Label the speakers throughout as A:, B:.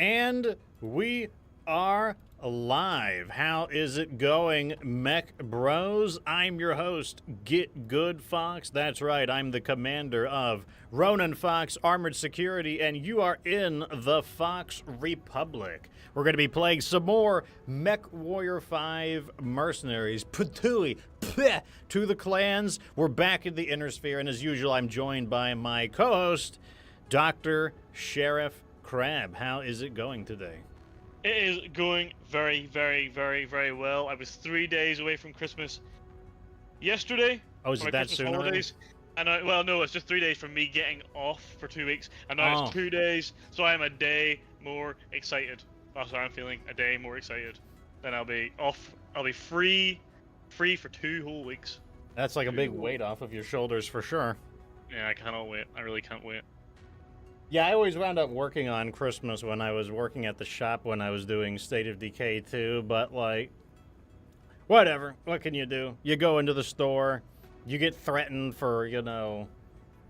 A: And we are live. How is it going, Mech Bros? I'm your host, Get Good Fox. That's right, I'm the commander of Ronin Fox Armored Security, and you are in the Fox Republic. We're going to be playing some more MechWarrior 5 Mercenaries. Patooey, to the clans. We're back in the Inner Sphere, and as usual, I'm joined by my co-host, Dr. Sheriff Crab. How is it going today?
B: It is going very, very, very, very well. I was 3 days away from Christmas yesterday.
A: Oh, is it that soon already?
B: And well, no, it's just 3 days from me getting off for 2 weeks, and now it's 2 days, so I am a day more excited. That's how I'm feeling, a day more excited. Then I'll be off. I'll be free for 2 whole weeks.
A: That's like a big weight off of your shoulders for sure.
B: Yeah, I cannot wait. I really can't wait.
A: Yeah, I always wound up working on Christmas when I was working at the shop when I was doing State of Decay 2, but like, whatever. What can you do? You go into the store, you get threatened for, you know,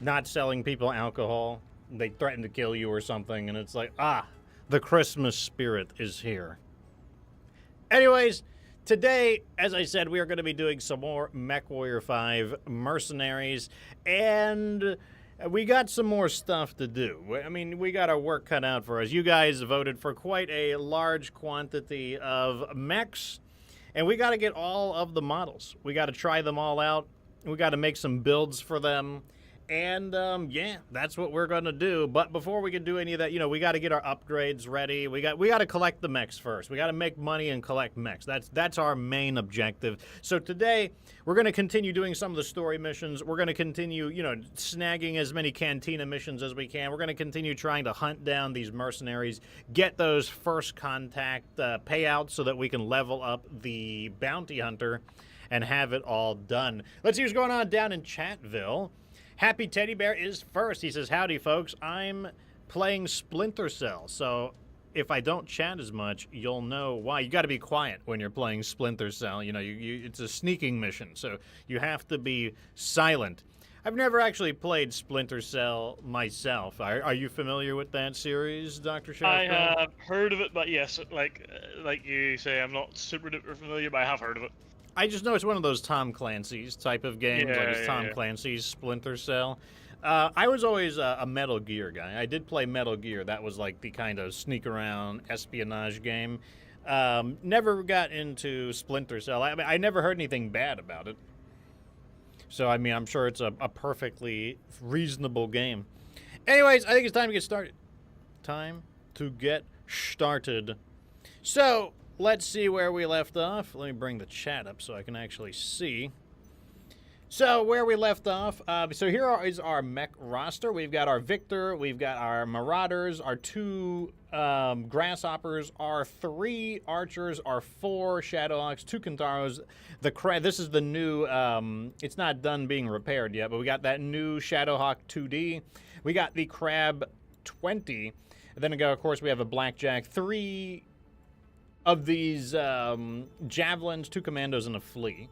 A: not selling people alcohol. They threaten to kill you or something, and it's like, the Christmas spirit is here. Anyways, today, as I said, we are going to be doing some more MechWarrior 5 Mercenaries, and we got some more stuff to do. I mean, we got our work cut out for us. You guys voted for quite a large quantity of mechs, and we got to get all of the models. We got to try them all out. We got to make some builds for them. And, yeah, that's what we're going to do. But before we can do any of that, you know, we got to get our upgrades ready. We got to collect the mechs first. We got to make money and collect mechs. That's our main objective. So today, we're going to continue doing some of the story missions. We're going to continue, you know, snagging as many cantina missions as we can. We're going to continue trying to hunt down these mercenaries, get those first contact payouts so that we can level up the bounty hunter and have it all done. Let's see what's going on down in Chatville. Happy Teddy Bear is first. He says, howdy, folks. I'm playing Splinter Cell, so if I don't chat as much, you'll know why. You got to be quiet when you're playing Splinter Cell. You know, it's a sneaking mission, so you have to be silent. I've never actually played Splinter Cell myself. Are you familiar with that series, Dr. Sheriff?
B: I have heard of it, but yes, like you say, I'm not super duper familiar, but I have heard of it.
A: I just know it's one of those Tom Clancy's type of games,
B: Yeah,
A: like it's Tom Clancy's Splinter Cell. I was always a Metal Gear guy. I did play Metal Gear. That was like the kind of sneak around espionage game. Never got into Splinter Cell. I mean, I never heard anything bad about it. So, I mean, I'm sure it's a perfectly reasonable game. Anyways, I think it's time to get started. Time to get started. So, let's see where we left off. Let me bring the chat up so I can actually see. So, where we left off, so here is our mech roster. We've got our Victor, we've got our Marauders, our 2 Grasshoppers, our 3 Archers, our 4 Shadowhawks, 2 Kantaros. This is the new, it's not done being repaired yet, but we got that new Shadowhawk 2D. We got the Crab 20. And then, of course, we have a Blackjack, 3 of these javelins, 2 commandos, and a flea.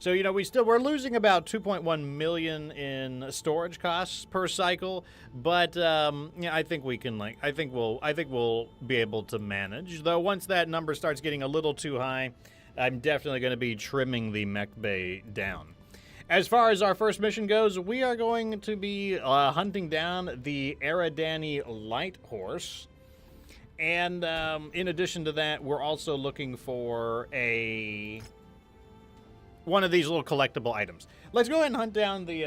A: So, you know, we're losing about 2.1 million in storage costs per cycle, but yeah, I think we can I think we'll be able to manage. Though once that number starts getting a little too high, I'm definitely going to be trimming the mech bay down. As far as our first mission goes, we are going to be hunting down the Eridani Light Horse. And in addition to that, we're also looking for one of these little collectible items. Let's go ahead and hunt down the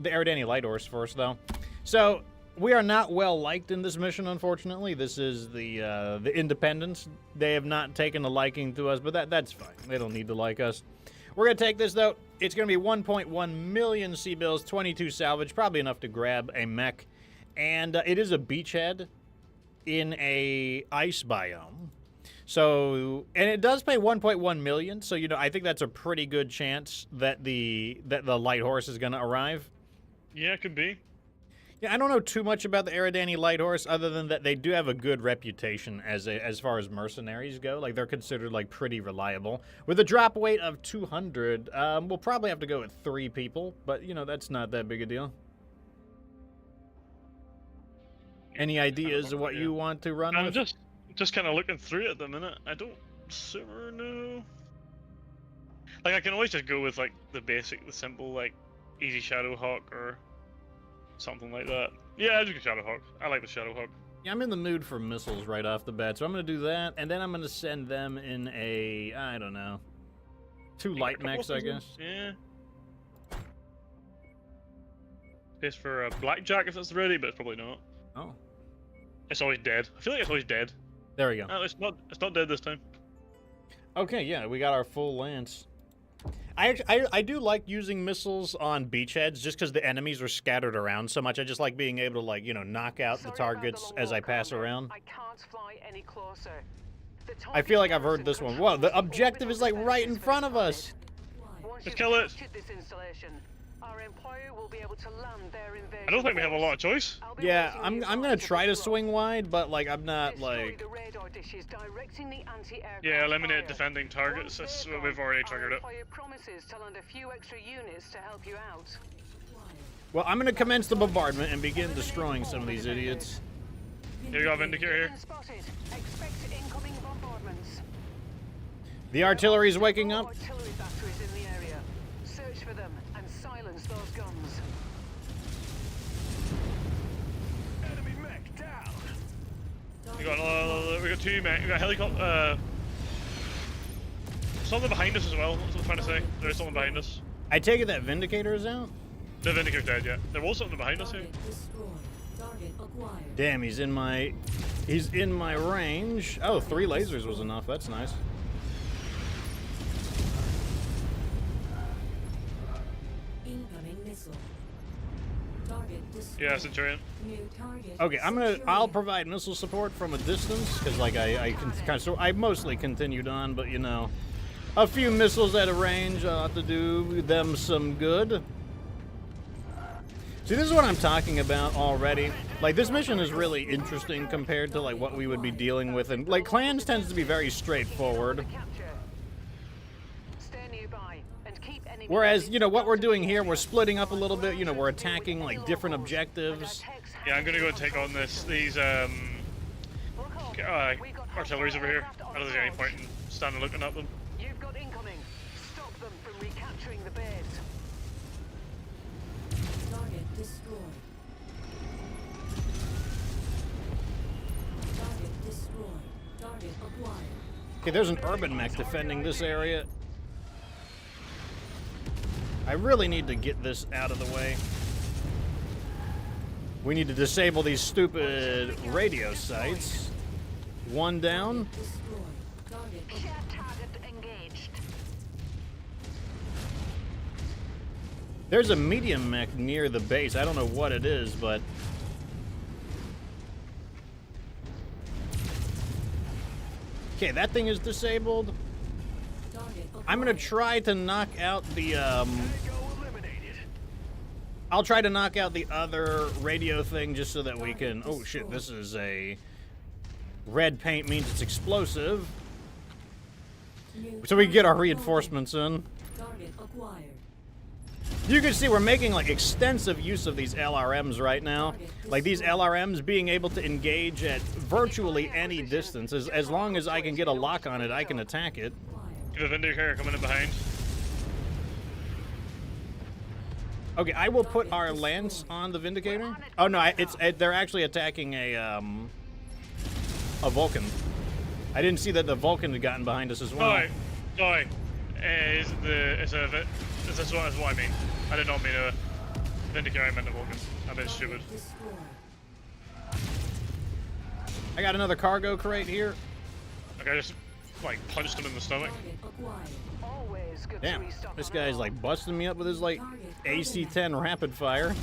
A: Eridani Light Horse first, though. So we are not well liked in this mission, unfortunately. This is the Independents. They have not taken a liking to us, but that's fine. They don't need to like us. We're gonna take this though. It's gonna be 1.1 million C-bills, 22 salvage, probably enough to grab a mech, and it is a beachhead in a ice biome. So, and it does pay 1.1 million, so, you know, I think that's a pretty good chance that the Light Horse is going to arrive.
B: Yeah, it could be.
A: Yeah, I don't know too much about the Eridani Light Horse, other than that they do have a good reputation as far as mercenaries go. Like, they're considered, like, pretty reliable. With a drop weight of 200, we'll probably have to go with 3 people, but, you know, that's not that big a deal. Any ideas of what you want to run
B: I'm
A: with?
B: just kind of looking through it at the minute. I don't super know. Like I can always just go with like the basic, the simple, like easy Shadowhawk or something like that. Yeah, I just go Shadowhawk. I like the Shadowhawk.
A: Yeah, I'm in the mood for missiles right off the bat, so I'm gonna do that, and then I'm gonna send them in a, I don't know, 2 light mechs, I guess.
B: Yeah. Space for a blackjack if that's ready, but it's probably not.
A: Oh,
B: It's always dead. I feel like it's always dead.
A: there we go.
B: No, it's not. It's not dead this time.
A: Okay, yeah, we got our full lance. I do like using missiles on beachheads just because the enemies are scattered around so much. I just like being able to, like, you know, knock out the targets as I pass around.
C: I can't fly any closer.
A: I feel like I've heard this one. Whoa, the objective is like right in front of us.
B: Let's kill it. I don't think we have a lot of choice.
A: Yeah, I'm gonna try to swing wide, but like I'm not like.
B: Yeah, eliminate defending targets. That's what we've already triggered it.
A: Well, I'm gonna commence the bombardment and begin destroying some of these idiots.
B: Here we go, Vindicator here.
A: The artillery's waking up.
C: Search for them and silence those guns.
D: Enemy mech down.
B: We got 2 mech. We got helicopter. Something behind us as well. That's what I'm trying to say. There is something behind us.
A: I take it that Vindicator is out.
B: The Vindicator's dead, yeah. There was something behind us here.
A: Damn, he's in my range. Oh, 3 lasers was enough. That's nice.
B: Yeah, Centurion.
A: Okay, I'll provide missile support from a distance because like I mostly continued on, but you know, a few missiles at a range ought to do them some good. See, this is what I'm talking about already. Like, this mission is really interesting compared to like what we would be dealing with, and like clans tends to be very straightforward. Whereas, you know, what we're doing here, we're splitting up a little bit. You know, we're attacking like different objectives.
B: Yeah, I'm gonna go and take on these artilleries over here. I don't think there's any point in standing looking at them.
C: You've got incoming. Stop them from recapturing the base. Target destroyed. Target destroyed. Target acquired.
A: Okay, there's an urban mech defending this area. I really need to get this out of the way. We need to disable these stupid radio sites. 1 down. There's a medium mech near the base. I don't know what it is, but... Okay, that thing is disabled. I'm gonna try to knock out the, I'll try to knock out the other radio thing just so that we can... Oh shit, this is a... Red paint means it's explosive. So we can get our reinforcements in. You can see we're making like extensive use of these LRMs right now. Like these LRMs being able to engage at virtually any distance. As long as I can get a lock on it, I can attack it.
B: Get a Vindicator coming in behind.
A: Okay, I will put our lance on the Vindicator. Oh no, they're actually attacking a Vulcan. I didn't see that the Vulcan had gotten behind us as well.
B: Sorry. Is this what I mean? I did not mean a Vindicator, I meant a Vulcan. I've been stupid.
A: I got another cargo crate here.
B: Okay, I just like punched him in the stomach.
A: Damn, this guy's like busting me up with his like AC-10 rapid fire.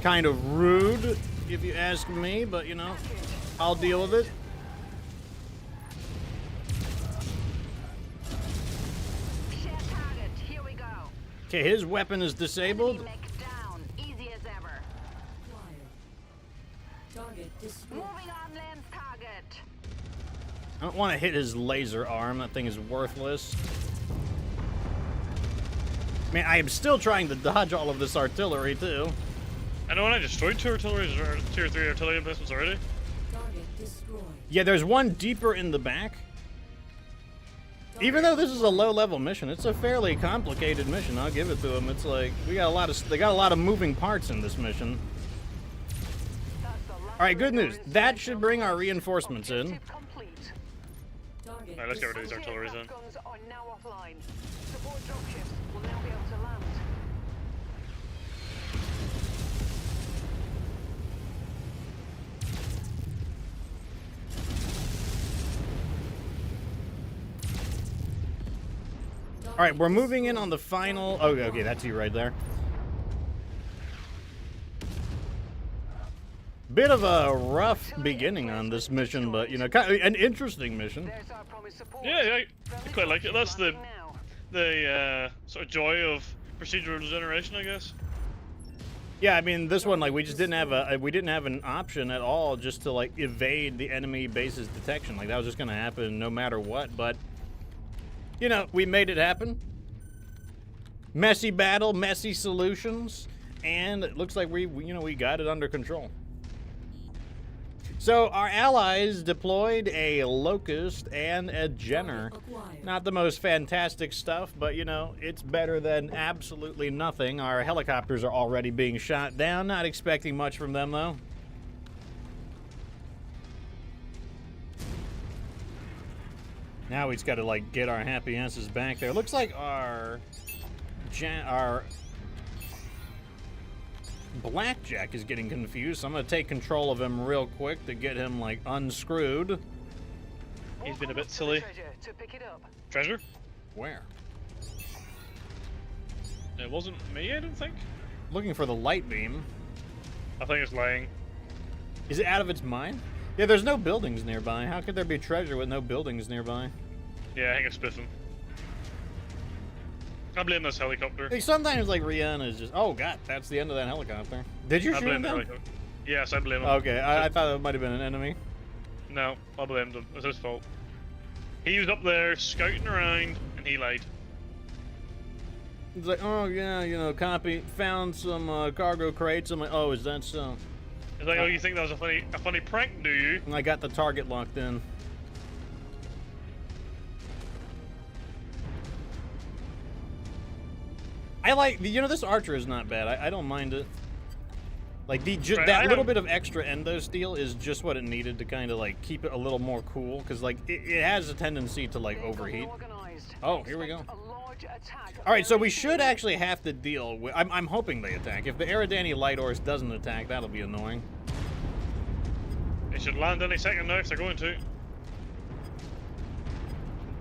A: Kind of rude, if you ask me, but you know, I'll deal with it. Okay, his weapon is disabled. I don't want to hit his laser arm. That thing is worthless. Man, I am still trying to dodge all of this artillery, too.
B: I know, and I destroyed two or three artillery emplacements already.
E: Target destroyed.
A: Yeah, there's one deeper in the back. Even though this is a low-level mission, it's a fairly complicated mission. I'll give it to them. It's like they got a lot of moving parts in this mission. All right, good news. That should bring our reinforcements in.
E: Target
B: Alright, let's get rid of these artilleries then.
C: Guns are now offline. Support dropships will now be able to land.
A: All right, we're moving in on the final. Oh, okay, that's you right there. Bit of a rough beginning on this mission, but you know, kind of an interesting mission.
C: There's our promised support.
B: Yeah, I quite like it. That's the
C: Now.
B: sort of joy of procedural generation, I guess.
A: Yeah, I mean, this one, like, we just didn't have an option at all just to like evade the enemy base's detection. Like that was just gonna happen no matter what. But you know, we made it happen. Messy battle, messy solutions, and it looks like we got it under control. So our allies deployed a Locust and a Jenner. Not the most fantastic stuff, but you know, it's better than absolutely nothing. Our helicopters are already being shot down. Not expecting much from them though. Now we just got to like get our happy asses back there. Looks like our Blackjack is getting confused, so I'm gonna take control of him real quick to get him like unscrewed.
B: He's been a bit silly.
C: To pick it up.
B: Treasure?
A: Where?
B: It wasn't me, I don't think.
A: Looking for the light beam.
B: I think it's lying.
A: Is it out of its mind? Yeah, there's no buildings nearby. How could there be treasure with no buildings nearby?
B: Yeah, I think it's spiffing. I blame this helicopter.
A: Like, sometimes, like, Rihanna is just... Oh, God, that's the end of that helicopter. Did you
B: I
A: shoot
B: blame
A: him
B: the
A: down?
B: helicopter. Yes, I blame him.
A: Okay, I thought it might have been an enemy.
B: No, I blamed him. It was his fault. He was up there scouting around, and he lied.
A: It's like, oh, yeah, you know, copy. Found some cargo crates. I'm like, oh, is that so?
B: It's like, oh, you think that was a funny prank, do you?
A: And I got the target locked in. I like, you know, this archer is not bad. I don't mind it. Like,
B: Right,
A: that little bit of extra endo steel is just what it needed to kind of, like, keep it a little more cool. Because, like, it has a tendency to, like, overheat. Oh, here we go. All right, so we should actually have to deal with... I'm hoping they attack. If the Eridani Light Horse doesn't attack, that'll be annoying.
B: They should land any second now if they're going to.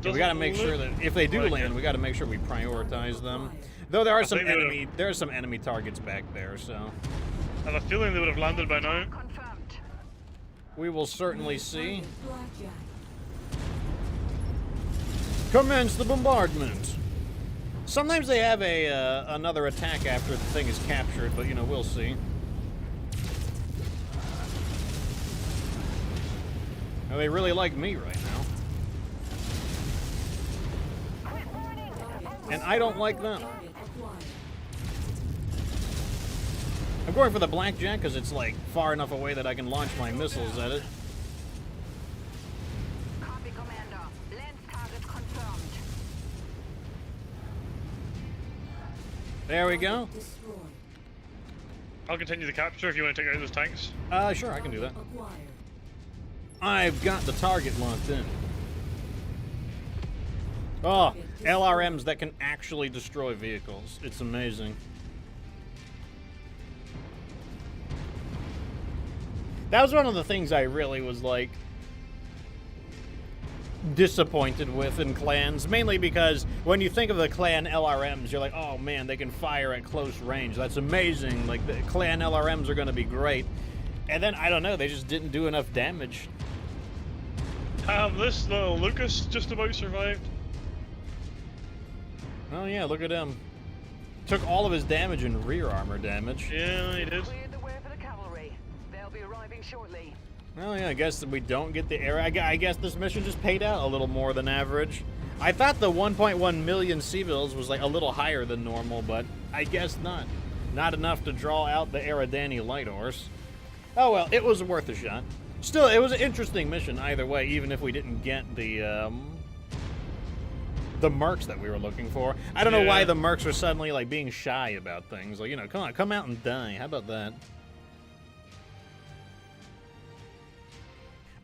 A: Yeah, we got to make sure that if they do
B: like
A: land,
B: it.
A: we got to make sure we prioritize them. Though there are some
B: think they would've-
A: there are some enemy targets back there, so
B: I have a feeling they would have landed by now.
C: Confirmed.
A: we will certainly see.
E: Blackjack.
A: Commence the bombardment. Sometimes they have a another attack after the thing is captured, but you know, we'll see. Oh, they really like me right now. And I don't like them.
E: Target acquired.
A: I'm going for the Blackjack because it's like far enough away that I can launch my missiles at it.
C: Copy, Commander. Lens target confirmed.
A: There we go.
E: Destroyed.
B: I'll continue the capture if you want to take out those tanks.
A: Sure, I can do that.
E: Acquired.
A: I've got the target locked in. Oh, LRMs that can actually destroy vehicles. It's amazing. That was one of the things I really was like disappointed with in clans, mainly because when you think of the clan LRMs, you're like, oh man, they can fire at close range. That's amazing. Like the clan LRMs are going to be great. And then I don't know, they just didn't do enough damage.
B: This little Lucas just about survived.
A: Oh yeah, look at him. Took all of his damage in rear armor damage.
B: Yeah, he did.
C: Cleared the way for the cavalry. They'll be arriving shortly.
A: Well, yeah, I guess that we don't get the air. I guess this mission just paid out a little more than average. I thought the 1.1 million civils was like a little higher than normal, but I guess not. Not enough to draw out the Eridani light horse. Oh well, it was worth a shot. Still, it was an interesting mission either way, even if we didn't get the mercs that we were looking for. I don't know why the mercs were suddenly like being shy about things. Like, you know, come on, come out and die. How about that?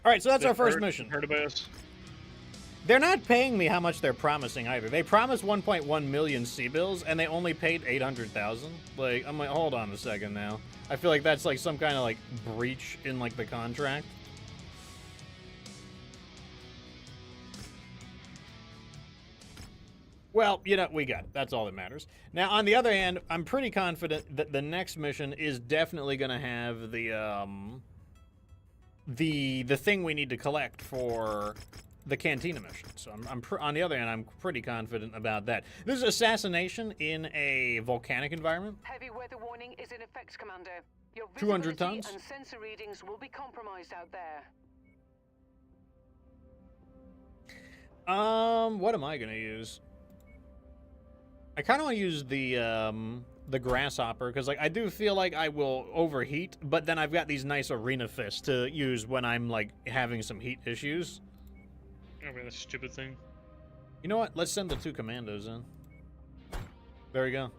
A: All right, so that's our first mission.
B: Heard about us?
A: They're not paying me how much they're promising either. They promised 1.1 million C-bills, and they only paid 800,000. Like, I'm like, hold on a second now. I feel like that's like some kind of like breach in like the contract. Well, you know, we got it. That's all that matters. Now, on the other hand, I'm pretty confident that the next mission is definitely going to have the thing we need to collect for the Cantina mission. So on the other hand, I'm pretty confident about that. This is assassination in a volcanic environment.
C: Heavy weather warning is in effect, Commander. Your
A: 200
C: visibility
A: tons?
C: and sensor readings will be compromised out there.
A: What am I going to use? I kind of want to use the grasshopper because, like, I do feel like I will overheat, but then I've got these nice arena fists to use when I'm like having some heat issues.
B: Oh man, that's a stupid thing.
A: You know what? Let's send the 2 commandos in. There we go.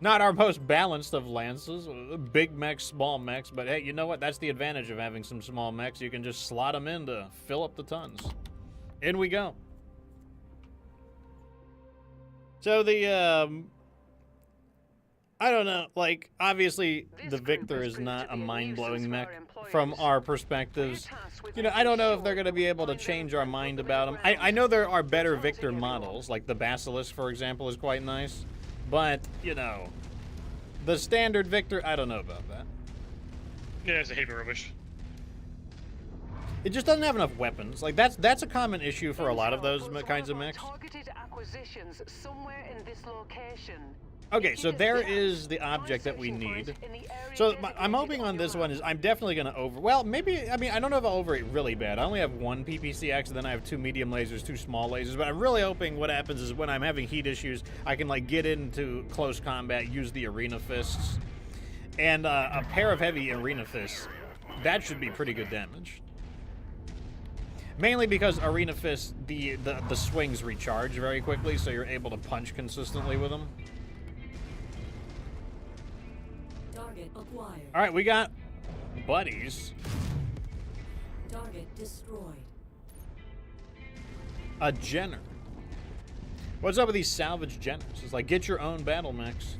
A: Not our most balanced of lances, big mechs, small mechs, but hey, you know what? That's the advantage of having some small mechs. You can just slot them in to fill up the tons. In we go. So the, I don't know, like, obviously the Victor is not a mind-blowing mech from our perspectives. You know, I don't know if they're going to be able to change our mind about them. I know there are better Victor models, like the Basilisk, for example, is quite nice. But, you know, the standard Victor, I don't know about that.
B: Yeah, it's a heap of rubbish.
A: It just doesn't have enough weapons. Like, that's a common issue for a lot of those kinds of mechs.
C: Targeted acquisitions somewhere in this location.
A: Okay, so there is the object that we need. So I'm hoping on this one is I'm definitely going to over... Well, maybe... I mean, I don't know if I'll overeat really bad. I only have 1 PPC-X, and then I have 2 medium lasers, 2 small lasers. But I'm really hoping what happens is when I'm having heat issues, I can, like, get into close combat, use the arena fists. And a pair of heavy arena fists, that should be pretty good damage. Mainly because arena fists, the swings recharge very quickly, so you're able to punch consistently with them.
E: Target acquired.
A: All right, we got buddies.
E: Target destroyed.
A: A Jenner. What's up with these salvage Jenners? It's like, get your own battle mechs.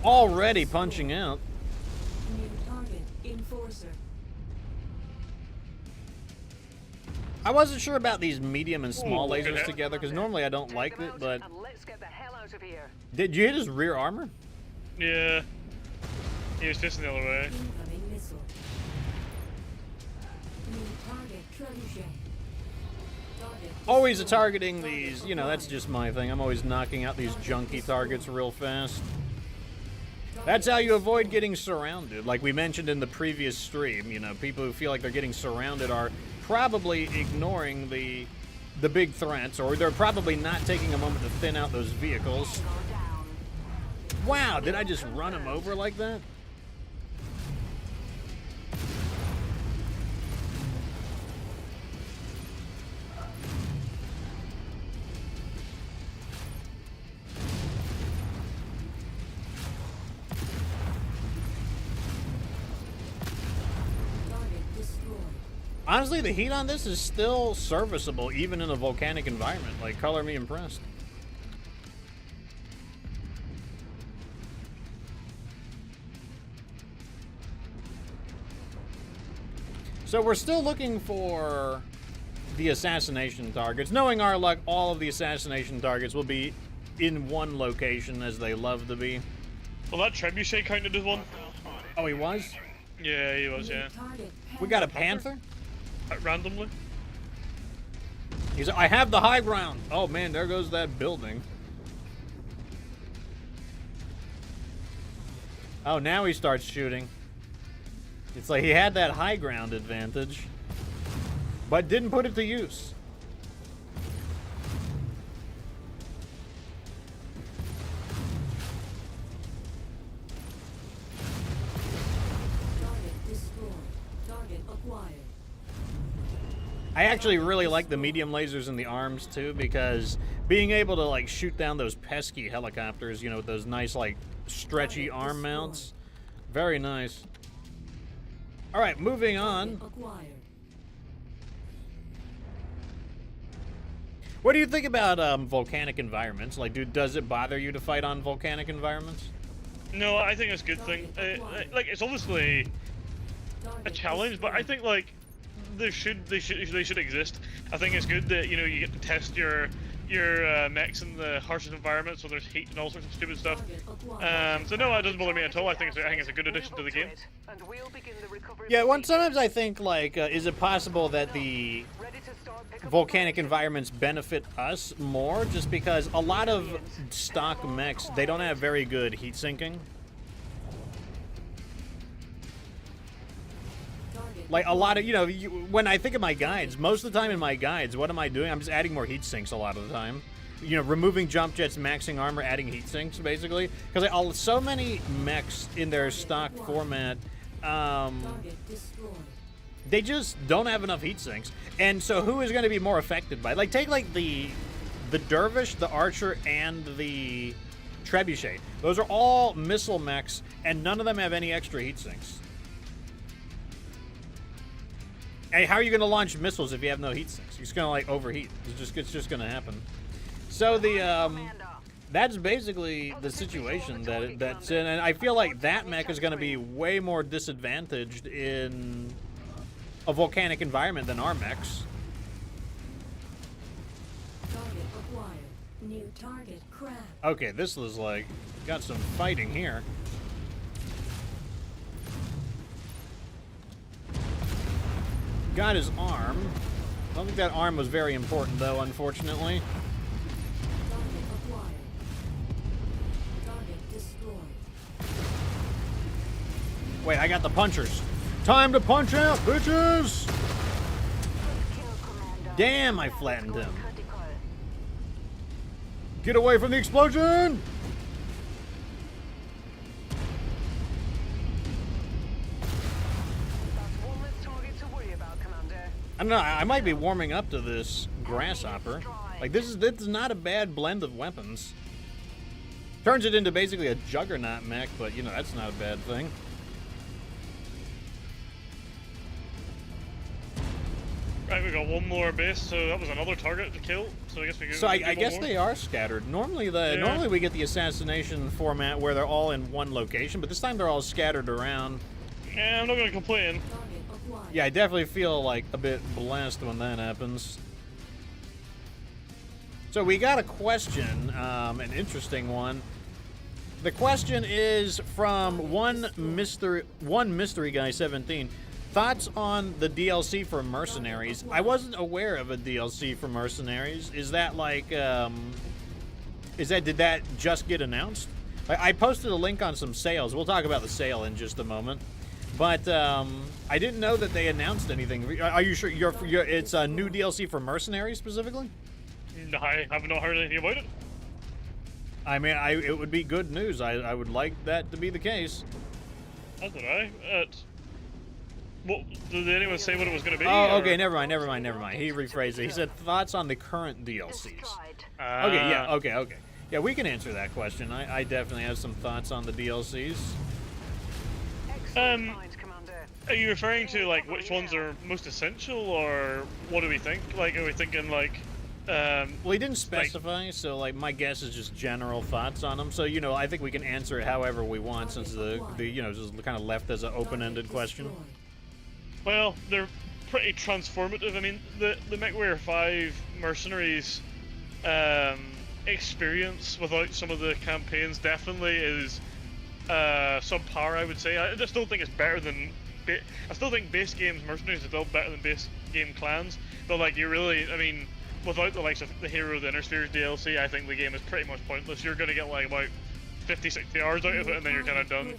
A: Already punching out.
E: New target enforcer.
A: I wasn't sure about these medium and small lasers together because normally I don't like it, but
C: And let's get the hell out of here.
A: did you hit his rear armor?
B: Yeah. He was facing the other way.
E: Incoming missile. New target trebuchet. Target
A: Always targeting these, you know, that's just my thing. I'm always knocking out these junky targets real fast. That's how you avoid getting surrounded. Like we mentioned in the previous stream, you know, people who feel like they're getting surrounded are probably ignoring the big threats, or they're probably not taking a moment to thin out those vehicles. Wow, did I just run him over like that?
E: target destroyed.
A: Honestly, the heat on this is still serviceable, even in a volcanic environment. Like, color me impressed. So we're still looking for the assassination targets. Knowing our luck, all of the assassination targets will be in one location, as they love to be.
B: Well, that trebuchet counted as one.
A: Oh, he was?
B: Yeah, he was, yeah.
E: Target
A: We got a panther?
B: Randomly.
A: He's, I have the high ground. Oh man, there goes that building. Oh, now he starts shooting. It's like he had that high ground advantage, but didn't put it to use.
E: Target destroyed. Target acquired.
A: I actually really like the medium lasers in the arms too, because being able to like shoot down those pesky helicopters, you know, with those nice like stretchy arm mounts, very nice. All right, moving on.
E: Acquired.
A: What do you think about volcanic environments? Like, does it bother you to fight on volcanic environments?
B: No, I think it's a good thing. Like, it's obviously a challenge, but I think like they should exist. I think it's good that, you know, you get to test your mechs in the harshest environments, so there's heat and all sorts of stupid stuff. So no, it doesn't bother me at all. I think it's a good addition to the game.
A: Yeah, sometimes I think like, is it possible that the volcanic environments benefit us more, just because a lot of stock mechs, they don't have very good heat sinking. Like a lot of, you know, when I think of my guides, most of the time in my guides, what am I doing? I'm just adding more heat sinks a lot of the time. You know, removing jump jets, maxing armor, adding heat sinks, basically. Because so many mechs in their stock format, they just don't have enough heat sinks. And so who is going to be more affected by it? Like, take like the Dervish, the Archer, and the Trebuchet. Those are all missile mechs, and none of them have any extra heat sinks. Hey, how are you going to launch missiles if you have no heat sinks? You're just going to like overheat. It's just going to happen. So that's basically the situation that's in, and I feel like that mech is going to be way more disadvantaged in a volcanic environment than our mechs.
E: Target acquired. New target crab.
A: Okay, this was like got some fighting here. Got his arm. I don't think that arm was very important, though, unfortunately.
E: Target acquired. Target destroyed.
A: Wait, I got the punchers. Time to punch out, bitches! Damn, I flattened him. Get away from the explosion! I don't know, I might be warming up to this grasshopper. Like, this is not a bad blend of weapons. Turns it into basically a juggernaut mech, but, you know, that's not a bad thing.
B: Right, we got one more base, so that was another target to kill. So I guess we.
A: So I guess they are scattered. Normally normally we get the assassination format where they're all in one location, but this time they're all scattered around.
B: Yeah, I'm not gonna complain.
A: Yeah, I definitely feel like a bit blessed when that happens. So we got a question, an interesting one. The question is from one mystery guy 17. Thoughts on the DLC for Mercenaries? I wasn't aware of a DLC for Mercenaries. Is that like, did that just get announced? I posted a link on some sales. We'll talk about the sale in just a moment. But I didn't know that they announced anything. Are you sure it's a new DLC for Mercenaries specifically?
B: I have not heard anything about it.
A: I mean, it would be good news. I would like that to be the case.
B: I don't know. What, did anyone say what it was going to be?
A: Oh, okay, never mind. He rephrased it. He said thoughts on the current DLCs. Okay, yeah, okay. Yeah, we can answer that question. I definitely have some thoughts on the DLCs.
B: Are you referring to like which ones are most essential, or what do we think? Like, are we thinking like?
A: Well, he didn't specify, so like my guess is just general thoughts on them. So you know, I think we can answer it however we want, since the you know just kind of left as an open-ended question.
B: Well, they're pretty transformative. I mean, the MechWarrior 5 Mercenaries experience without some of the campaigns definitely is subpar, I would say. I just don't think it's better than... I still think base games Mercenaries is still better than base game Clans. But like, you really... I mean, without the likes of the Hero of the Inner Spheres DLC, I think the game is pretty much pointless. You're going to get like about 50-60 hours out of it, and then you're kind of done.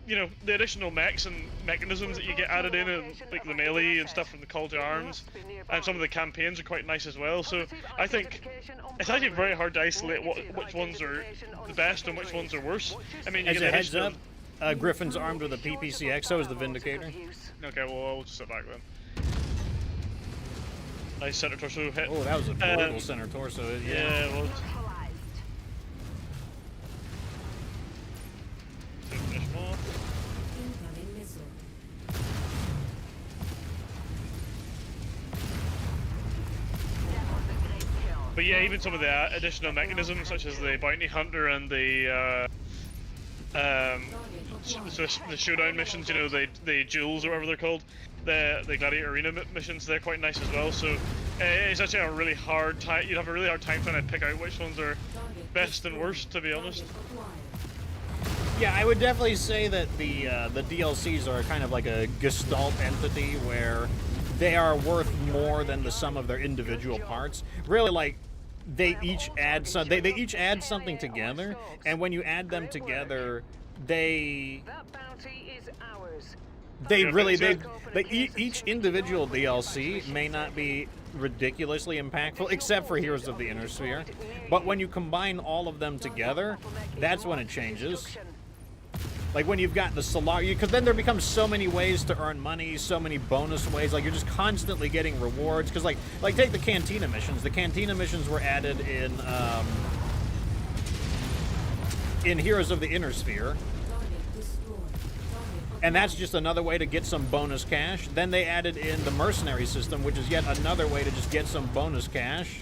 B: you know, the additional mechs and mechanisms that you get added in, and like the melee and stuff from the call to arms, and some of the campaigns are quite nice as well. So I think it's actually very hard to isolate which ones are the best and which ones are worse. I mean, you
A: As
B: get
A: a
B: the
A: heads up,
B: additional...
A: Griffin's armed with a PPC-X, so is the Vindicator.
B: Okay, well, I'll just sit back then. Nice center torso hit.
A: Oh, that was a brutal center torso.
B: Yeah, well. Finish him off.
E: Incoming missile.
B: But yeah, even some of the additional mechanisms, such as the bounty hunter and the the showdown missions, you know, the duels or whatever they're called, the gladiator arena missions, they're quite nice as well. So it's actually a really hard time. You'd have a really hard time trying to pick out which ones are best and worst, to be honest.
A: Yeah, I would definitely say that the DLCs are kind of like a gestalt entity where they are worth more than the sum of their individual parts. Really, like, they each add they each add something together, and when you add them together, each individual DLC may not be ridiculously impactful, except for Heroes of the Inner Sphere. But when you combine all of them together, that's when it changes. Like when you've got the Solar, because then there becomes so many ways to earn money, so many bonus ways. Like you're just constantly getting rewards. Because like take the Cantina missions. The Cantina missions were added in Heroes of the Inner Sphere. And that's just another way to get some bonus cash. Then they added in the mercenary system, which is yet another way to just get some bonus cash.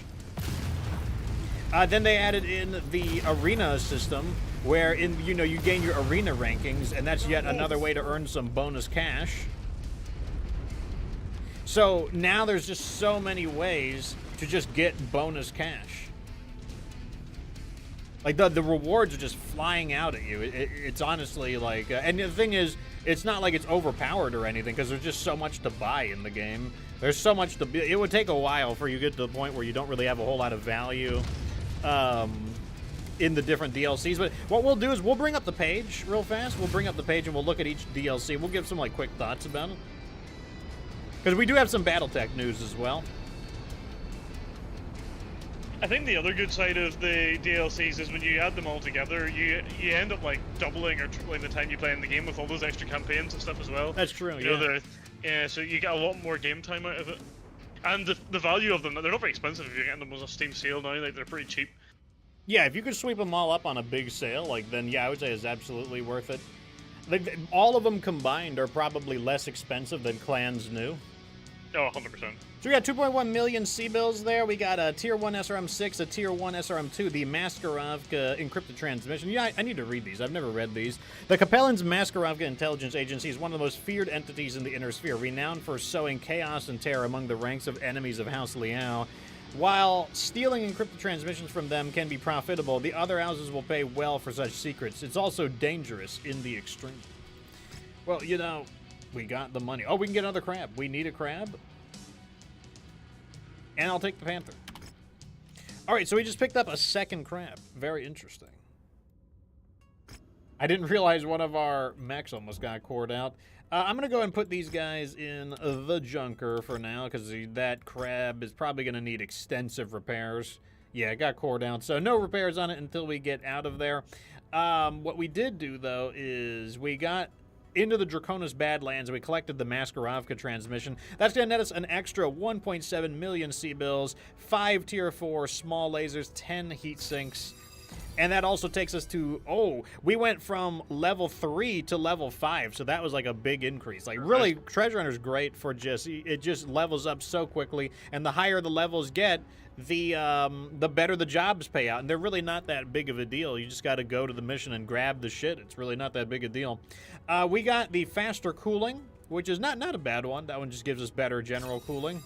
A: Then they added in the arena system, where you gain your arena rankings, and that's yet another way to earn some bonus cash. So now there's just so many ways to just get bonus cash. Like the rewards are just flying out at you. It's honestly like, and the thing is, it's not like it's overpowered or anything, because there's just so much to buy in the game. There's so much to be. It would take a while for you to get to the point where you don't really have a whole lot of value in the different DLCs. But what we'll do is we'll bring up the page real fast. We'll bring up the page and we'll look at each DLC. We'll give some like quick thoughts about it, because we do have some BattleTech news as well.
B: I think the other good side of the DLCs is when you add them all together, you end up like doubling or tripling the time you play in the game with all those extra campaigns and stuff as well.
A: That's true.
B: You know, so you get a lot more game time out of it, and the value of them, they're not very expensive if you're getting them on a Steam sale now. Like they're pretty cheap.
A: Yeah, if you could sweep them all up on a big sale, like then yeah, I would say it's absolutely worth it. Like, all of them combined are probably less expensive than Clans New.
B: Oh, 100%.
A: So we got 2.1 million C-bills there. We got a Tier 1 SRM-6, a Tier 1 SRM-2, the Maskarovka encrypted transmission. Yeah, I need to read these. I've never read these. The Capellan's Maskarovka Intelligence Agency is one of the most feared entities in the Inner Sphere, renowned for sowing chaos and terror among the ranks of enemies of House Liao. While stealing encrypted transmissions from them can be profitable, the other houses will pay well for such secrets. It's also dangerous in the extreme. Well, you know, we got the money. Oh, we can get another crab. We need a crab. And I'll take the panther. All right, so we just picked up a second crab. Very interesting. I didn't realize one of our mechs almost got cored out. I'm going to go and put these guys in the junker for now, because that crab is probably going to need extensive repairs. Yeah, it got cored out, so no repairs on it until we get out of there. What we did do, though, is we got into the Draconis Badlands, and we collected the Maskarovka transmission. That's going to net us an extra 1.7 million C-bills, 5 Tier 4 small lasers, 10 heat sinks. And that also takes us to, we went from level 3 to level 5, so that was like a big increase. Like, really, Treasure Hunter's great for it just levels up so quickly, and the higher the levels get, the better the jobs pay out. And they're really not that big of a deal. You just got to go to the mission and grab the shit. It's really not that big a deal. We got the faster cooling, which is not a bad one. That one just gives us better general cooling.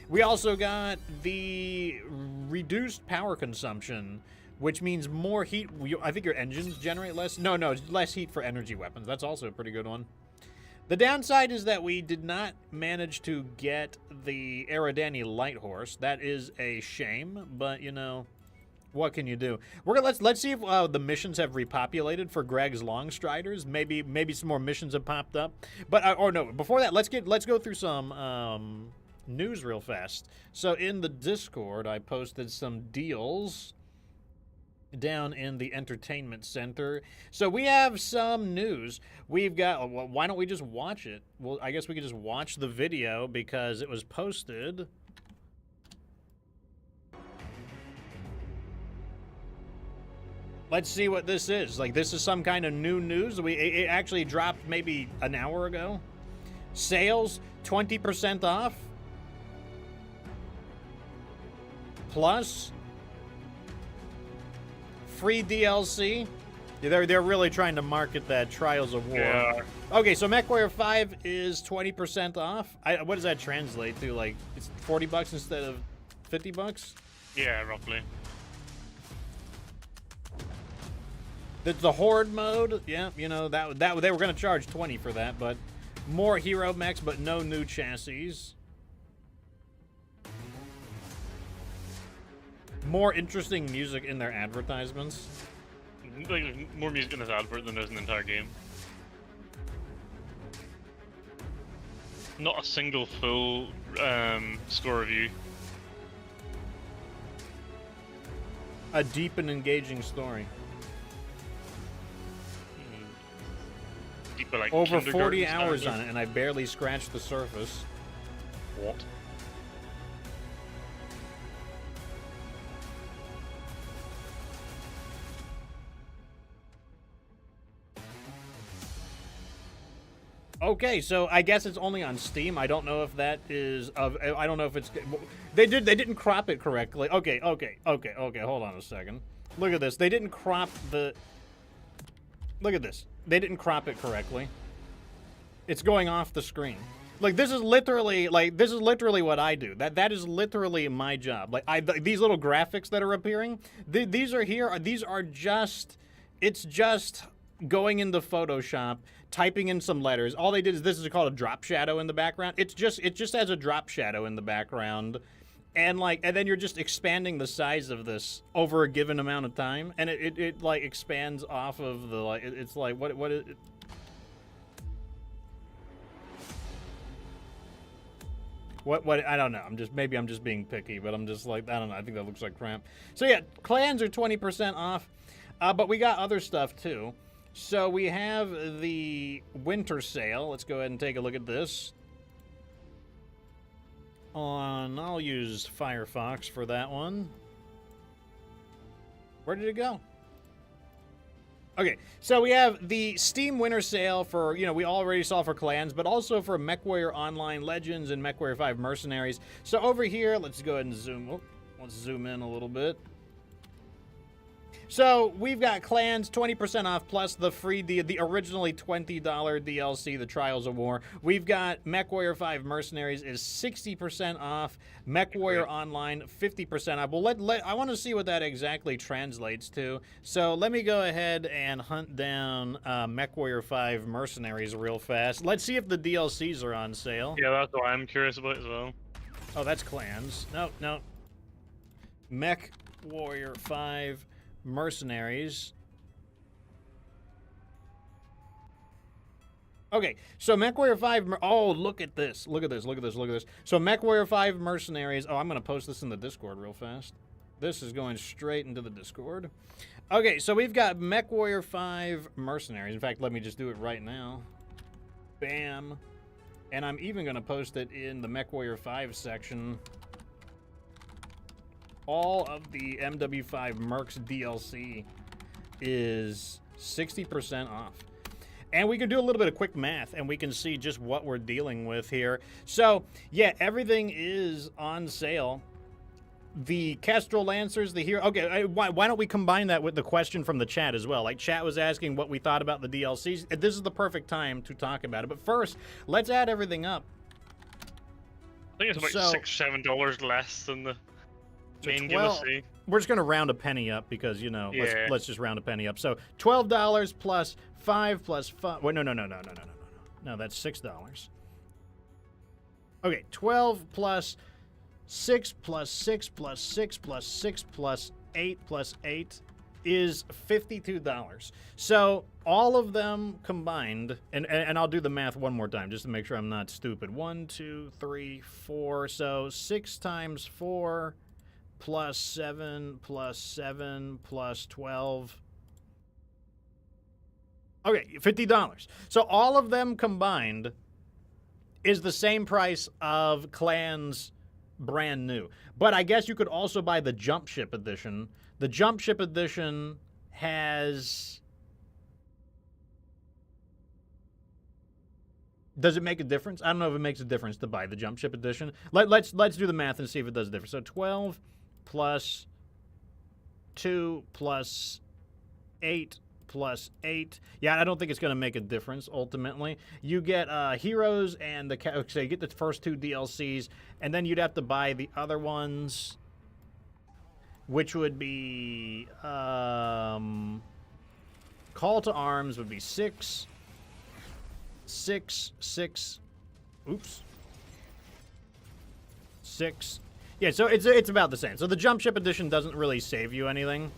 A: We also got the reduced power consumption, which means more heat. I think your engines generate less. No, less heat for energy weapons. That's also a pretty good one. The downside is that we did not manage to get the Eridani Light Horse. That is a shame, but, you know, What can you do? Let's see if the missions have repopulated for Greg's Long Striders. Maybe some more missions have popped up. But or no, before that, let's go through some news real fast. So in the Discord, I posted some deals down in the entertainment center. So we have some news. We've got. Well, why don't we just watch it? Well, I guess we could just watch the video because it was posted. Let's see what this is. Like, this is some kind of new news. It actually dropped maybe an hour ago. Sales, 20% off. Plus, free DLC. Yeah, they're really trying to market that Trials of War.
B: Yeah.
A: Okay, so MechWarrior 5 is 20% off. What does that translate to? Like, it's 40 bucks instead of 50 bucks?
B: Yeah, roughly.
A: The Horde mode, yeah, you know, that they were going to charge 20 for that, but more hero mechs, but no new chassis. More interesting music in their advertisements.
B: Like, more music in this advert than there's in the entire game. Not a single full score review.
A: A deep and engaging story.
B: Like
A: over 40 hours on it, and I barely scratched the surface.
B: What?
A: Okay, so I guess it's only on Steam. I don't know if that is of. I don't know if it's. They didn't crop it correctly. Okay. Hold on a second. Look at this. They didn't crop the. Look at this. They didn't crop it correctly. It's going off the screen. Like, this is literally what I do. That is literally my job. Like, these little graphics that are appearing, these are here. These are just. It's just going into Photoshop, typing in some letters. All they did is this is called a drop shadow in the background. It just has a drop shadow in the background. And then you're just expanding the size of this over a given amount of time, and it like expands off of the like. It's like what is it? What I don't know. Maybe I'm just being picky, but I'm just like, I don't know. I think that looks like crap. So yeah, clans are 20% off, but we got other stuff too. So we have the winter sale. Let's go ahead and take a look at this. I'll use Firefox for that one. Where did it go? Okay, so we have the Steam Winter Sale for, we already saw for clans, but also for MechWarrior Online Legends and MechWarrior 5 Mercenaries. So over here, let's go ahead and zoom in a little bit. So we've got clans 20% off plus the free the originally $20 DLC, the Trials of War. We've got MechWarrior 5 Mercenaries is 60% off. MechWarrior Online 50% off. Well, I want to see what that exactly translates to. So let me go ahead and hunt down MechWarrior 5 Mercenaries real fast. Let's see if the DLCs are on sale.
B: Yeah, that's what I'm curious about as well.
A: Oh, that's clans. No. MechWarrior 5 Mercenaries. Okay, so MechWarrior 5. Oh, look at this. Look at this. So MechWarrior 5 Mercenaries. Oh, I'm going to post this in the Discord real fast. This is going straight into the Discord. Okay, so we've got MechWarrior 5 Mercenaries. In fact, let me just do it right now. Bam. And I'm even going to post it in the MechWarrior 5 section. All of the MW5 Mercs DLC is 60% off. And we can do a little bit of quick math, and we can see just what we're dealing with here. So, yeah, everything is on sale. The Kestrel Lancers, the hero... Okay, why don't we combine that with the question from the chat as well? Like, chat was asking what we thought about the DLCs. This is the perfect time to talk about it. But first, let's add everything up.
B: I think it's about $6 or $7 less than the... main DLC.
A: We're just going to round a penny up because, let's just round a penny up. So $12 plus 5 plus 5. Wait, no. No, that's $6. Okay, 12 plus 6 plus 6 plus 6 plus 6 plus 8 plus 8 is $52. So all of them combined, and I'll do the math one more time just to make sure I'm not stupid. 1, 2, 3, 4. So 6 times 4 plus 7 plus 7 plus 12. Okay, $50. So all of them combined is the same price of Clans brand new. But I guess you could also buy the Jump Ship Edition. The Jump Ship Edition has... Does it make a difference? I don't know if it makes a difference to buy the Jump Ship Edition. Let's do the math and see if it does a difference. So 12 plus 2 plus 8 plus 8. Yeah, I don't think it's going to make a difference ultimately. You get Heroes and the... So you get the first 2 DLCs, and then you'd have to buy the other ones, which would be... Call to Arms would be 6... 6, 6, oops, 6. Yeah, so it's about the same. So the Jump Ship Edition doesn't really save you anything.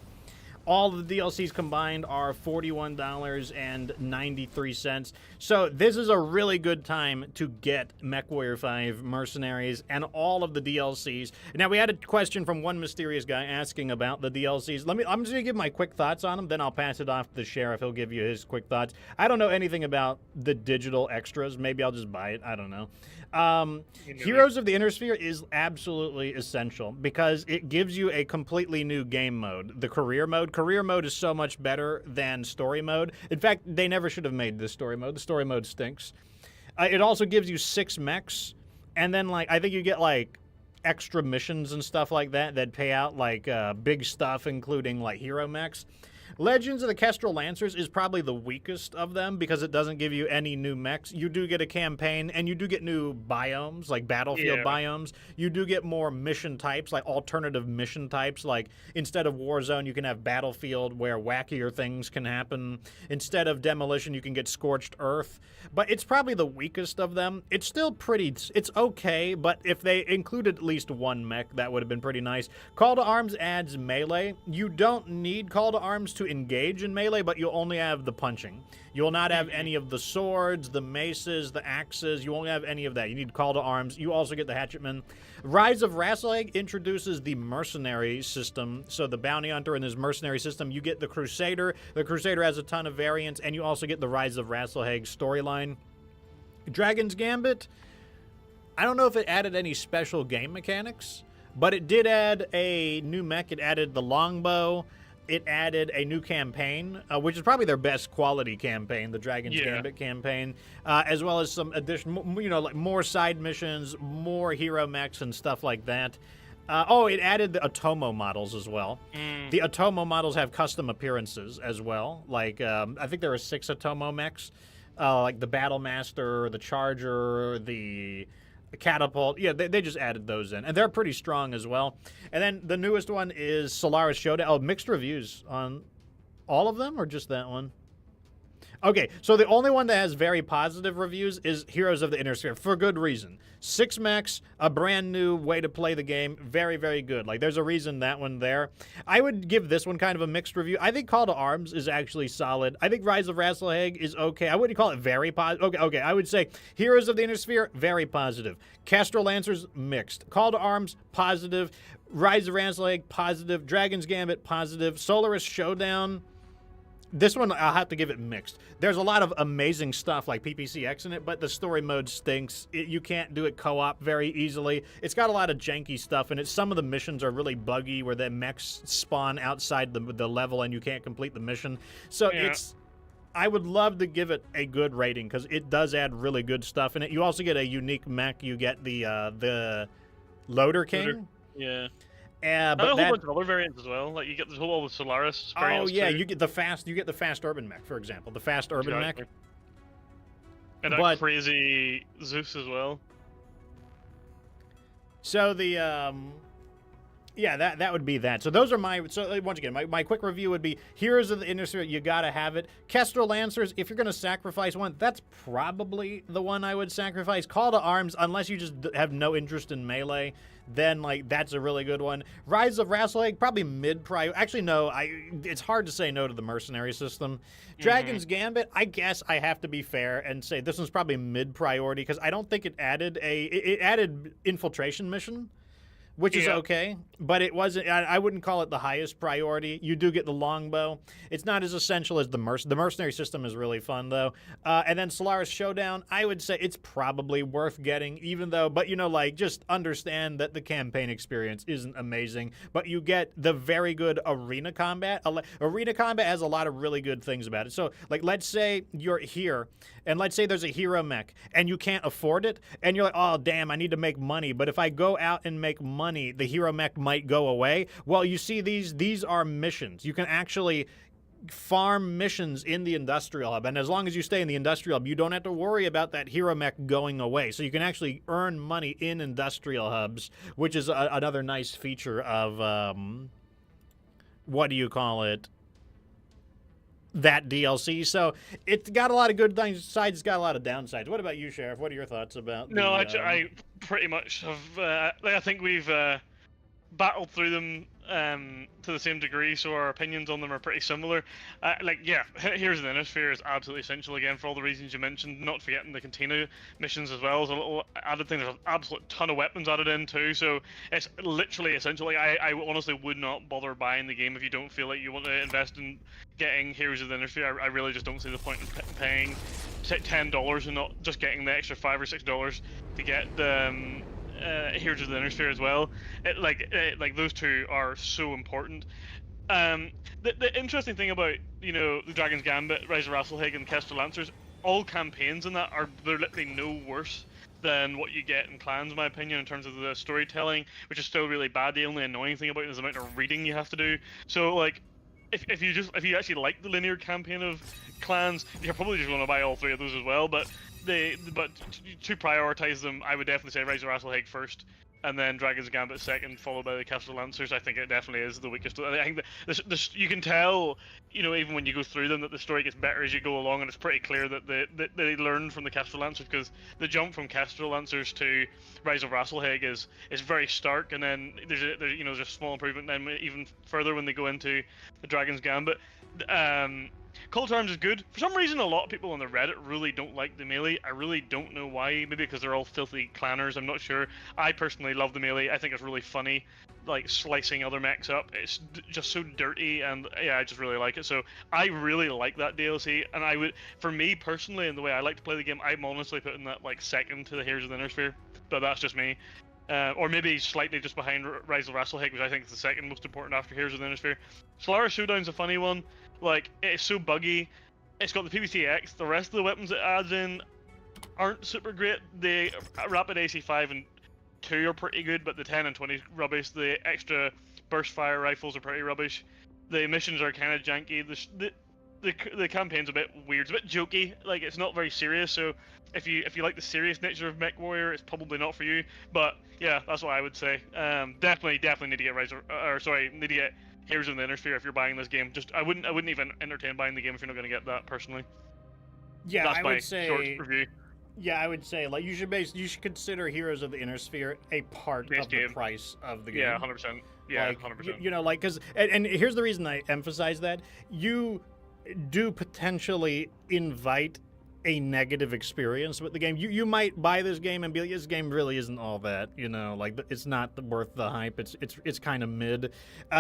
A: All of the DLCs combined are $41.93. So this is a really good time to get MechWarrior 5 Mercenaries and all of the DLCs. Now, we had a question from one mysterious guy asking about the DLCs. I'm just going to give my quick thoughts on them, then I'll pass it off to the sheriff. He'll give you his quick thoughts. I don't know anything about the digital extras. Maybe I'll just buy it. I don't know. Heroes of the Inner Sphere is absolutely essential because it gives you a completely new game mode. The career mode. Career mode is so much better than story mode. In fact, they never should have made this story mode. The story mode stinks. It also gives you 6 mechs, and then I think you get extra missions and stuff like that that pay out big stuff, including hero mechs. Legends of the Kestrel Lancers is probably the weakest of them because it doesn't give you any new mechs. You do get a campaign, and you do get new biomes, like battlefield biomes. You do get more mission types, like alternative mission types. Like, instead of Warzone, you can have Battlefield where wackier things can happen. Instead of Demolition, you can get Scorched Earth. But it's probably the weakest of them. It's still it's okay, but if they included at least one mech, that would have been pretty nice. Call to Arms adds melee. You don't need Call to Arms to engage in melee, but you'll only have the punching. You will not have any of the swords, the maces, the axes. You won't have any of that. You need Call to Arms. You also get the Hatchetman. Rise of Rasselhag introduces the mercenary system. So the bounty hunter in his mercenary system, you get the Crusader. The Crusader has a ton of variants, and you also get the Rise of Rasselhag storyline. Dragon's Gambit, I don't know if it added any special game mechanics, but it did add a new mech. It added the longbow. It added a new campaign, which is probably their best quality campaign, the Dragon's Gambit campaign, as well as some additional, more side missions, more hero mechs and stuff like that. It added the Atomo models as well. The Atomo models have custom appearances as well. I think there are 6 Atomo mechs, like the Battle Master, the Charger, the Catapult. Yeah, they just added those in, and they're pretty strong as well. And then the newest one is Solaris Showdown. Oh, mixed reviews on all of them, or just that one? Okay, so the only one that has very positive reviews is Heroes of the Inner Sphere, for good reason. 6 mechs, a brand new way to play the game, very, very good. There's a reason that one there. I would give this one kind of a mixed review. I think Call to Arms is actually solid. I think Rise of Rasselhag is okay. I wouldn't call it very positive. Okay, I would say Heroes of the Inner Sphere, very positive. Kestrel Lancers, mixed. Call to Arms, positive. Rise of Rasselhag, positive. Dragon's Gambit, positive. Solaris Showdown, this one, I'll have to give it mixed. There's a lot of amazing stuff like PPC-X in it, but the story mode stinks. You can't do it co-op very easily. It's got a lot of janky stuff in it. Some of the missions are really buggy where the mechs spawn outside the level and you can't complete the mission. So I would love to give it a good rating because it does add really good stuff in it. You also get a unique mech. You get the Loader King.
B: Yeah.
A: But
B: a whole bunch of other variants as well. You get the whole with Solaris variants. Oh yeah,
A: too. You get the fast urban mech, for example. The fast urban mech.
B: And that crazy Zeus as well.
A: So the Yeah, that would be that. So those are my, so once again, my quick review would be Heroes of the Industry, you gotta have it. Kestrel Lancers, if you're gonna sacrifice one, that's probably the one I would sacrifice. Call to Arms, unless you just have no interest in melee, then like that's a really good one. Rise of Rasselhag, probably mid-priority. Actually, no, it's hard to say no to the mercenary system. Dragon's Gambit, I guess I have to be fair and say this one's probably mid-priority because I don't think it added it added infiltration mission, which is okay, but it wasn't. I wouldn't call it the highest priority. You do get the longbow. It's not as essential as the mercenary system is really fun though. And then Solaris Showdown, I would say it's probably worth getting, even though. But you know, like just understand that the campaign experience isn't amazing, but you get the very good arena combat. Arena combat has a lot of really good things about it. So, like, let's say you're here, and let's say there's a hero mech, and you can't afford it, and you're like, oh damn, I need to make money. But if I go out and make money, the hero mech might go away. Well, you see, these are missions. You can actually farm missions in the industrial hub, and as long as you stay in the industrial hub, you don't have to worry about that hero mech going away. So you can actually earn money in industrial hubs, which is another nice feature of what do you call it? That DLC. So it's got a lot of good things. Sides, it's got a lot of downsides. What about you, Sheriff? What are your thoughts about?
B: No, I pretty much have. I think we've battled through them to the same degree, so our opinions on them are pretty similar. Here's the Innisphere is absolutely essential again for all the reasons you mentioned. Not forgetting the container missions as well as a little added thing. There's an absolute ton of weapons added in too, so it's literally essential. Like, I honestly would not bother buying the game if you don't feel like you want to invest in getting Heroes of the Innisphere. I really just don't see the point in paying $10 and not just getting the extra $5 or $6 to get the Heroes of the Innisphere as well. Like those two are so important. The interesting thing about, you know, the Dragon's Gambit, Rise of Rasselhag, and Kestrel Lancers, all campaigns in that they're literally no worse than what you get in clans, in my opinion, in terms of the storytelling, which is still really bad. The only annoying thing about it is the amount of reading you have to do. So like, if you actually like the linear campaign of clans, you're probably just going to buy all three of those as well. But to prioritize them, I would definitely say Rise of Rasselhag first, and then Dragon's Gambit second, followed by the Kestrel Lancers. I think it definitely is the weakest. I think that you can tell, you know, even when you go through them, that the story gets better as you go along, and it's pretty clear that they learn from the Kestrel Lancers, because the jump from Kestrel Lancers to Rise of Rasselhag is very stark, and then there's a small improvement then even further when they go into the Dragon's Gambit. Call to Arms is good. For some reason, a lot of people on the Reddit really don't like the melee. I really don't know why. Maybe because they're all filthy clanners. I'm not sure. I personally love the melee. I think it's really funny, like slicing other mechs up. It's just so dirty, and yeah, I just really like it. So I really like that DLC. And for me personally, and the way I like to play the game, I'm honestly putting that like second to the Heroes of the Innisphere. But that's just me. Or maybe slightly just behind Rise of Rasselhag, which I think is the second most important after Heroes of the Innisphere. Solaris Showdown's a funny one. Like, it's so buggy. It's got the PPC-X. The rest of the weapons it adds in aren't super great. The Rapid AC5 and 2 are pretty good, but the 10 and 20 rubbish. The extra burst fire rifles are pretty rubbish. The missions are kind of janky. The campaign's a bit weird. It's a bit jokey. Like, it's not very serious, so if you like the serious nature of MechWarrior, it's probably not for you. But yeah, that's what I would say. Definitely need to get need to get Heroes of the Innisphere if you're buying this game. I wouldn't even entertain buying the game if you're not going to get that personally.
A: Yeah,
B: that's
A: I would say.
B: Short review.
A: Yeah, I would say like you should consider Heroes of the Innisphere a part of the price of the game.
B: Yeah, 100%. Yeah,
A: like,
B: 100%.
A: You know, like because and here's the reason I emphasize that you do potentially invite a negative experience with the game. You might buy this game and be like, this game really isn't all that, you know, like it's not worth the hype. It's kind of mid.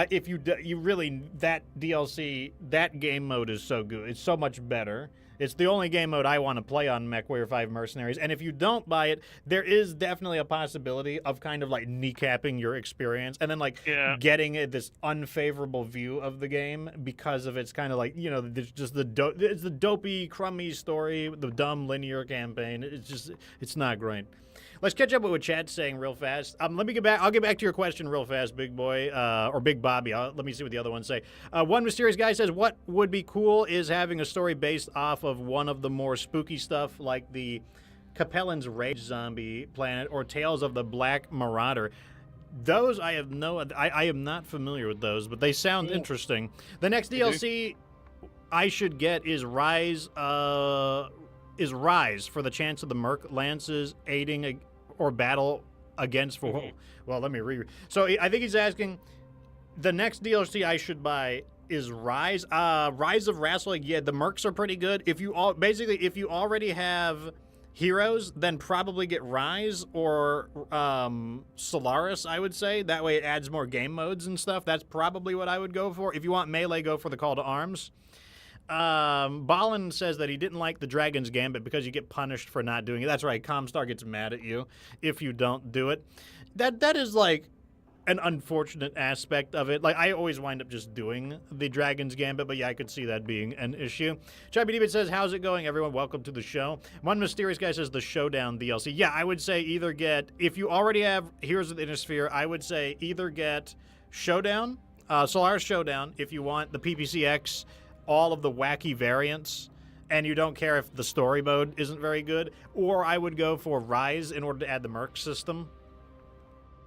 A: If you really, that DLC, that game mode is so good. It's so much better. It's the only game mode I want to play on MechWarrior 5 Mercenaries. And if you don't buy it, there is definitely a possibility of kind of like kneecapping your experience and then like getting this unfavorable view of the game because of its kind of like, you know, it's the dopey, crummy story, the dumb linear campaign. It's not great. Let's catch up with what chat's saying real fast. Let me get back. I'll get back to your question real fast, Big Boy, or Big Bobby. Let me see what the other ones say. One mysterious guy says, what would be cool is having a story based off of one of the more spooky stuff like the Capellan's Rage Zombie Planet or Tales of the Black Marauder. Those I have I am not familiar with those, but they sound interesting. The next DLC I should get is Rise for the chance of the Merc Lances aiding or battle against for. Well, let me read. So I think he's asking the next DLC I should buy is Rise. Rise of Wrestle. Yeah, the Mercs are pretty good. If you already have heroes, then probably get Rise or Solaris, I would say. That way it adds more game modes and stuff. That's probably what I would go for. If you want melee, go for the Call to Arms. Balin says that he didn't like the Dragon's Gambit because you get punished for not doing it. That's right, Comstar gets mad at you if you don't do it. That is like an unfortunate aspect of it. Like, I always wind up just doing the Dragon's Gambit, but yeah, I could see that being an issue. Chubby David says, how's it going, everyone? Welcome to the show. One mysterious guy says the Showdown DLC. Yeah, I would say either get, if you already have Heroes of the Inner Sphere, I would say either get Showdown, Solaris Showdown, if you want the PPC-X, all of the wacky variants, and you don't care if the story mode isn't very good, or I would go for Rise in order to add the Merc system.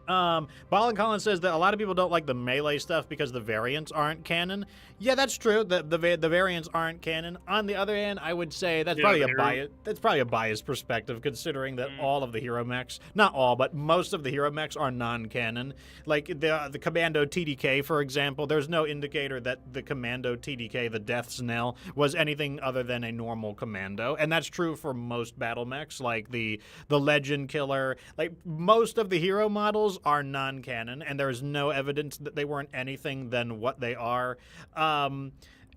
A: Ballin Collins says that a lot of people don't like the melee stuff because the variants aren't canon. Yeah, that's true. The variants aren't canon. On the other hand, I would say that's probably a biased perspective, considering that all of the hero mechs, not all, but most of the hero mechs are non-canon. Like the Commando TDK, for example, there's no indicator that the Commando TDK, the Death's Knell, was anything other than a normal commando, and that's true for most battle mechs, like the Legend Killer. Like most of the hero models are non-canon, and there is no evidence that they weren't anything than what they are.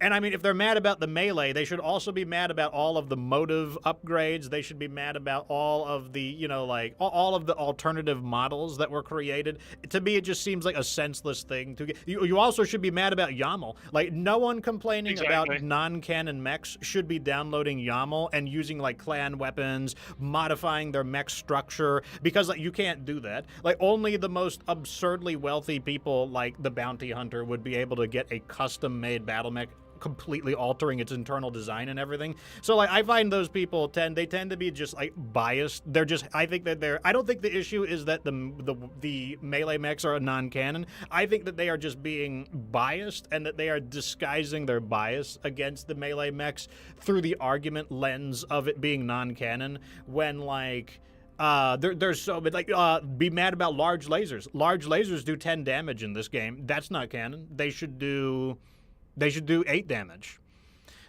A: And I mean, if they're mad about the melee, they should also be mad about all of the motive upgrades. They should be mad about all of the, you know, like all of the alternative models that were created. To me, it just seems like a senseless thing to get. You also should be mad about YAML. Like, no one complaining about non-canon mechs should be downloading YAML and using like clan weapons, modifying their mech structure, because like you can't do that. Like, only the most absurdly wealthy people, like the Bounty Hunter, would be able to get a custom-made battle mech completely altering its internal design and everything. So like, I find those people tend to be just like biased. They're just, I think that they're, I don't think the issue is that the melee mechs are non-canon. I think that they are just being biased, and that they are disguising their bias against the melee mechs through the argument lens of it being non-canon, when like there's so, but like, be mad about large lasers. Large lasers do 10 damage in this game. That's not canon. They should do 8 damage.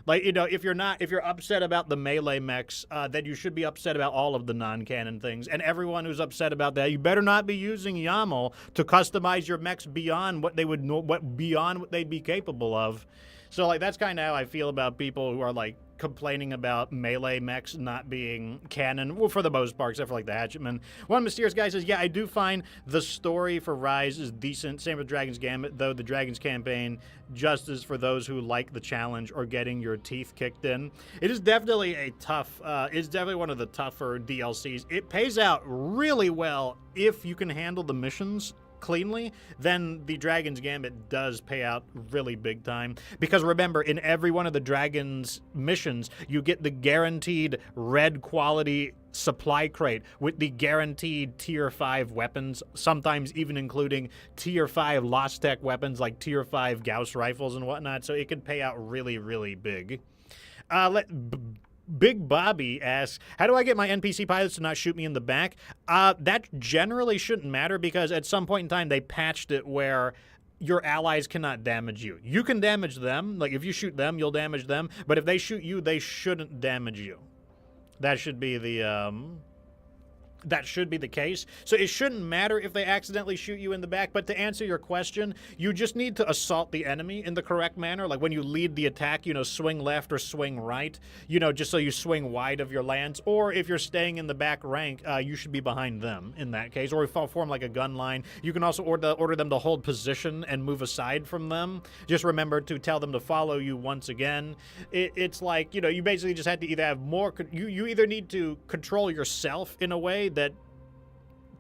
A: Like, you know, if you're upset about the melee mechs, then you should be upset about all of the non-canon things. And everyone who's upset about that, you better not be using YAML to customize your mechs beyond what they would know, beyond what they'd be capable of. So like, that's kind of how I feel about people who are like complaining about melee mechs not being canon, well, for the most part, except for like the Hatchetman. One mysterious guy says, yeah, I do find the story for Rise is decent. Same with Dragon's Gambit, though the Dragon's Campaign just is for those who like the challenge or getting your teeth kicked in. It is definitely a tough, it's definitely one of the tougher DLCs. It pays out really well if you can handle the missions cleanly. Then the Dragon's Gambit does pay out really big time, because remember, in every one of the Dragon's missions, you get the guaranteed red quality supply crate with the guaranteed tier 5 weapons, sometimes even including tier 5 Lost Tech weapons like tier 5 Gauss rifles and whatnot, so it could pay out really, really big. Big Bobby asks, how do I get my NPC pilots to not shoot me in the back? That generally shouldn't matter, because at some point in time they patched it where your allies cannot damage you. You can damage them. Like, if you shoot them, you'll damage them. But if they shoot you, they shouldn't damage you. That should be the case. So it shouldn't matter if they accidentally shoot you in the back. But to answer your question, you just need to assault the enemy in the correct manner. Like, when you lead the attack, you know, swing left or swing right, you know, just so you swing wide of your lance. Or if you're staying in the back rank, you should be behind them in that case. Or form like a gun line. You can also order them to hold position and move aside from them. Just remember to tell them to follow you once again. It's like, you know, you basically just have to either have more, you either need to control yourself in a way that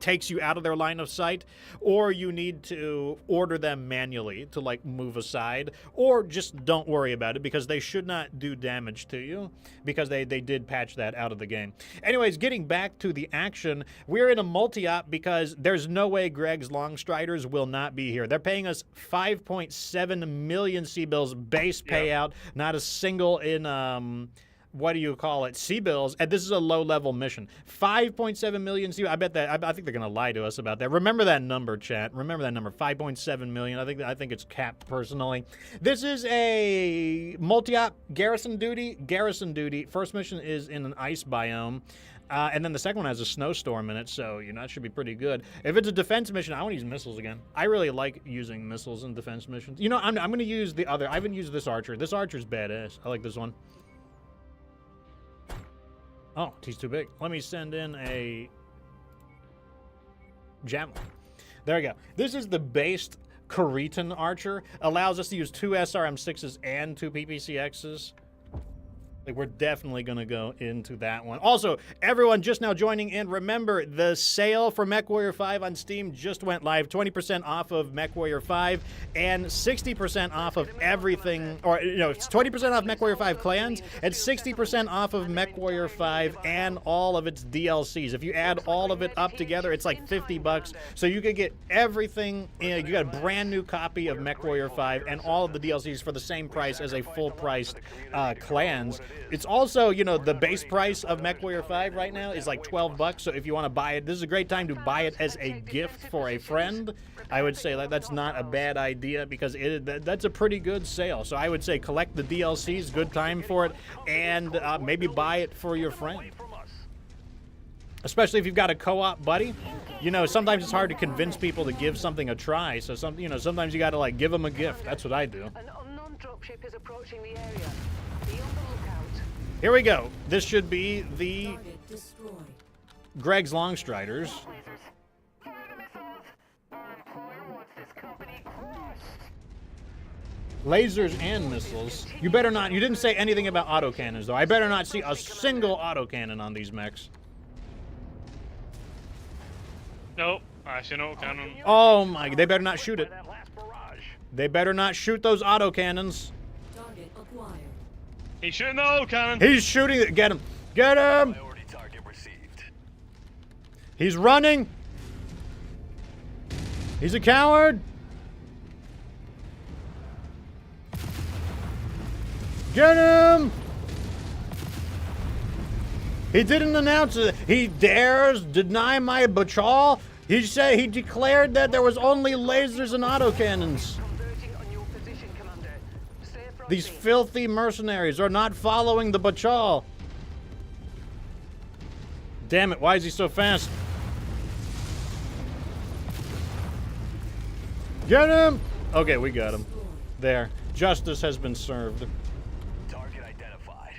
A: takes you out of their line of sight, or you need to order them manually to like move aside, or just don't worry about it because they should not do damage to you because they did patch that out of the game. Anyways, getting back to the action, we're in a multi-op because there's no way Greg's Longstriders will not be here. They're paying us 5.7 million C-bills base payout, not a single in what do you call it, C-bills, and this is a low-level mission. 5.7 million C-bills. I bet that. I think they're gonna lie to us about that. Remember that number, chat. Remember that number. 5.7 million. I think it's capped personally. This is a multi-op garrison duty. Garrison duty. First mission is in an ice biome. And then the second one has a snowstorm in it, so that should be pretty good. If it's a defense mission, I want to use missiles again. I really like using missiles in defense missions. I'm going to use the other. I haven't used this archer. This archer's badass. I like this one. Oh, he's too big. Let me send in a javelin. There we go. This is the based Kharitan archer. Allows us to use 2 SRM6s and 2 PPC-Xs. Like, we're definitely going to go into that one. Also, everyone just now joining in, remember, the sale for MechWarrior 5 on Steam just went live. 20% off of MechWarrior 5 and 60% off of everything. Or, it's 20% off MechWarrior 5 clans and 60% off of MechWarrior 5 and all of its DLCs. If you add all of it up together, it's like $50. So you could get everything. You got a brand new copy of MechWarrior 5 and all of the DLCs for the same price as a full-priced clans. It's also, the base price of MechWarrior 5 right now is like $12. So if you want to buy it, this is a great time to buy it as a gift for a friend. I would say that's not a bad idea because that's a pretty good sale. So I would say collect the DLCs, good time for it, and maybe buy it for your friend. Especially if you've got a co-op buddy. Sometimes it's hard to convince people to give something a try. So sometimes you got to like give them a gift. That's what I do.
C: An unknown dropship is approaching the area. Be on the lookout.
A: Here we go. This should be the Greg's Longstriders. Lasers and missiles. You better not. You didn't say anything about autocannons, though. I better not see a single autocannon on these mechs.
B: Nope. I see no cannon.
A: Oh my! They better not shoot it. They better not shoot those autocannons.
E: Target acquired.
B: He's shooting the old cannon.
A: He's shooting it. Get him. Get him.
D: Priority target received.
A: He's running. He's a coward. Get him. He didn't announce it. He dares deny my bachal. He declared that there was only lasers and autocannons.
C: Converging on your position, Commander. Stay from
A: These
C: me.
A: filthy mercenaries are not following the bachal. Damn it, why is he so fast? Get him! Okay, we got him. There. Justice has been served.
D: Target identified.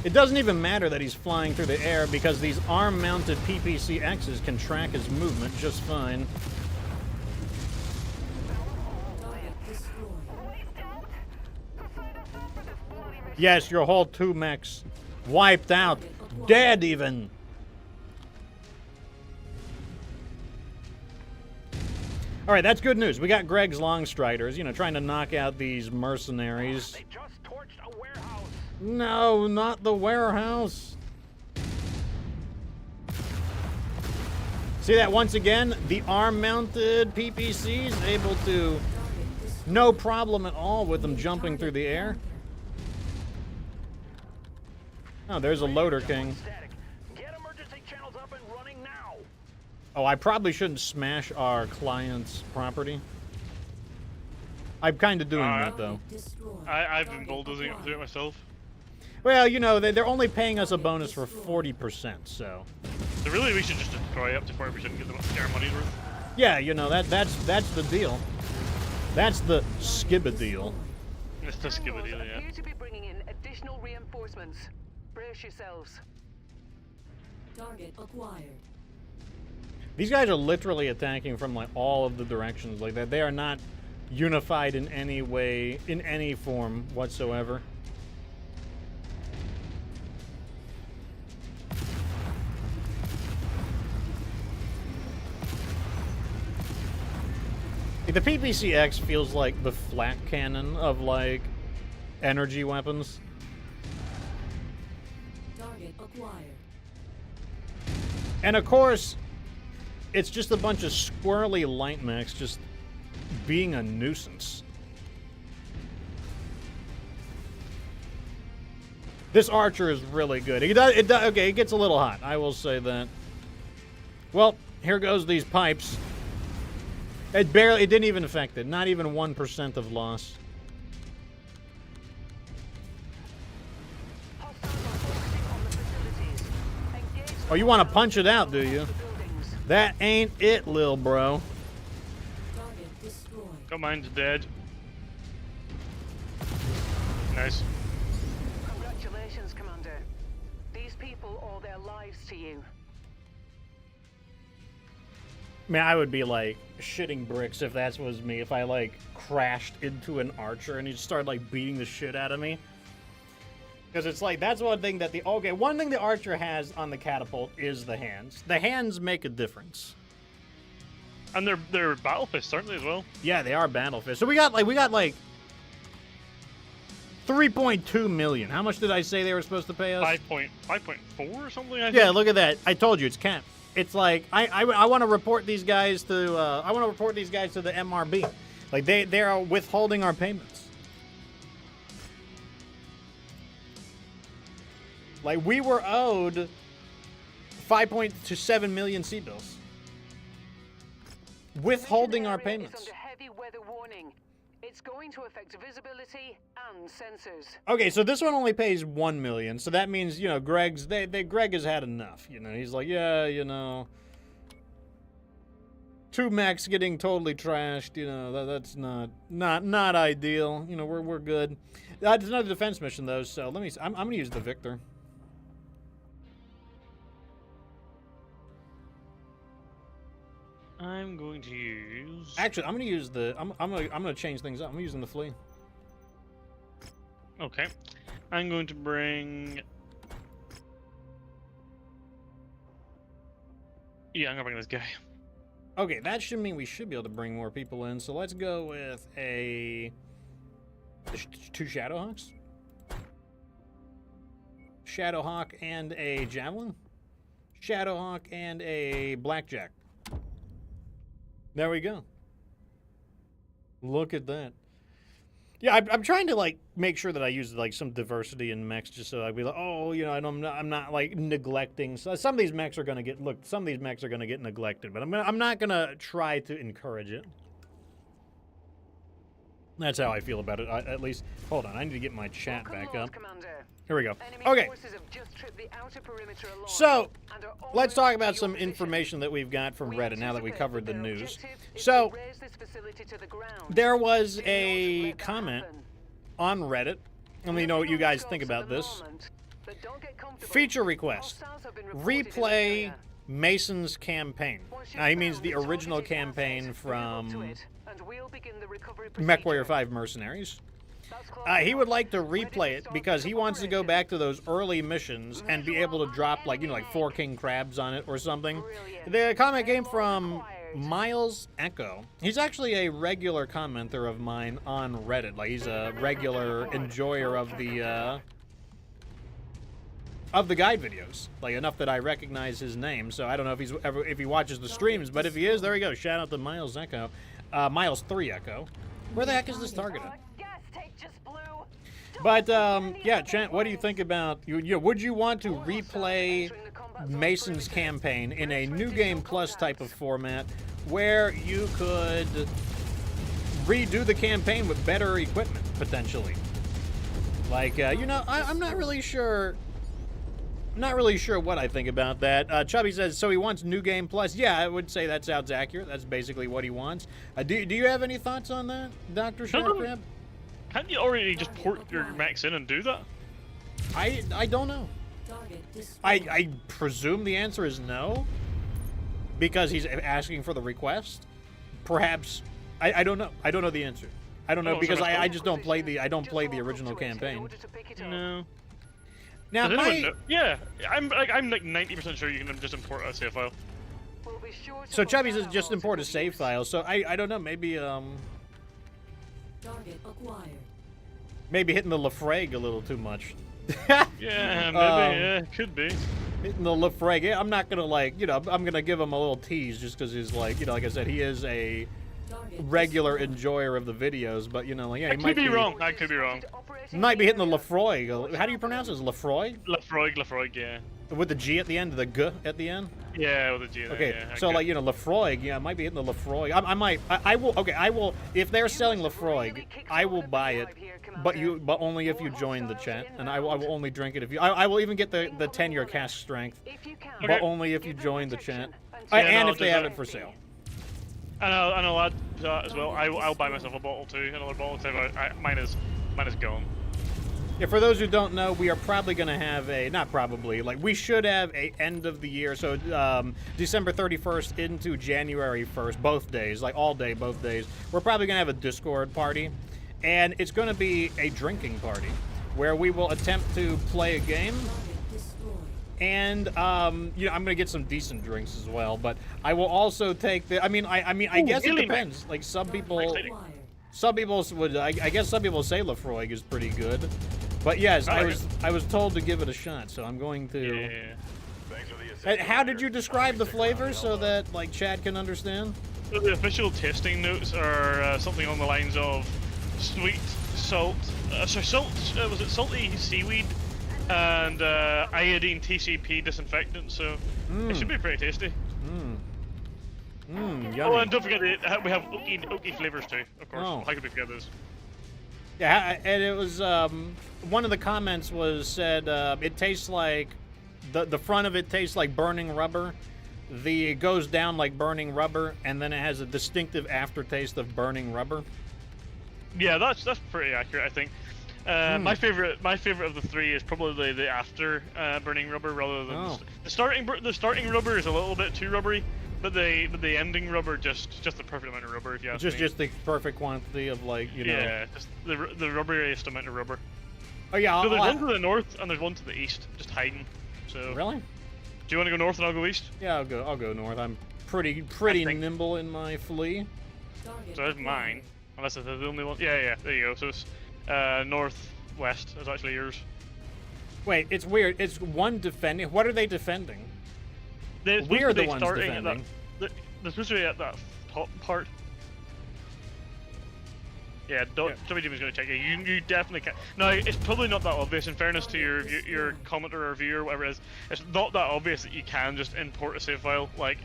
A: It doesn't even matter that he's flying through the air because these arm-mounted PPC-Xs can track his movement just fine.
E: Target destroyed.
A: Yes, your whole 2 mechs wiped out. Dead even. All right, that's good news. We got Greg's Longstriders, trying to knock out these mercenaries.
D: They just torched a warehouse.
A: No, not the warehouse. See that once again? The arm-mounted PPCs able to, no problem at all with them jumping through the air. Oh, there's a loader king.
D: Static. Get emergency channels up and running now.
A: Oh, I probably shouldn't smash our client's property. I'm kind of doing that, though.
E: Destroyed.
B: I've been bulldozing through it myself.
A: Well, they're only paying us a bonus for 40%, so...
B: So really, we should just destroy up to 40% and get our money's worth.
A: Yeah, that's the deal. That's the skibba deal.
B: Let's just give it a deal, yeah.
C: Appear to be bringing in additional reinforcements. Brace yourselves.
E: Target acquired.
A: These guys are literally attacking from like all of the directions like that. They are not unified in any way, in any form whatsoever. the PPC-X feels like the flat cannon of, like, energy weapons.
E: Target acquired.
A: And of course, it's just a bunch of squirrely light mechs just being a nuisance. This archer is really good. Okay, it gets a little hot. I will say that. Well, here goes these pipes. It didn't even affect it. Not even 1% of loss. Oh, you want to punch it out, do you? That ain't it, lil bro.
E: Target destroyed.
B: Got mine's dead. Nice.
C: Congratulations, Commander. These people owe their lives to you.
A: Man, I would be like shitting bricks if that was me. If I like crashed into an archer and he just started like beating the shit out of me. Because it's like, that's one thing that one thing the archer has on the catapult is the hands. The hands make a difference.
B: And they're battle fists, aren't they, as well?
A: Yeah, they are battle fists. So we got like 3.2 million. How much did I say they were supposed to pay us?
B: 5.4 or something. I
A: Yeah,
B: think.
A: look at that. I told you it's capped. It's like I want to report these guys to the MRB. Like they are withholding our payments. Like we were owed 5.7 million sea bills. Withholding our
C: Mission area
A: payments.
C: is under heavy weather warning. It's going to affect visibility and sensors.
A: Okay, so this one only pays 1 million, so that means, you know, Greg has had enough. You know, he's like, yeah, you know, 2 mechs getting totally trashed. You know, that's not ideal. You know, we're good. It's another defense mission though, so let me. I'm gonna use the Victor.
B: I'm going to use.
A: Actually, I'm gonna use the. I'm gonna change things up. I'm using the Flea.
B: Okay. I'm going to bring. Yeah, I'm gonna bring this guy.
A: Okay, that should mean we should be able to bring more people in. So let's go with a 2 Shadowhawks. Shadowhawk and a Javelin. Shadowhawk and a Blackjack. There we go. Look at that. Yeah, I'm trying to like make sure that I use like some diversity in mechs, just so I'd be like, oh, you know, I'm not like neglecting. So some of these mechs are gonna get some of these mechs are gonna get neglected, but I'm not gonna try to encourage it. That's how I feel about it. At least, hold on, I need to get my chat back up.
C: Commander.
A: Here we go.
C: Enemy
A: Okay.
C: forces have just tripped the outer perimeter along
A: So,
C: and are
A: let's
C: already
A: talk about
C: to
A: some
C: your position.
A: information that we've got from
C: We
A: Reddit now that we
C: anticipate
A: covered the
C: their
A: news.
C: objective is
A: So,
C: to raze this facility to the ground.
A: there was
C: Do not
A: a
C: let that
A: comment
C: happen.
A: on Reddit. Let me know what you guys think about this. Feature request. Replay Mason's campaign. Now, he means the original campaign from MechWarrior 5 Mercenaries. He would like to replay it because he wants to go back to those early missions and be able to drop, like, you know, like 4 king crabs on it or something. The comment came from Miles Echo. He's actually a regular commenter of mine on Reddit. Like, he's a regular enjoyer of the guide videos. Like, enough that I recognize his name. So I don't know if he watches the streams, but if he is, there we go. Shout out to Miles Echo. Miles 3 Echo. Where the heck is this targeted? But, yeah, Chant, what do you think about... would you want to replay Mason's campaign in a New Game Plus type of format where you could redo the campaign with better equipment, potentially? Like, you know, I'm not really sure... I'm not really sure what I think about that. Chubby says, so he wants New Game Plus. Yeah, I would say that sounds accurate. That's basically what he wants. Do you have any thoughts on that, Dr. Sharkrab?
B: Can't you already just port your mechs in and do that?
A: I don't know. I presume the answer is no, because he's asking for the request. Perhaps I don't know. I don't know the answer. I don't know because I just don't play the the original campaign.
B: No.
A: Now
B: Yeah, I'm like 90% sure you can just import a save file.
C: We'll be sure to
A: So
C: put
A: Chubby says
C: that
A: just
C: out
A: import
C: to
A: a
C: good
A: save
C: use.
A: file. So I don't know, maybe
E: Target acquired.
A: maybe hitting the Lafrag a little too much.
B: Yeah, maybe. Yeah, could be.
A: Hitting the Lafrag. Yeah, I'm not gonna like, you know, I'm gonna give him a little tease just because he's like, you know, like I said, he is a
E: Target
A: regular
E: destroyed.
A: enjoyer of the videos, but you know, like, yeah, he
B: I
A: might
B: could be wrong. I could be wrong.
A: Might be hitting the Lafroig. How do you pronounce this? Lafroig?
B: Lafroig, yeah.
A: With the G at the end, the G at the end?
B: Yeah, with a G there,
A: Okay,
B: yeah.
A: so
B: okay.
A: like, you know, Lafroig, yeah, I might be hitting the Lafroig. I will, okay, I will, if they're selling Lafroig, I will buy it, but only if you join the chat, and I will only drink it if you, I will even get the 10-year cast strength, but only if you join the chat, and
B: no,
A: if they
B: just
A: have
B: that.
A: it for sale.
B: And I'll add to that as well. I'll buy myself a bottle too, another bottle, because mine is gone.
A: Yeah, for those who don't know, we are probably going to have a, not probably, like we should have a end of the year, so December 31st into January 1st, both days, like all day, both days. We're probably going to have a Discord party, and it's going to be a drinking party, where we will attempt to play a game,
E: Target destroyed.
A: and you know, I'm going to get some decent drinks as well, but I will also take the, I guess it
B: really,
A: depends. Like some people...
E: Acquired.
A: Some people would, I guess some people say Lafroig is pretty good, but yes, I was told to give it a shot, so I'm going to.
B: Yeah.
D: Thanks for the assist.
A: And how did you describe the flavor so that like Chad can understand?
B: So the official tasting notes are something on the lines of sweet, salt, was it salty seaweed, and iodine TCP disinfectant, so it should be pretty tasty.
A: Yummy.
B: Oh, and don't forget, we have oaky flavors too, of course.
A: Oh.
B: How could we forget those?
A: Yeah, and it was one of the comments was said it tastes like the front of it tastes like burning rubber. It goes down like burning rubber, and then it has a distinctive aftertaste of burning rubber.
B: Yeah, that's pretty accurate, I think. My favorite of the three is probably the after burning rubber rather than the starting rubber is a little bit too rubbery, but the ending rubber just the perfect amount of rubber, if you ask me.
A: Just the perfect quantity of like, you know.
B: Yeah, just the rubberiest amount of rubber.
A: Oh yeah.
B: So there's one to the north and there's one to the east, just hiding. So
A: Really?
B: do you want to go north and I'll go east?
A: Yeah, I'll go north. I'm pretty
B: think-
A: nimble in my flea.
E: Target
B: So there's
E: acquired.
B: mine, unless it's the only one. Yeah, there you go. So it's northwest is actually yours.
A: Wait, it's weird. It's one defending. What are they defending?
B: They're
A: We are
B: supposed to
A: the
B: be
A: ones
B: starting at
A: defending.
B: they're supposed to be at that top part. Yeah, Chubby Jimmy's gonna check it. You definitely can. No, it's probably not that obvious. In fairness to your commenter or viewer, or whatever it is, it's not that obvious that you can just import a save file. Like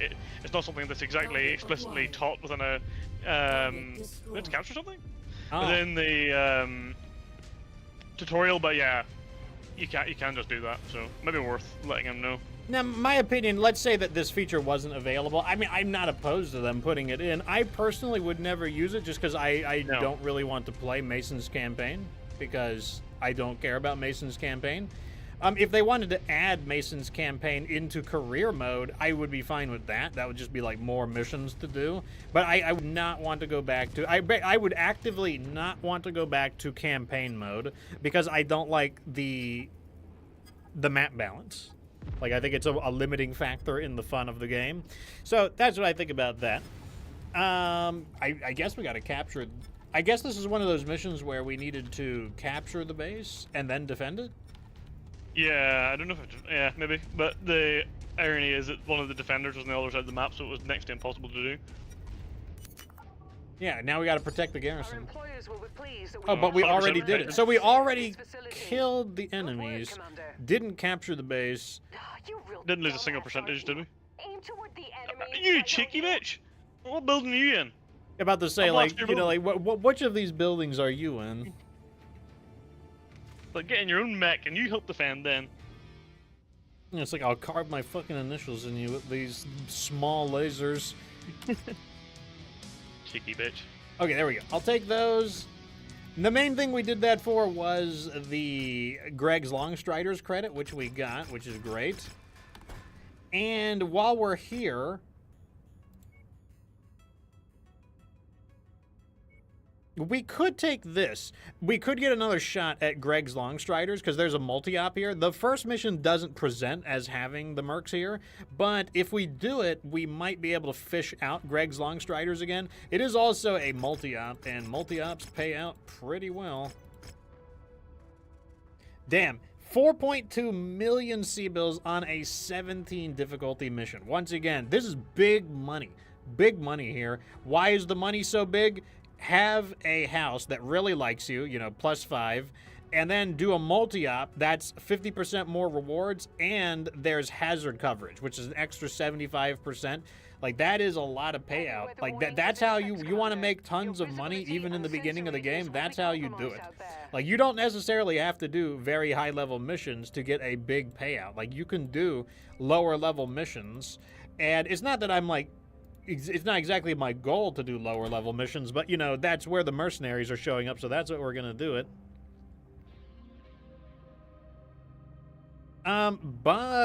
B: it's not something that's exactly explicitly taught within a we have to capture something
A: Oh.
B: within the tutorial. But yeah, you can just do that. So maybe worth letting him know.
A: Now, my opinion, let's say that this feature wasn't available. I mean, I'm not opposed to them putting it in. I personally would never use it just because I
B: No.
A: don't really want to play Mason's campaign because I don't care about Mason's campaign. If they wanted to add Mason's campaign into career mode, I would be fine with that. That would just be like more missions to do. But I would not want to go back to... I would actively not want to go back to campaign mode because I don't like the map balance. Like, I think it's a limiting factor in the fun of the game. So, that's what I think about that. I guess we got to capture... I guess this is one of those missions where we needed to capture the base and then defend it?
B: Yeah, I don't know if yeah, maybe. But the irony is that one of the defenders was on the other side of the map, so it was next to impossible to do.
A: Yeah, now we got to protect the
C: Our
A: garrison.
C: employers will be pleased that
A: Oh, but we
B: 100%
A: already did it. So we already
C: This facility.
A: killed the
C: Good work,
A: enemies,
C: Commander.
A: didn't capture the base.
C: You real
B: Didn't lose a single
C: dumbass,
B: percentage, did
C: aren't
B: we?
C: you? Aim toward the enemy.
B: You
C: and
B: cheeky
C: don't-
B: bitch! What building are you in?
A: About to say,
B: I've
A: like,
B: lost your
A: you know, like, which of these buildings are you in?
B: Like, get in your own mech and you help defend then.
A: It's like, I'll carve my fucking initials in you with these small lasers.
B: Cheeky bitch.
A: Okay, there we go. I'll take those. The main thing we did that for was the Greg's Longstriders credit, which we got, which is great. And while we're here... We could take this. We could get another shot at Greg's Longstriders, because there's a multi-op here. The first mission doesn't present as having the Mercs here, but if we do it, we might be able to fish out Greg's Longstriders again. It is also a multi-op, and multi-ops pay out pretty well. Damn. 4.2 million C-bills on a 17 difficulty mission. Once again, this is big money. Big money here. Why is the money so big? Have a house that really likes you, you know, +5, and then do a multi-op that's 50% more rewards, and there's hazard coverage, which is an extra 75%. Like, that is a lot of payout. Like, that's how you want to make tons of money, even in the beginning of the game. That's how you do it. Like, you don't necessarily have to do very high-level missions to get a big payout. Like, you can do lower-level missions, and it's not that I'm, like, it's not exactly my goal to do lower-level missions, but, you know, that's where the mercenaries are showing up, so that's what we're going to do it.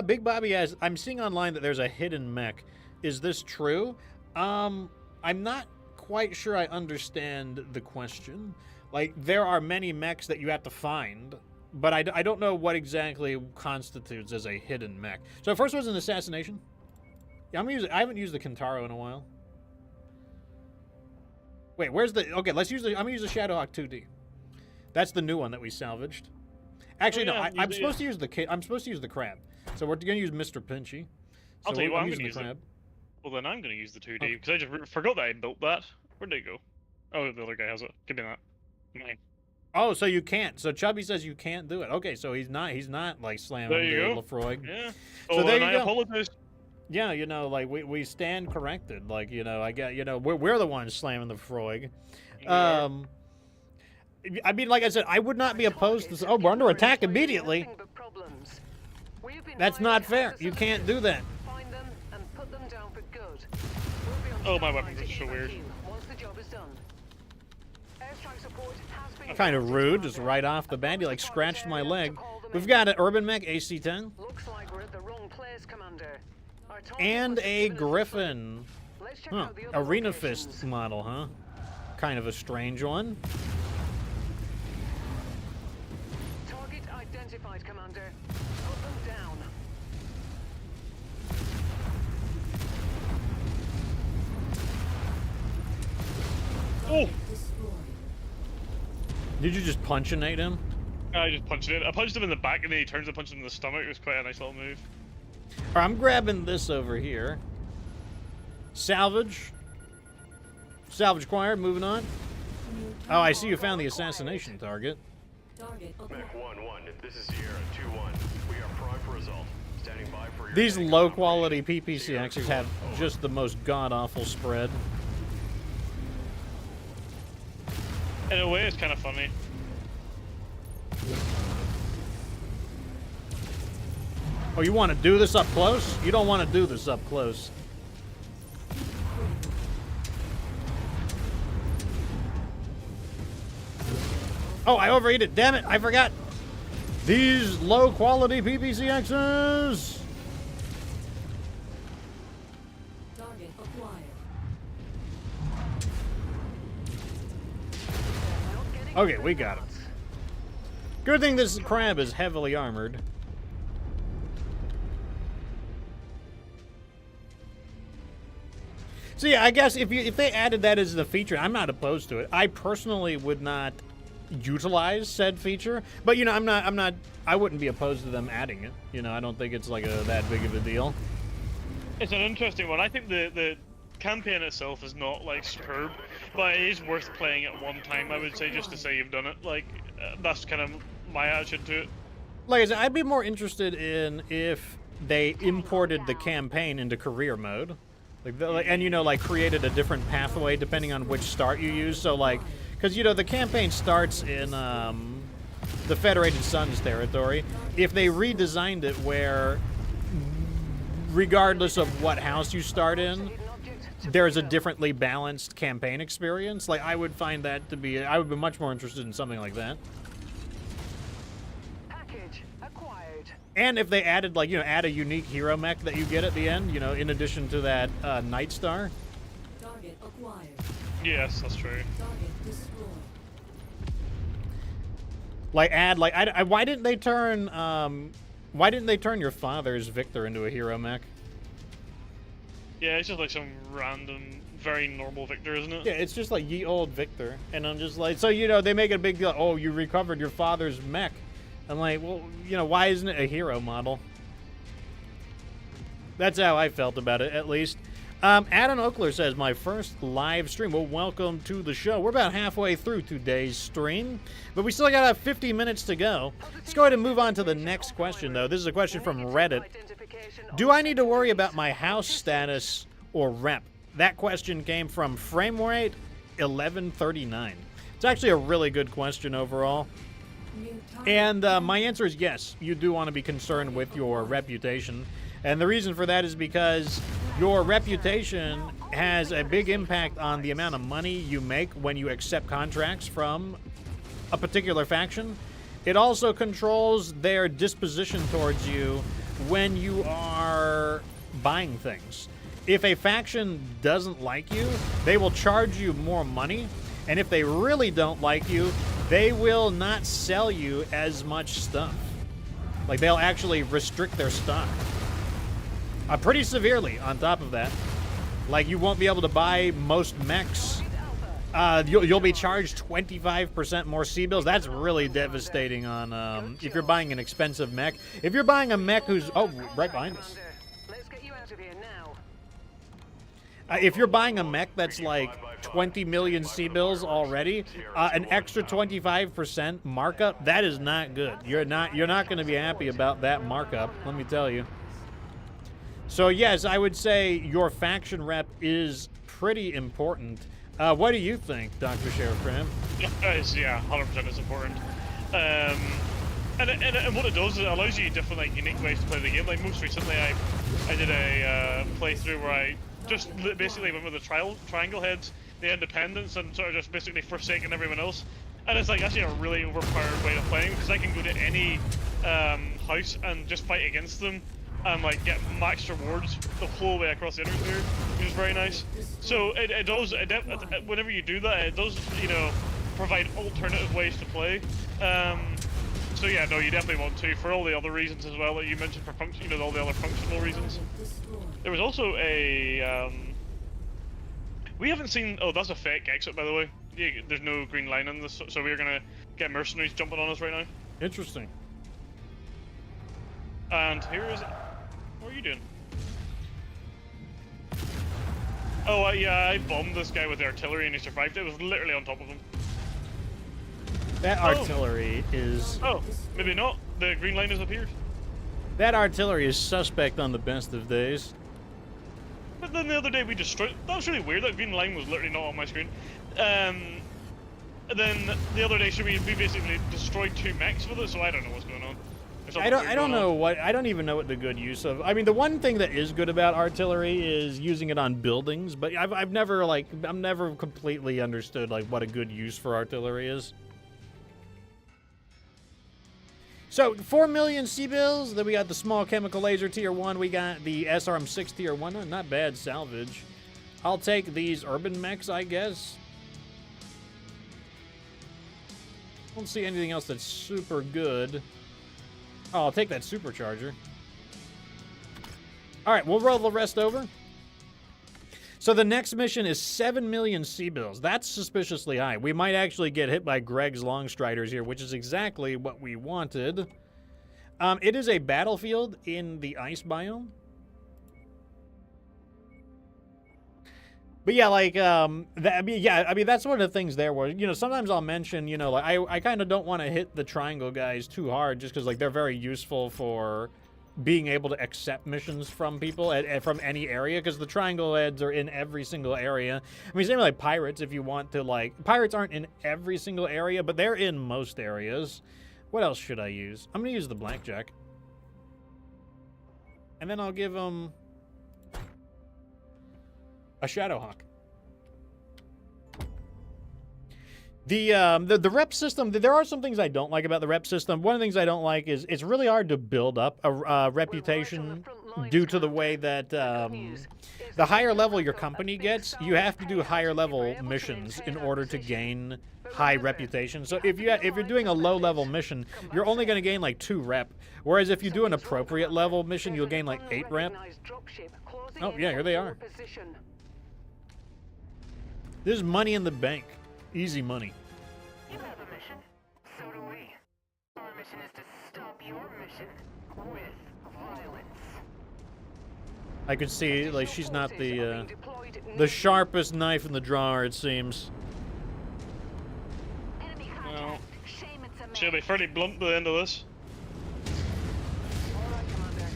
A: Big Bobby has, I'm seeing online that there's a hidden mech. Is this true? I'm not quite sure I understand the question. Like, there are many mechs that you have to find, but I don't know what exactly constitutes as a hidden mech. So first was an assassination. Yeah, I haven't used the Kentaro in a while. Wait, where's the... Okay, let's use the... I'm going to use the Shadowhawk 2D. That's the new one that we salvaged. Actually, no, I'm supposed to use the... I'm supposed to use the crab. So we're going to use Mr. Pinchy.
B: I'll tell you what, I'm going to use the crab. Well, then I'm going to use the 2D, because I just forgot that I built that. Where'd it go? Oh, the other guy has it. Give me that. Mine.
A: Oh, so you can't. So Chubby says you can't do it. Okay, so he's not like slamming Lefroy.
B: Yeah.
A: So there you go.
B: I apologize.
A: Yeah, you know, like we stand corrected. Like, you know, I get, you know, we're the ones slamming the Frog. I mean, like I said, I would not be opposed to. Oh, we're under attack immediately. That's not fair. You can't do that.
B: Oh, my weapons are so weird.
A: Kind of rude, just right off the bat. He like scratched my leg. We've got an Urban Mech AC-10.
C: Looks like we're at the wrong place, Commander.
A: And a Griffin. Huh. Arena Fist model, huh? Kind of a strange one.
C: Target identified, Commander. Put them down.
B: Oh!
A: Did you just punch-inate him?
B: I just punched it. I punched him in the back and then he turns and punches him in the stomach. It was quite a nice little move.
A: Alright, I'm grabbing this over here. Salvage. Salvage acquired, moving on. Oh, I see you found the assassination target.
D: Mech 1-1, this is Sierra 2-1. We are primed for assault. Standing by for your...
A: These low-quality PPC-Xs have just the most god-awful spread.
B: In a way, it's kind of funny.
A: Oh, you want to do this up close? You don't want to do this up close. Oh, I overheated. Damn it, I forgot. These low-quality PPC-Xs.
E: Target acquired.
A: Okay, we got him. Good thing this crab is heavily armored. So yeah, I guess if they added that as the feature, I'm not opposed to it. I personally would not utilize said feature, but you know, I wouldn't be opposed to them adding it. You know, I don't think it's like that big of a deal.
B: It's an interesting one. I think the campaign itself is not like superb, but it is worth playing at one time, I would say, just to say you've done it. Like, that's kind of my attitude to it.
A: Like I said, I'd be more interested in if they imported the campaign into career mode. And, you know, like, created a different pathway depending on which start you use. So, like, because, you know, the campaign starts in the Federated Suns territory. If they redesigned it where, regardless of what house you start in, there's a differently balanced campaign experience, like, I would find that to be... I would be much more interested in something like that. And if they added, like, you know, add a unique hero mech that you get at the end, you know, in addition to that Night Star.
E: Target acquired.
B: Yes, that's true.
E: Target destroyed.
A: Like add like why didn't they turn your father's Victor into a hero mech?
B: Yeah, it's just like some random, very normal Victor, isn't it?
A: Yeah, it's just like ye old Victor, and I'm just like, so they make it a big deal. Oh, you recovered your father's mech. I'm like, well, why isn't it a hero model? That's how I felt about it, at least. Adam Oakler says, my first live stream. Well, welcome to the show. We're about halfway through today's stream, but we still got 50 minutes to go. Let's go ahead and move on to the next question, though. This is a question from Reddit. Do I need to worry about my house status or rep? That question came from Framerate 1139. It's actually a really good question overall. And my answer is yes, you do want to be concerned with your reputation. And the reason for that is because your reputation has a big impact on the amount of money you make when you accept contracts from a particular faction. It also controls their disposition towards you when you are buying things. If a faction doesn't like you, they will charge you more money. And if they really don't like you, they will not sell you as much stuff. Like, they'll actually restrict their stock. Pretty severely on top of that. Like, you won't be able to buy most mechs. You'll be charged 25% more C-bills. That's really devastating on if you're buying an expensive mech. If you're buying a mech who's... Oh, right behind us.
C: Let's get you out of here now.
A: If you're buying a mech that's like 20 million C-bills already, an extra 25% markup, that is not good. You're not going to be happy about that markup, let me tell you. So yes, I would say your faction rep is pretty important. What do you think, Dr. Sheriff Cram?
B: Yeah, 100% it's important. And what it does is it allows you different, like, unique ways to play the game. Like, most recently, I did a playthrough where I just basically went with the triangle heads, the independents, and sort of just basically forsaken everyone else. And it's like actually a really overpowered way of playing, because I can go to any house and just fight against them and like get max rewards the whole way across the intersphere, which is very nice. So it does, whenever you do that, it does, provide alternative ways to play. So yeah, no, you definitely want to, for all the other reasons as well that you mentioned, for function, all the other functional reasons. There was also a, we haven't seen, oh, that's a fake exit, by the way. Yeah, there's no green line in this, so we're gonna get mercenaries jumping on us right now.
A: Interesting.
B: And here is, what are you doing? Oh, yeah, I bombed this guy with the artillery and he survived. It was literally on top of him.
A: That artillery is...
B: Oh, maybe not. The green line has appeared.
A: That artillery is suspect on the best of days.
B: But then the other day we destroyed... That was really weird. That green line was literally not on my screen. And then the other day we basically destroyed 2 mechs with it, so I don't know what's going on.
A: I don't even know what the good use of... I mean, the one thing that is good about artillery is using it on buildings, but I've never completely understood like what a good use for artillery is. So 4 million C-bills. Then we got the small chemical laser tier 1. We got the SRM6 tier 1. Not bad salvage. I'll take these urban mechs, I guess. I don't see anything else that's super good. Oh, I'll take that supercharger. All right, we'll roll the rest over. So the next mission is 7 million C-bills. That's suspiciously high. We might actually get hit by Greg's Longstriders here, which is exactly what we wanted. It is a battlefield in the ice biome. But yeah, like, that's one of the things there where, sometimes I'll mention, like, I kind of don't want to hit the triangle guys too hard just because, like, they're very useful for being able to accept missions from people from any area, because the triangle heads are in every single area. I mean, same with, like, pirates, if you want to, like, pirates aren't in every single area, but they're in most areas. What else should I use? I'm going to use the blackjack. And then I'll give them a Shadowhawk. The rep system, there are some things I don't like about the rep system. One of the things I don't like is it's really hard to build up a reputation due to the way that the higher level your company gets, you have to do higher level missions in order to gain high reputation. So if you're doing a low level mission, you're only going to gain like 2 rep. Whereas if you do an appropriate level mission, you'll gain like 8 rep. Oh yeah, here they are. This is money in the bank. Easy money.
C: You have a mission. So do we. Our mission is to stop your mission with violence.
A: I could see like she's not the sharpest knife in the drawer, it seems.
B: Well, she'll be pretty blunt by the end of this.
C: All right, Commander.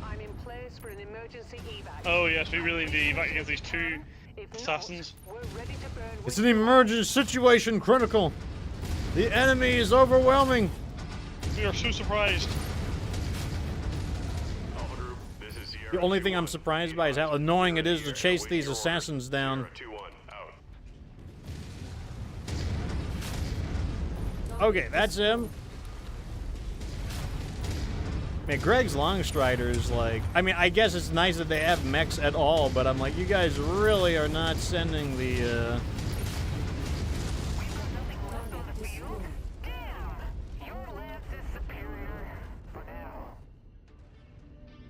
C: I'm in place for an emergency evac.
B: Oh yes, we really need to evac against these 2
C: If not,
B: assassins.
C: we're ready to burn
A: It's an emergency situation, critical. The enemy is overwhelming.
B: We are so surprised.
D: Alpha Group, this is Sierra
A: The only thing
D: 2-1.
A: I'm surprised by is how annoying it is to chase these assassins down.
D: Sierra 2-1, out.
A: Okay, that's him. Man, Greg's Longstriders, like, I mean, I guess it's nice that they have mechs at all, but I'm like, you guys really are not sending the,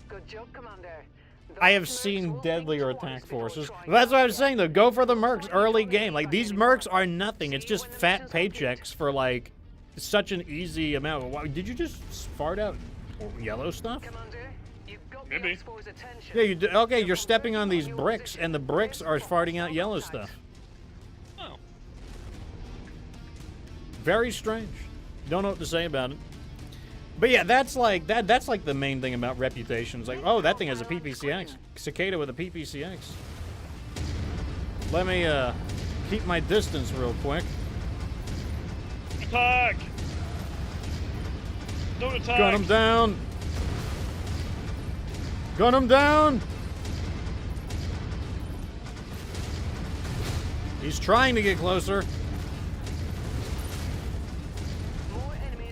C: Good job, Commander.
A: I have seen deadlier attack forces. That's what I was saying, though. Go for the mercs early game. Like, these mercs are nothing. It's just fat paychecks for, like, such an easy amount. Wow, did you just fart out yellow stuff?
C: Commander, you've got
B: Maybe.
C: the X4's attention.
A: Yeah, you do. Okay, you're stepping on these bricks, and the bricks are farting out yellow stuff.
B: Oh.
A: Very strange. Don't know what to say about it. But yeah, that's like that's like the main thing about reputations. Like, oh, that thing has a PPC-X. Cicada with a PPC-X. Let me keep my distance real quick.
B: Attack! Don't attack!
A: Gun him down. Gun him down. He's trying to get closer.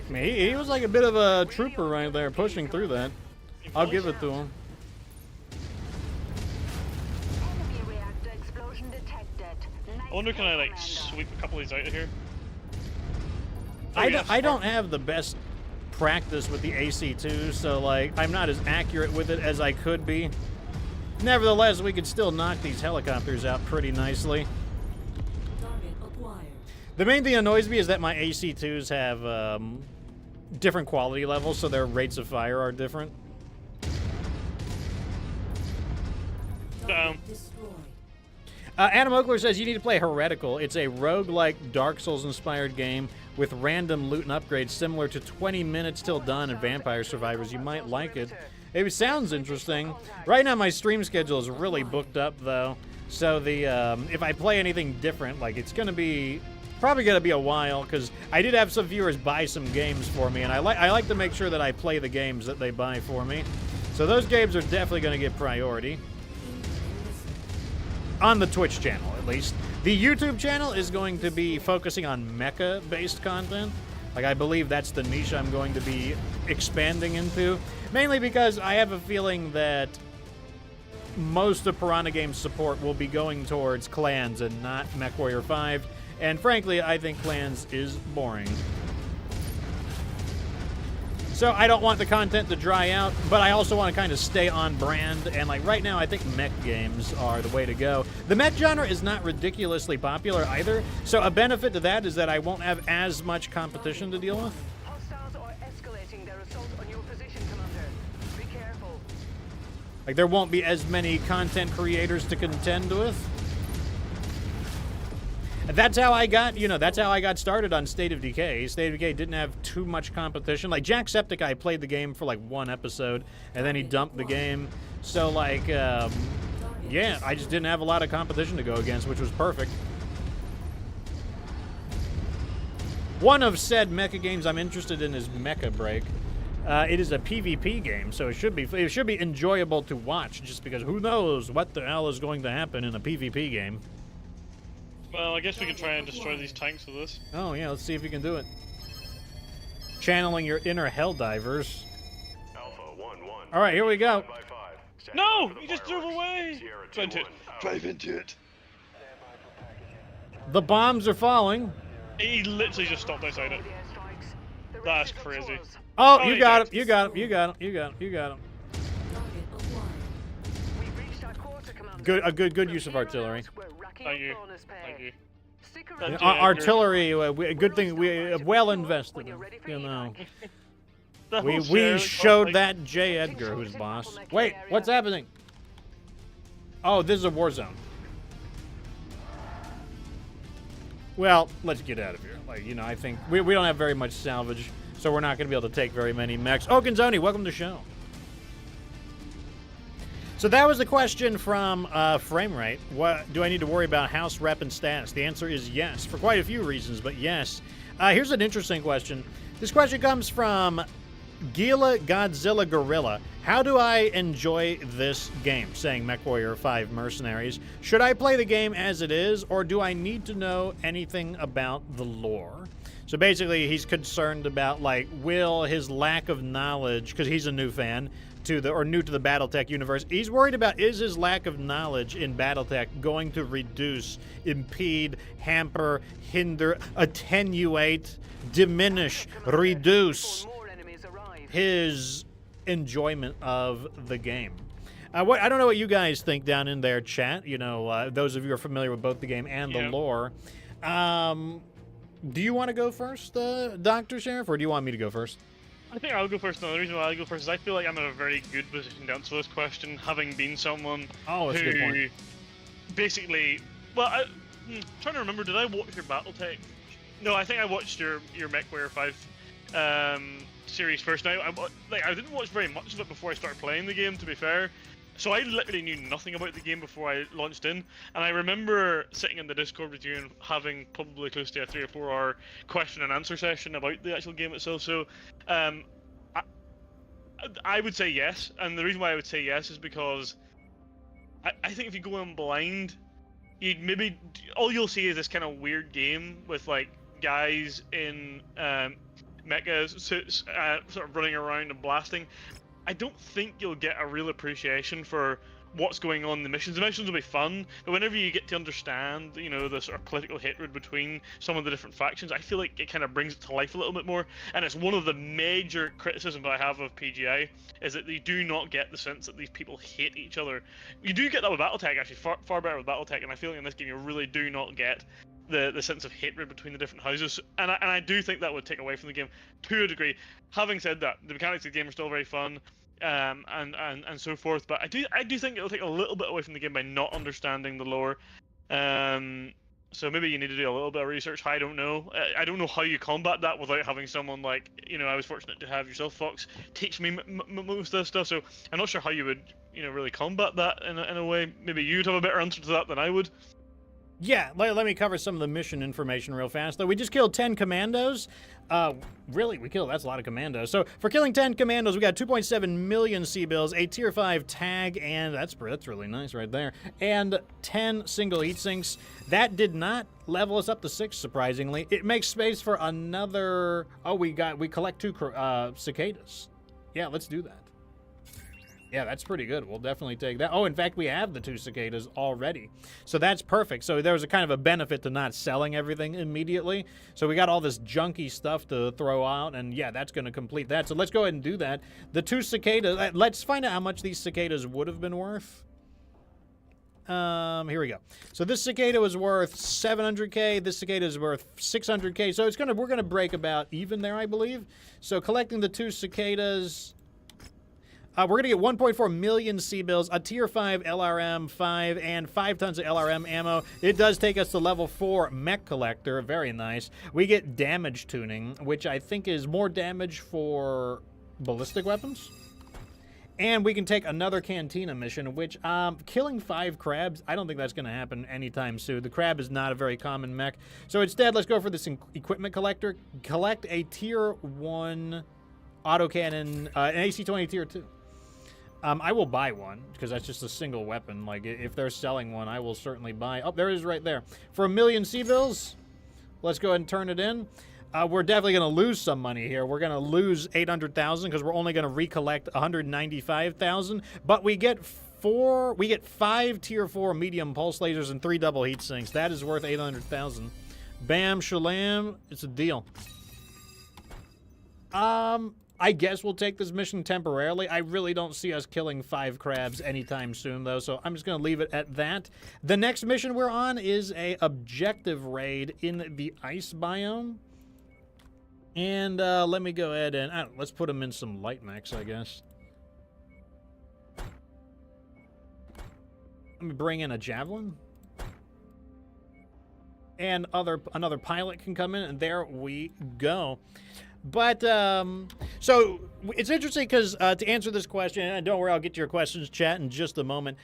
A: I mean, he was like a bit of a trooper right there, pushing through that. I'll give it to him.
B: I wonder can I like sweep a couple of these out of here?
A: I don't have the best practice with the AC2, so like I'm not as accurate with it as I could be. Nevertheless, we could still knock these helicopters out pretty nicely.
E: Target acquired.
A: The main thing that annoys me is that my AC2s have different quality levels, so their rates of fire are different.
B: Down.
E: Destroyed.
A: Adam Oakler says you need to play Heretical. It's a roguelike Dark Souls-inspired game with random loot and upgrades similar to 20 Minutes Till Dawn and Vampire Survivors. You might like it. It sounds interesting. Right now my stream schedule is really booked up, though. So the if I play anything different, like it's going to be... probably gonna be a while, because I did have some viewers buy some games for me, and I like to make sure that I play the games that they buy for me. So those games are definitely gonna get priority. On the Twitch channel, at least. The YouTube channel is going to be focusing on mecha-based content. Like, I believe that's the niche I'm going to be expanding into. Mainly because I have a feeling that most of Piranha Games' support will be going towards Clans and not MechWarrior 5. And frankly, I think Clans is boring. So I don't want the content to dry out, but I also want to kind of stay on brand. And like right now, I think mech games are the way to go. The mech genre is not ridiculously popular either. So a benefit to that is that I won't have as much competition to deal with.
C: Hostiles are escalating their assault on your position, Commander. Be careful.
A: Like there won't be as many content creators to contend with. That's how I got, that's how I got started on State of Decay. State of Decay didn't have too much competition. Like, Jacksepticeye played the game for, like, 1 episode, and then he dumped the game. So, like, yeah, I just didn't have a lot of competition to go against, which was perfect. One of said mecha games I'm interested in is Mecha Break. It is a PvP game, so it should be enjoyable to watch, just because who knows what the hell is going to happen in a PvP game.
B: Well, I guess we can try and destroy these tanks with this.
A: Oh, yeah, let's see if you can do it. Channeling your inner Helldivers.
D: Alpha 1-1.
A: All right, here we go.
D: 5 by 5. Stand
B: No!
D: by for the
B: He just drove
D: fireworks.
B: away!
D: Sierra
B: Drive into it.
D: 2-1, out.
B: Drive into it.
A: The bombs are falling.
B: He literally just stopped outside it. That's crazy.
A: Oh,
B: Oh,
A: you
B: he
A: got him.
B: died.
A: You got him. You got him. You got him. You got him.
E: Target acquired.
C: We've reached our quarter, Commander.
A: Good use of
C: From here on
A: artillery.
C: out, we're racking
B: Thank
C: up
B: you.
C: bonus pay.
B: Thank you.
C: Stick
B: Thank
C: around.
B: you.
A: Artillery, good thing we well
C: When
A: invested.
C: you're ready for
A: You know,
B: The
A: we
B: whole share,
A: showed
B: like,
A: that J. Edgar who's boss. Wait, what's happening? Oh, this is a war zone. Well, let's get out of here. Like, you know, I think we don't have very much salvage, so we're not going to be able to take very many mechs. Oh, Gonzoni, welcome to the show. So that was the question from Framerate. What do I need to worry about house rep and status? The answer is yes, for quite a few reasons, but yes. Here's an interesting question. This question comes from Gila Godzilla Gorilla. How do I enjoy this game? Saying MechWarrior 5 Mercenaries. Should I play the game as it is, or do I need to know anything about the lore? So basically, he's concerned about, like, will his lack of knowledge, because he's a new fan, new to the BattleTech universe. He's worried about, is his lack of knowledge in BattleTech going to reduce, impede, hamper, hinder, attenuate, diminish, reduce his enjoyment of the game? I don't know what you guys think down in their chat. You know, those of you who are familiar with both the game and the lore. Do you want to go first, Dr. Sheriff, or do you want me to go first?
B: I think I'll go first. And the reason why I'll go first is I feel like I'm in a very good position to answer this question, having been someone
A: that's a good
B: who
A: point.
B: basically, well, I'm trying to remember, did I watch your BattleTech? No, I think I watched your MechWarrior 5 series first. Now, I didn't watch very much of it before I started playing the game, to be fair. So I literally knew nothing about the game before I launched in, and I remember sitting in the Discord with you and having probably close to a 3 or 4 hour question and answer session about the actual game itself. So, I would say yes, and the reason why I would say yes is because I think if you go in blind, you'd maybe all you'll see is this kind of weird game with like guys in mecha suits sort of running around and blasting. I don't think you'll get a real appreciation for what's going on in the missions. The missions will be fun, but whenever you get to understand, you know, the sort of political hatred between some of the different factions, I feel like it kind of brings it to life a little bit more. And it's one of the major criticisms I have of PGI, is that you do not get the sense that these people hate each other. You do get that with BattleTech, actually, far better with BattleTech, and I feel like in this game you really do not get the sense of hatred between the different houses, and I do think that would take away from the game to a degree. Having said that, the mechanics of the game are still very fun, and so forth. But I do think it'll take a little bit away from the game by not understanding the lore. So maybe you need to do a little bit of research. I don't know. I don't know how you combat that without having someone like, you know, I was fortunate to have yourself, Fox, teach me most of this stuff. So I'm not sure how you would, you know, really combat that in a way. Maybe you'd have a better answer to that than I would.
A: Yeah, let me cover some of the mission information real fast. Though we just killed 10 commandos. Really, that's a lot of commandos. So for killing 10 commandos, we got 2.7 million C-bills, a tier 5 tag, and that's really nice right there. And 10 single heat sinks. That did not level us up to 6, surprisingly. It makes space for another. Oh, we collect 2 cicadas. Yeah, let's do that. Yeah, that's pretty good. We'll definitely take that. Oh, in fact, we have the 2 cicadas already. So that's perfect. So there was a kind of a benefit to not selling everything immediately. So we got all this junky stuff to throw out, and yeah, that's going to complete that. So let's go ahead and do that. The 2 cicadas, let's find out how much these cicadas would have been worth. Here we go. So this cicada was worth 700k. This cicada is worth 600k. So we're gonna break about even there, I believe. So collecting the 2 cicadas. We're going to get 1.4 million C-bills, a tier 5 LRM 5, and 5 tons of LRM ammo. It does take us to level 4 mech collector. Very nice. We get damage tuning, which I think is more damage for ballistic weapons. And we can take another Cantina mission, which, killing 5 crabs, I don't think that's going to happen anytime soon. The crab is not a very common mech. So instead, let's go for this equipment collector. Collect a tier 1 autocannon, an AC-20 tier 2. I will buy one, because that's just a single weapon. Like, if they're selling one, I will certainly buy. Oh, there it is right there. For 1 million C-bills, let's go ahead and turn it in. We're definitely going to lose some money here. We're going to lose 800,000, because we're only going to recollect 195,000. But we get 5 tier 4 medium pulse lasers and 3 double heat sinks. That is worth 800,000. Bam, shalam. It's a deal. I guess we'll take this mission temporarily. I really don't see us killing 5 crabs anytime soon, though, so I'm just going to leave it at that. The next mission we're on is a objective raid in the ice biome. And let me go ahead and let's put them in some light mechs, I guess. Let me bring in a javelin. And another pilot can come in, and there we go. But, so, it's interesting because, to answer this question, and don't worry, I'll get to your questions, chat, in just a moment.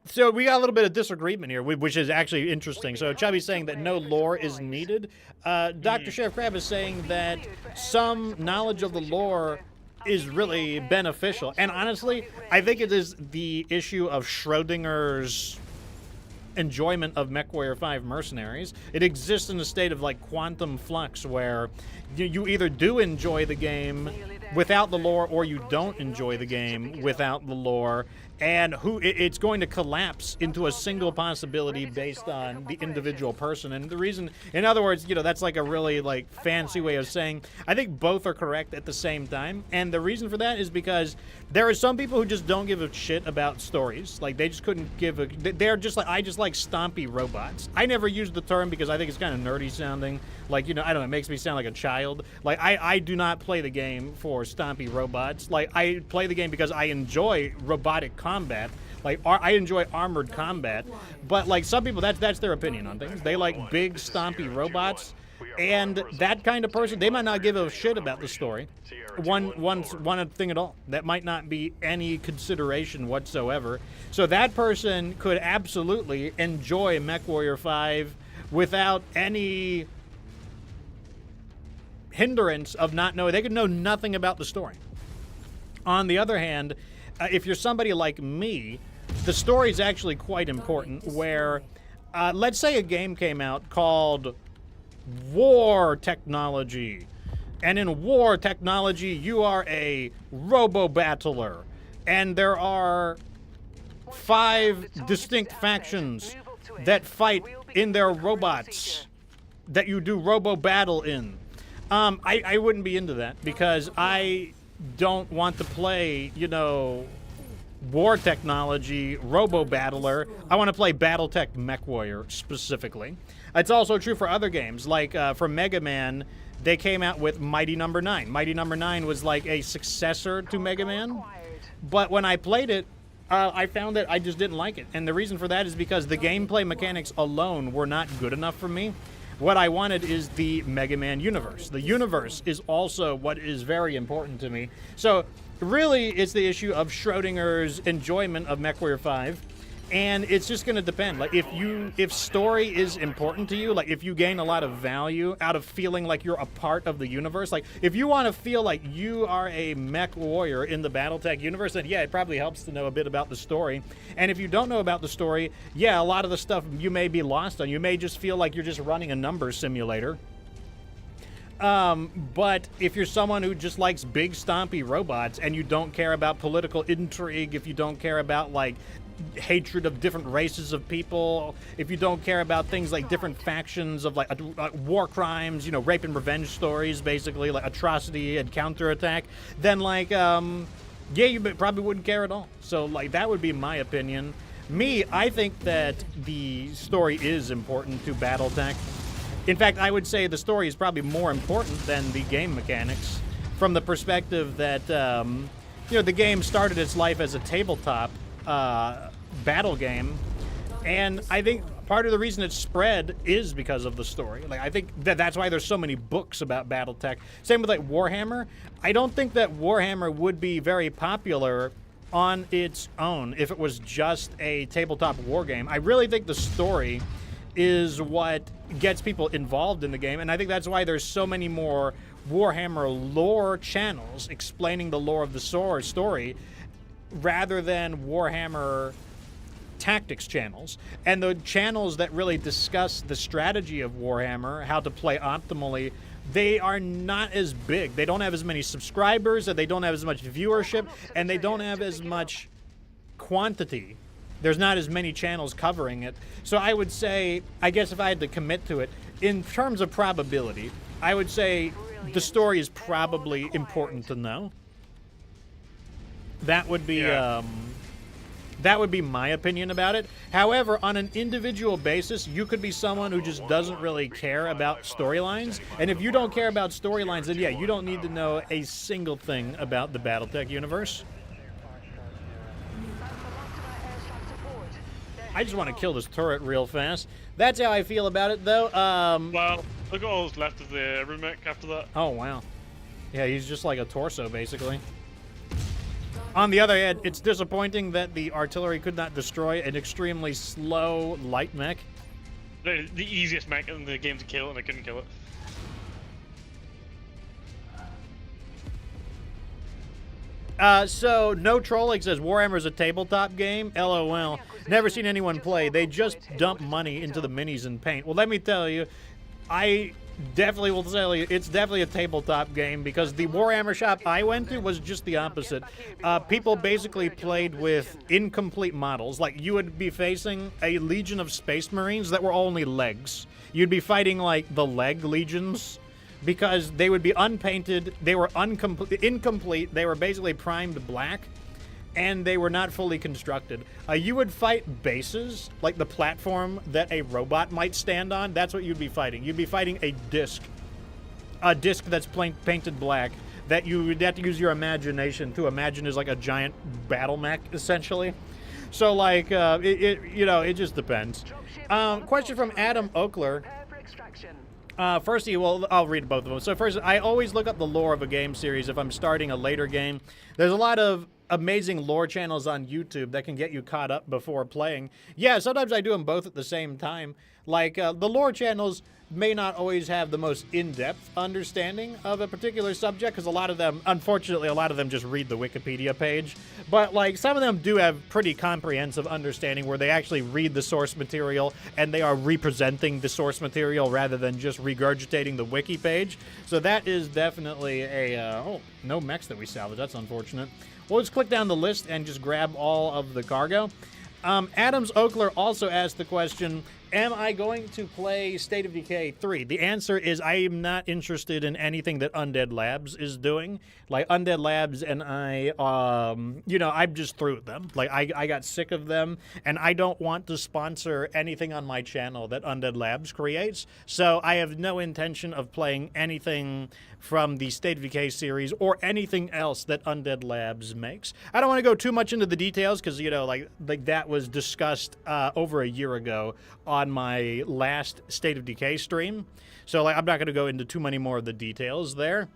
A: So, we got a little bit of disagreement here, which is actually interesting. So, Chubby's saying that no lore is needed. Dr. Chef Crab is saying that some knowledge of the lore is really beneficial. And honestly, I think it is the issue of Schrodinger's enjoyment of MechWarrior 5 Mercenaries. It exists in a state of like quantum flux where you either do enjoy the game without the lore or you don't enjoy the game without the lore, and it's going to collapse into a single possibility based on the individual person. And the reason, in other words, that's like a really like fancy way of saying I think both are correct at the same time. And the reason for that is because there are some people who just don't give a shit about stories. Like they just couldn't give a, they're just like, I just like stompy robots. I never use the term because I think it's kind of nerdy sounding. Like, I don't know, it makes me sound like a child. Like, I do not play the game for stompy robots. Like, I play the game because I enjoy robotic combat. Like, I enjoy armored combat. But, like, some people, that's their opinion on things. They like big, stompy robots. And that kind of person, they might not give a shit about the story. One thing at all. That might not be any consideration whatsoever. So that person could absolutely enjoy MechWarrior 5 without any hindrance of not knowing. They could know nothing about the story. On the other hand, if you're somebody like me, the story is actually quite important where, let's say a game came out called War Technology. And in War Technology, you are a robo-battler. And there are 5 distinct factions that fight in their robots that you do robo-battle in. I wouldn't be into that because I don't want to play, War Technology, Robo-Battler. I want to play Battletech MechWarrior specifically. It's also true for other games. Like, for Mega Man, they came out with Mighty No. 9. Mighty No. 9 was like a successor to Mega Man. But when I played it, I found that I just didn't like it. And the reason for that is because the gameplay mechanics alone were not good enough for me. What I wanted is the Mega Man universe. The universe is also what is very important to me. So, really, it's the issue of Schrodinger's enjoyment of MechWarrior 5. And it's just going to depend. Like, if story is important to you, like, if you gain a lot of value out of feeling like you're a part of the universe, like, if you want to feel like you are a mech warrior in the Battletech universe, then yeah, it probably helps to know a bit about the story. And if you don't know about the story, yeah, a lot of the stuff you may be lost on. You may just feel like you're just running a numbers simulator. But if you're someone who just likes big, stompy robots and you don't care about political intrigue, if you don't care about, like, hatred of different races of people, if you don't care about things like different factions of like war crimes, rape and revenge stories, basically like atrocity and counterattack, then like yeah, you probably wouldn't care at all. So like that would be my opinion. I think that the story is important to Battletech. In fact, I would say the story is probably more important than the game mechanics from the perspective that the game started its life as a tabletop battle game, and I think part of the reason it's spread is because of the story. Like, I think that's why there's so many books about Battletech. Same with like Warhammer. I don't think that Warhammer would be very popular on its own if it was just a tabletop war game. I really think the story is what gets people involved in the game, and I think that's why there's so many more Warhammer lore channels explaining the lore of the story rather than Warhammer tactics channels. And the channels that really discuss the strategy of Warhammer, how to play optimally, they are not as big. They don't have as many subscribers, and they don't have as much viewership, and they don't have as much quantity There's not as many channels covering it. So I would say, I guess if I had to commit to it, in terms of probability, I would say the story is probably important to know. That would be that would be my opinion about it. However, on an individual basis, you could be someone who just doesn't really care about storylines. And if you don't care about storylines, then yeah, you don't need to know a single thing about the BattleTech universe. I just want to kill this turret real fast. That's how I feel about it, though.
B: Well, look at all that's left of the remake after that.
A: Oh, wow. Yeah, he's just like a torso, basically. On the other hand, it's disappointing that the artillery could not destroy an extremely slow light mech.
B: The easiest mech in the game to kill, and they couldn't kill it.
A: So, No Trolling says Warhammer's a tabletop game. LOL. Never seen anyone play. They just dump money into the minis and paint. Well, let me tell you, I definitely will tell you, it's definitely a tabletop game because the Warhammer shop I went to was just the opposite. People basically played with incomplete models. Like, you would be facing a legion of Space Marines that were only legs. You'd be fighting, like, the leg legions, because they would be unpainted, they were incomplete, they were basically primed black, and they were not fully constructed. You would fight bases, like the platform that a robot might stand on. That's what you'd be fighting. You'd be fighting a disc that's painted black that you would have to use your imagination to imagine is like a giant battle mech, essentially. So, like, it just depends. Question from Adam Oakler. Firstly, well, I'll read both of them. So first, I always look up the lore of a game series if I'm starting a later game. There's a lot of amazing lore channels on YouTube that can get you caught up before playing. Yeah, sometimes I do them both at the same time. Like, the lore channels may not always have the most in-depth understanding of a particular subject, because a lot of them, unfortunately, a lot of them just read the Wikipedia page. But, like, some of them do have pretty comprehensive understanding where they actually read the source material and they are representing the source material rather than just regurgitating the wiki page. So that is definitely a, oh, no mechs that we salvage. That's unfortunate. Well, let's click down the list and just grab all of the cargo. Adams Oakler also asked the question, am I going to play State of Decay 3? The answer is I am not interested in anything that Undead Labs is doing. Like, Undead Labs and I, I'm just through with them. Like, I got sick of them, and I don't want to sponsor anything on my channel that Undead Labs creates. So I have no intention of playing anything from the State of Decay series or anything else that Undead Labs makes. I don't want to go too much into the details because, like that was discussed over a year ago on my last State of Decay stream. So, like, I'm not going to go into too many more of the details there.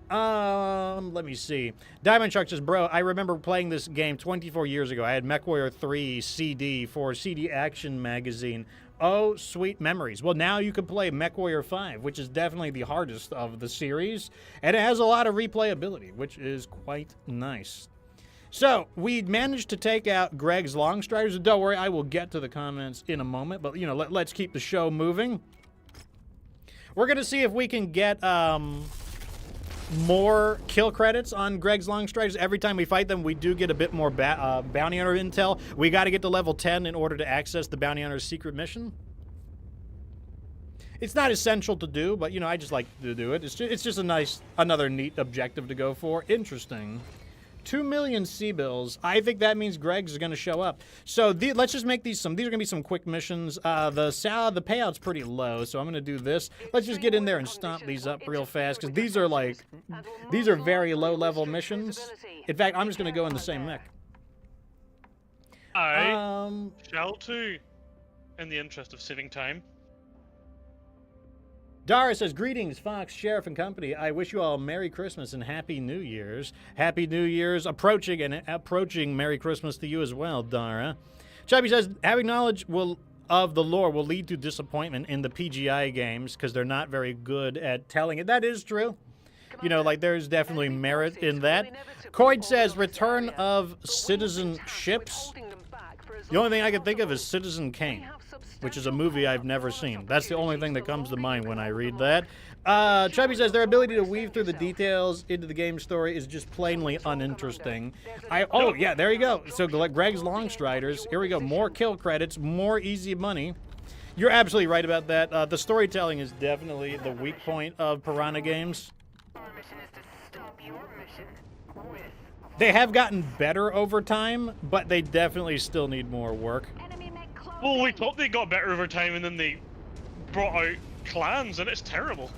A: Let me see. Diamond Shark says, bro, I remember playing this game 24 years ago. I had MechWarrior 3 CD for CD Action Magazine. Oh, sweet memories. Well, now you can play MechWarrior 5, which is definitely the hardest of the series, and it has a lot of replayability, which is quite nice. So, we managed to take out Greg's Longstriders. Don't worry, I will get to the comments in a moment, but, let's keep the show moving. We're going to see if we can get, more kill credits on Greg's Longstriders. Every time we fight them, we do get a bit more bounty hunter intel. We got to get to level 10 in order to access the bounty hunter's secret mission. It's not essential to do, but, I just like to do it. It's just another neat objective to go for. Interesting. 2 million C-bills. I think that means Greg's is going to show up. So let's just make these are going to be some quick missions. The payout's pretty low, so I'm going to do this. Let's just get in there and stomp these up real fast, because these are very low-level missions. In fact, I'm just going to go in the same mech.
B: I shall too, in the interest of saving time.
A: Dara says, greetings, Fox, Sheriff, and company. I wish you all Merry Christmas and Happy New Year's. Happy New Year's approaching, and approaching Merry Christmas to you as well, Dara. Chubby says, having knowledge of the lore will lead to disappointment in the PGI games because they're not very good at telling it. That is true. There's definitely merit in that. Coyd says, return of citizen ships. The only thing I can think of is Citizen Kane, which is a movie I've never seen. That's the only thing that comes to mind when I read that. Chubby says their ability to weave through the details into the game story is just plainly uninteresting. Oh yeah, there you go. So Greg's Longstriders. Here we go. More kill credits, more easy money. You're absolutely right about that. The storytelling is definitely the weak point of Piranha games.
C: Our mission is to stop your mission with.
A: They have gotten better over time, but they definitely still need more work.
B: Well, we thought they got better over time, and then they brought out clans, and it's terrible.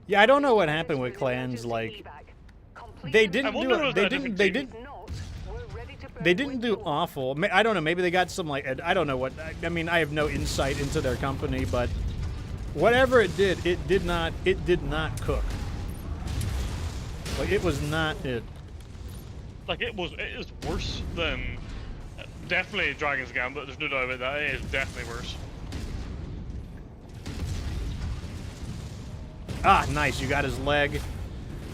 A: Yeah, I don't know what happened with clans. Like, they didn't do they didn't do awful. I don't know. Maybe they got some like I don't know what. I mean, I have no insight into their company, but whatever it did not cook. Like, it was not it.
B: Like, it is worse than definitely Dragon's Gambit. There's no doubt about that. It is definitely worse.
A: Ah, nice. You got his leg.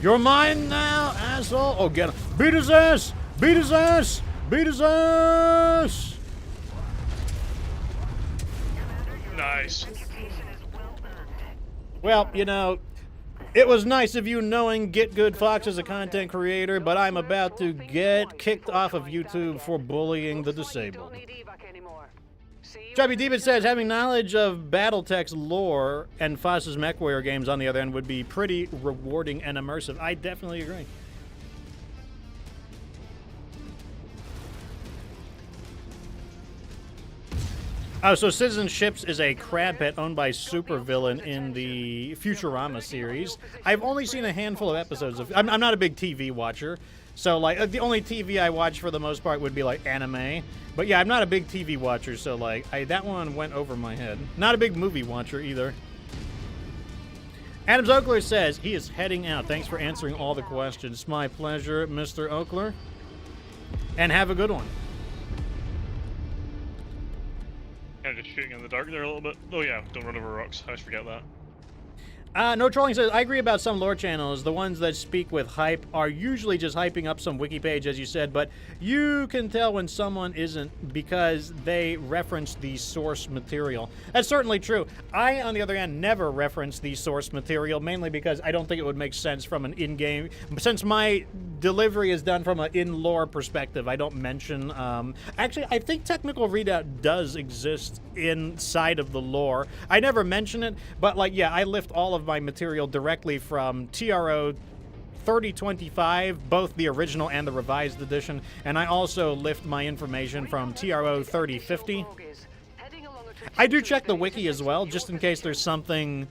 A: You're mine now, asshole. Oh, get him. Beat his ass. Beat his ass. Beat his ass.
B: Nice.
A: Well, you know, it was nice of you knowing Get Good Fox as a content creator, but I'm about to get kicked off of YouTube for bullying the disabled. Chubby Demon says having knowledge of Battletech's lore and Foss's MechWarrior games on the other end would be pretty rewarding and immersive. I definitely agree. Oh, so Citizenships is a crab pet owned by Supervillain in the Futurama series. I've only seen a handful of episodes of. I'm not a big TV watcher, so like the only TV I watch for the most part would be like anime. But yeah, I'm not a big TV watcher, so like that one went over my head. Not a big movie watcher either. Adams Oakler says he is heading out. Thanks for answering all the questions. My pleasure, Mr. Oakler. And have a good one.
B: Kind of just shooting in the dark there a little bit. Oh yeah, don't run over rocks. I always forget that.
A: No Trolling says, I agree about some lore channels. The ones that speak with hype are usually just hyping up some wiki page, as you said, but you can tell when someone isn't because they reference the source material. That's certainly true. I, on the other hand, never reference the source material, mainly because I don't think it would make sense from an in-game. Since my delivery is done from an in-lore perspective, I don't mention... actually, I think technical readout does exist inside of the lore. I never mention it, but, like, yeah, I lift all of my material directly from TRO 3025, both the original and the revised edition, and I also lift my information from TRO 3050. I do check the wiki as well, just in case there's something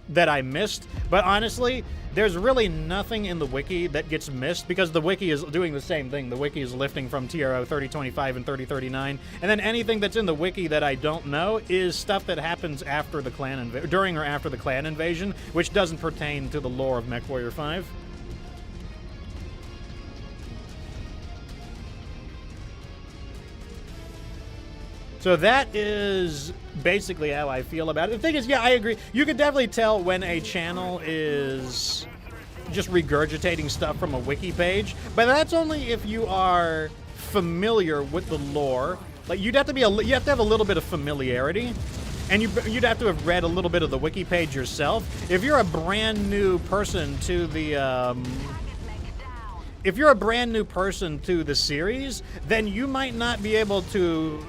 A: that I missed, but honestly, there's really nothing in the wiki that gets missed because the wiki is doing the same thing. The wiki is lifting from TRO 3025 and 3039, and then anything that's in the wiki that I don't know is stuff that happens after the clan during or after the clan invasion, which doesn't pertain to the lore of MechWarrior 5. So that is basically how I feel about it. The thing is, yeah, I agree. You can definitely tell when a channel is just regurgitating stuff from a wiki page, but that's only if you are familiar with the lore. Like, you have to have a little bit of familiarity, and you'd have to have read a little bit of the wiki page yourself. If you're a brand new person to the if you're a brand new person to the series, then you might not be able to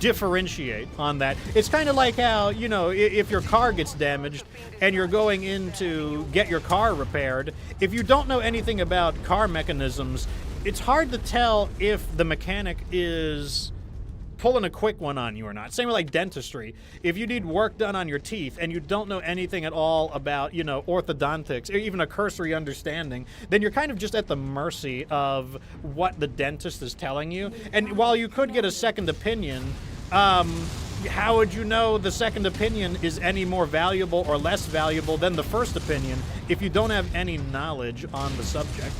A: differentiate on that. It's kind of like how, you know, if your car gets damaged and you're going in to get your car repaired, if you don't know anything about car mechanisms, it's hard to tell if the mechanic is pulling a quick one on you or not. Same with like dentistry. If you need work done on your teeth and you don't know anything at all about, you know, orthodontics, or even a cursory understanding, then you're kind of just at the mercy of what the dentist is telling you. And while you could get a second opinion, how would you know the second opinion is any more valuable or less valuable than the first opinion if you don't have any knowledge on the subject?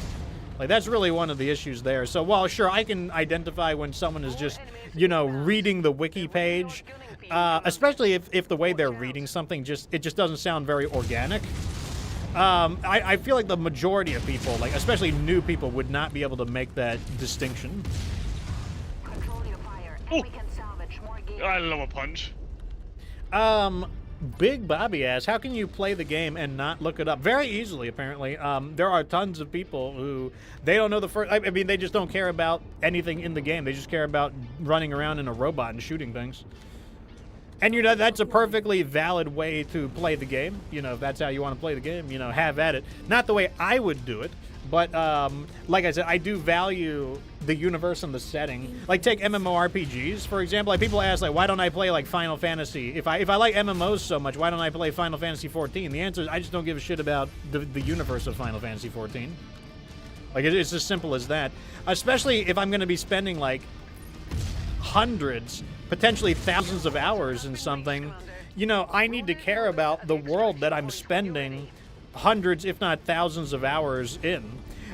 A: Like, that's really one of the issues there. So, while sure, I can identify when someone is just, you know, reading the wiki page, especially if the way they're reading something just doesn't sound very organic. I feel like the majority of people, like especially new people, would not be able to make that distinction.
B: Oh, I love a punch.
A: Big Bobby asks, how can you play the game and not look it up? Very easily, apparently. There are tons of people who, they don't know the first, I mean, they just don't care about anything in the game. They just care about running around in a robot and shooting things. And, you know, that's a perfectly valid way to play the game. You know, if that's how you want to play the game, you know, have at it. Not the way I would do it, but like I said, I do value the universe and the setting. Like, take MMORPGs, for example. Like, people ask, like, why don't I play, like, Final Fantasy? If I like MMOs so much, why don't I play Final Fantasy 14? The answer is, I just don't give a shit about the universe of Final Fantasy 14. Like, it's as simple as that. Especially if I'm going to be spending, like, hundreds, potentially thousands of hours in something. You know, I need to care about the world that I'm spending hundreds, if not thousands of hours in.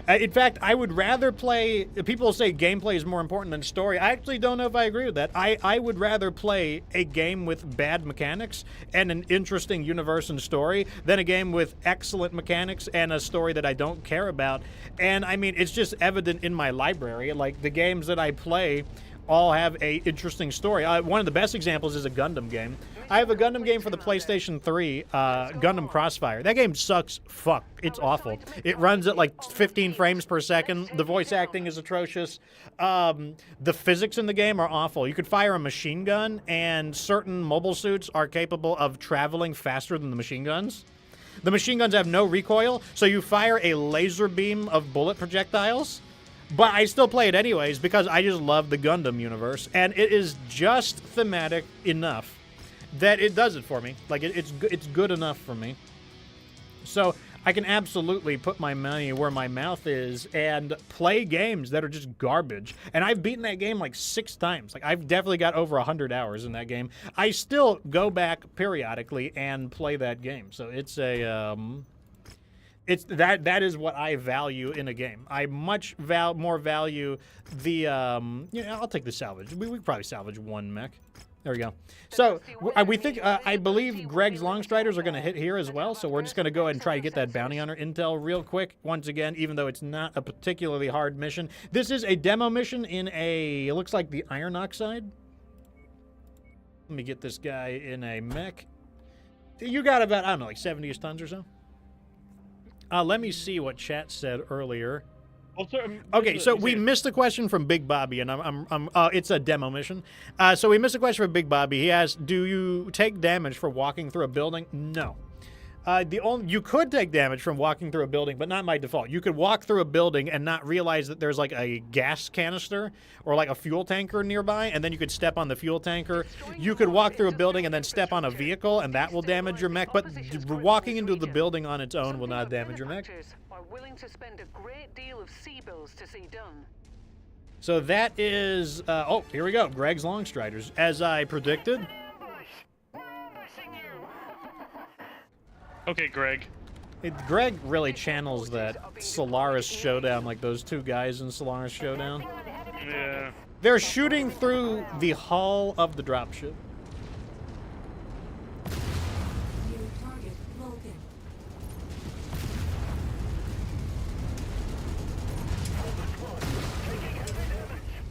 A: In fact, I would rather play, people say gameplay is more important than story. I actually don't know if I agree with that. I would rather play a game with bad mechanics and an interesting universe and story than a game with excellent mechanics and a story that I don't care about. And I mean, it's just evident in my library. Like, the games that I play all have a interesting story. One of the best examples is a Gundam game. I have a Gundam game for the PlayStation 3, Gundam Crossfire. That game sucks fuck. It's awful. It runs at like 15 frames per second. The voice acting is atrocious. The physics in the game are awful. You could fire a machine gun, and certain mobile suits are capable of traveling faster than the machine guns. The machine guns have no recoil, so you fire a laser beam of bullet projectiles. But I still play it anyways because I just love the Gundam universe, and it is just thematic enough that it does it for me. Like, it's good enough for me. So I can absolutely put my money where my mouth is and play games that are just garbage. And I've beaten that game like 6 times. Like, I've definitely got over 100 hours in that game. I still go back periodically and play that game. So it's a that is what I value in a game. I much more value the yeah, I'll take the salvage. We could probably salvage 1 mech. There we go. So we think I believe Greg's Longstriders are going to hit here as well. So we're just going to go ahead and try to get that bounty hunter intel real quick. Once again, even though it's not a particularly hard mission, this is a demo mission in a, it looks like the iron oxide. Let me get this guy in a mech. You got about, I don't know, like 70-ish tons or so. Let me see what chat said earlier. Okay, so we missed a question from Big Bobby, and it's a demo mission. So we missed a question from Big Bobby. He asked, "Do you take damage for walking through a building?" No. You could take damage from walking through a building, but not by default. You could walk through a building and not realize that there's like a gas canister or like a fuel tanker nearby, and then you could step on the fuel tanker. You could walk through a building and then step on a vehicle, and that will damage your mech, but walking into the building on its own will not damage your mech. So that is, oh, here we go, Greg's Longstriders. As I predicted.
B: Okay, Greg.
A: Greg really channels that Solaris Showdown, like those 2 guys in Solaris Showdown.
B: Yeah.
A: They're shooting through the hull of the dropship.
E: New target Vulcan.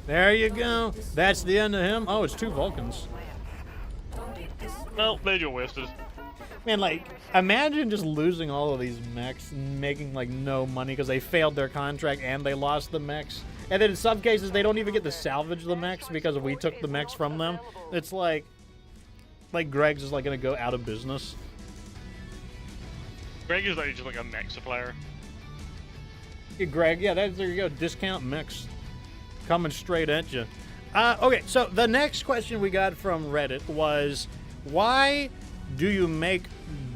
A: There you go. That's the end of him. Oh, it's 2 Vulcans.
B: Well, they just wasted.
A: Man, like, imagine just losing all of these mechs and making, like, no money because they failed their contract and they lost the mechs. And then in some cases, they don't even get to salvage the mechs because we took the mechs from them. It's like Greg's is, like, going to go out of business.
B: Greg is like just like a mech supplier.
A: Hey, Greg, yeah, there you go. Discount mechs coming straight at you. Okay, so the next question we got from Reddit was, why do you make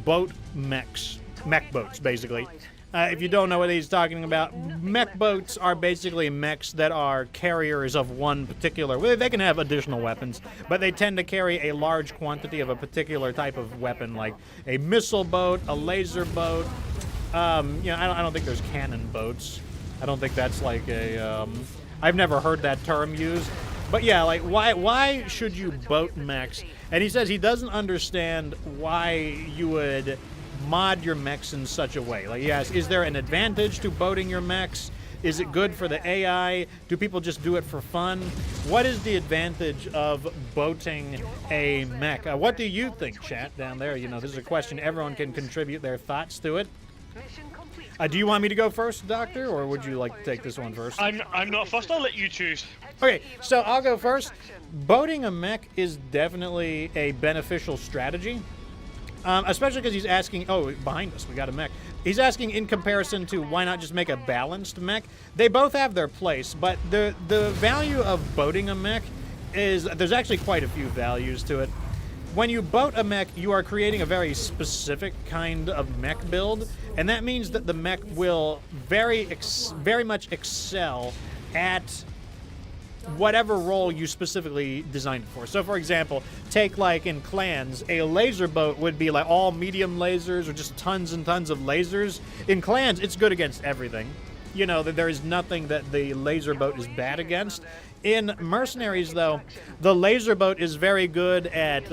A: boat mechs? Mech boats, basically. If you don't know what he's talking about, mech boats are basically mechs that are carriers of one particular... Well, they can have additional weapons, but they tend to carry a large quantity of a particular type of weapon, like a missile boat, a laser boat. You know, I don't think there's cannon boats. I don't think that's like a... I've never heard that term used. But yeah, like, why should you boat mechs? And he says he doesn't understand why you would mod your mechs in such a way. Like, yes, is there an advantage to boating your mechs? Is it good for the AI? Do people just do it for fun? What is the advantage of boating a mech? What do you think, chat, down there? You know, this is a question. Everyone can contribute their thoughts to it.
C: Mission complete.
A: Do you want me to go first, Doctor, or would you like to take this one first?
B: I'm not first. I'll let you choose.
A: Okay, so I'll go first. Boating a mech is definitely a beneficial strategy. Especially because he's asking, oh, behind us, we got a mech. He's asking in comparison to why not just make a balanced mech. They both have their place, but the value of boating a mech is, there's actually quite a few values to it. When you boat a mech, you are creating a very specific kind of mech build, and that means that the mech will very much excel at whatever role you specifically designed it for. So, for example, take like in clans, a laser boat would be like all medium lasers or just tons and tons of lasers. In clans, it's good against everything. You know, that there is nothing that the laser boat is bad against. In mercenaries, though, the laser boat is very good at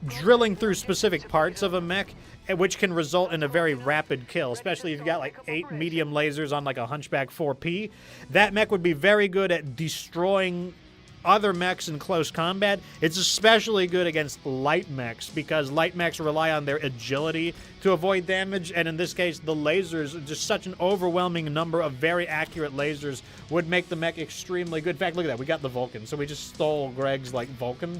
A: drilling through specific parts of a mech, which can result in a very rapid kill, especially if you've got like 8 medium lasers on like a Hunchback 4P. That mech would be very good at destroying other mechs in close combat. It's especially good against light mechs because light mechs rely on their agility to avoid damage, and in this case, the lasers, just such an overwhelming number of very accurate lasers would make the mech extremely good. In fact, look at that, we got the Vulcan, so we just stole Greg's like Vulcan.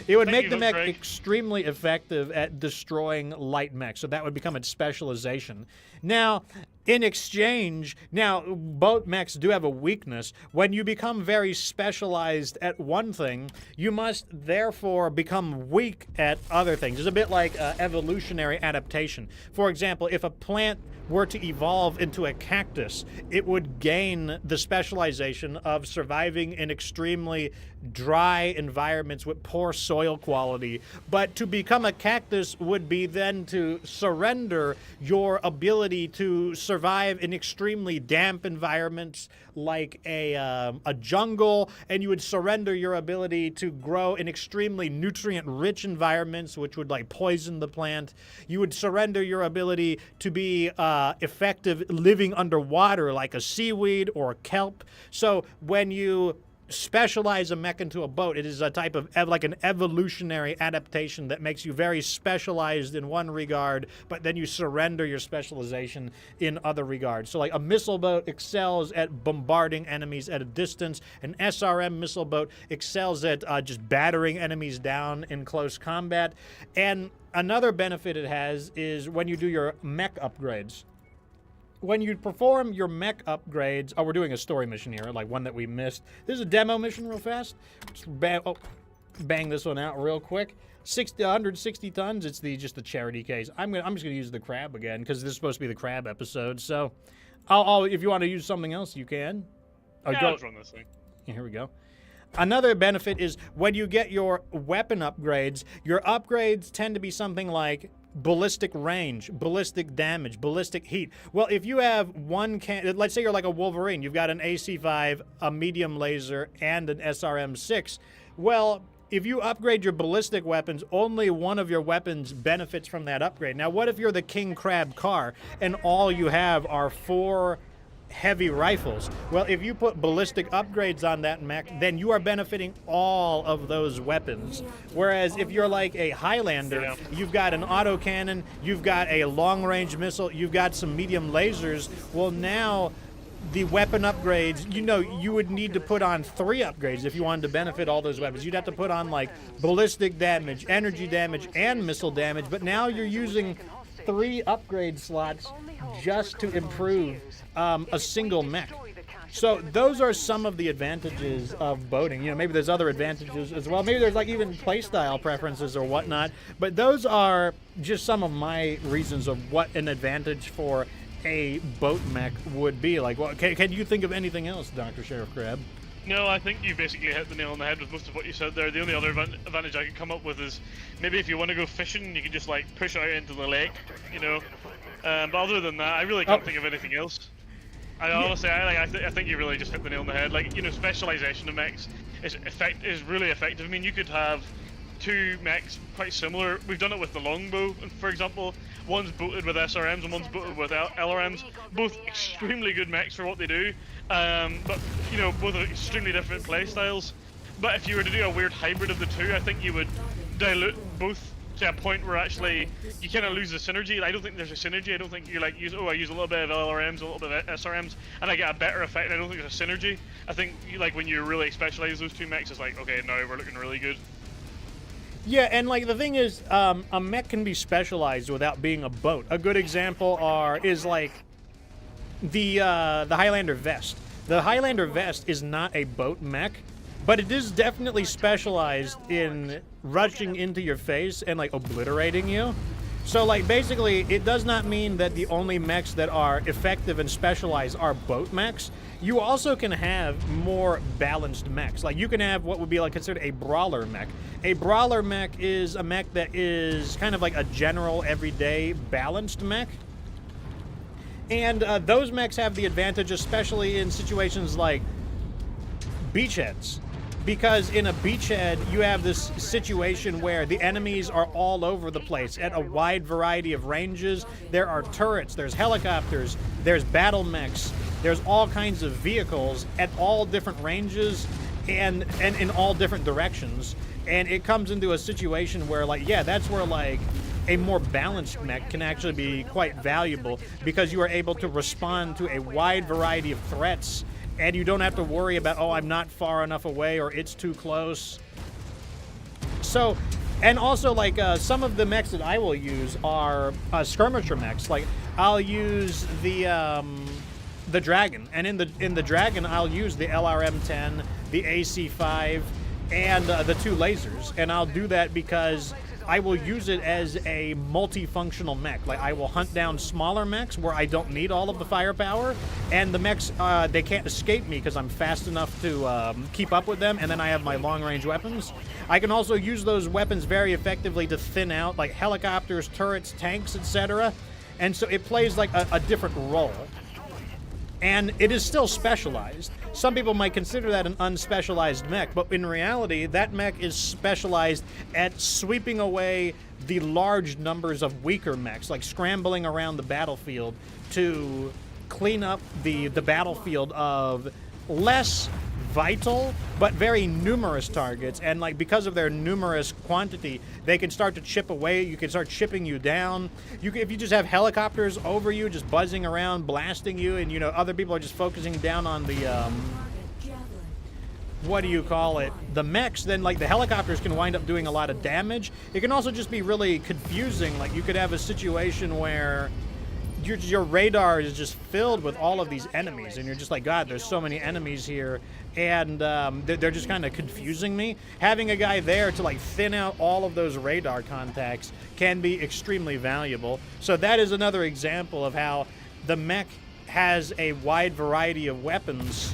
A: It would make the mech extremely effective at destroying light mechs, so that would become its specialization. Now, in exchange, both mechs do have a weakness. When you become very specialized at one thing, you must therefore become weak at other things. It's a bit like evolutionary adaptation. For example, if a plant were to evolve into a cactus, it would gain the specialization of surviving in extremely dry environments with poor soil quality. But to become a cactus would be then to surrender your ability to survive in extremely damp environments like a jungle, and you would surrender your ability to grow in extremely nutrient-rich environments, which would like poison the plant. You would surrender your ability to be effective living underwater like a seaweed or kelp. So when you specialize a mech into a boat, it is a type of like an evolutionary adaptation that makes you very specialized in one regard, but then you surrender your specialization in other regards. So like a missile boat excels at bombarding enemies at a distance. An SRM missile boat excels at just battering enemies down in close combat. And another benefit it has is when you do your mech upgrades. When you perform your mech upgrades, we're doing a story mission here, like one that we missed. This is a demo mission real fast. Just bang this one out real quick. 160 tons, it's just the charity case. I'm just gonna use the crab again, because this is supposed to be the crab episode, so if you want to use something else, you can.
B: I'll run this thing.
A: Here we go. Another benefit is when you get your weapon upgrades, your upgrades tend to be something like ballistic range, ballistic damage, ballistic heat. Well, if you have let's say you're like a Wolverine, you've got an AC-5, a medium laser, and an SRM-6. Well, if you upgrade your ballistic weapons, only one of your weapons benefits from that upgrade. Now, what if you're the King Crab car and all you have are 4 heavy rifles? Well, if you put ballistic upgrades on that mech, then you are benefiting all of those weapons. Whereas if you're like a Highlander, you've got an autocannon, you've got a long-range missile, you've got some medium lasers. Well, now the weapon upgrades, you would need to put on 3 upgrades if you wanted to benefit all those weapons. You'd have to put on like ballistic damage, energy damage, and missile damage, but now you're using 3 upgrade slots just to improve a single mech. So those are some of the advantages of boating. Maybe there's other advantages as well. Maybe there's like even playstyle preferences or whatnot. But those are just some of my reasons of what an advantage for a boat mech would be. Like, well, can you think of anything else, Dr. Sheriff Crab?
B: No, I think you basically hit the nail on the head with most of what you said there. The only other advantage I could come up with is maybe if you want to go fishing, you can just like push out into the lake, But other than that, I really can't think of anything else. Honestly, I think you really just hit the nail on the head. Like, specialization of mechs is really effective. I mean, you could have two mechs quite similar. We've done it with the longbow, for example. One's booted with SRMs and one's booted with LRMs. Both extremely good mechs for what they do, but you know, both are extremely different play styles. But if you were to do a weird hybrid of the two, I think you would dilute both to a point where actually you kind of lose the synergy. I don't think there's a synergy. I don't think you like use, oh, I use a little bit of LRMs, a little bit of SRMs, and I get a better effect. I don't think there's a synergy. I think like when you really specialize those two mechs, it's like, okay, now we're looking really good.
A: Yeah, and like the thing is, a mech can be specialized without being a boat. A good example is like the Highlander Vest. The Highlander Vest is not a boat mech, but it is definitely specialized in rushing into your face and like obliterating you. So like basically, it does not mean that the only mechs that are effective and specialized are boat mechs. You also can have more balanced mechs. Like you can have what would be like considered a brawler mech. A brawler mech is a mech that is kind of like a general, everyday, balanced mech. And those mechs have the advantage, especially in situations like beachheads. Because in a beachhead, you have this situation where the enemies are all over the place at a wide variety of ranges. There are turrets, there's helicopters, there's battle mechs, there's all kinds of vehicles at all different ranges and in all different directions. And it comes into a situation where, like, yeah, that's where, like, a more balanced mech can actually be quite valuable because you are able to respond to a wide variety of threats. And you don't have to worry about, oh, I'm not far enough away or it's too close. So, and also, like, some of the mechs that I will use are skirmisher mechs. Like, I'll use the Dragon. And in the Dragon, I'll use the LRM-10, the AC-5, and the two lasers. And I'll do that because I will use it as a multifunctional mech. Like, I will hunt down smaller mechs where I don't need all of the firepower, and the mechs, they can't escape me because I'm fast enough to keep up with them, and then I have my long-range weapons. I can also use those weapons very effectively to thin out, like, helicopters, turrets, tanks, etc. And so it plays, like, a different role. And it is still specialized. Some people might consider that an unspecialized mech, but in reality, that mech is specialized at sweeping away the large numbers of weaker mechs, like scrambling around the battlefield to clean up the battlefield of less vital but very numerous targets, and like because of their numerous quantity, they can start to chip away. You can start chipping you down. If you just have helicopters over you, just buzzing around, blasting you, and you know other people are just focusing down on the what do you call it? The mechs, then like the helicopters can wind up doing a lot of damage. It can also just be really confusing. Like you could have a situation where your radar is just filled with all of these enemies, and you're just like, God, there's so many enemies here, and they're just kind of confusing me. Having a guy there to like thin out all of those radar contacts can be extremely valuable. So that is another example of how the mech has a wide variety of weapons,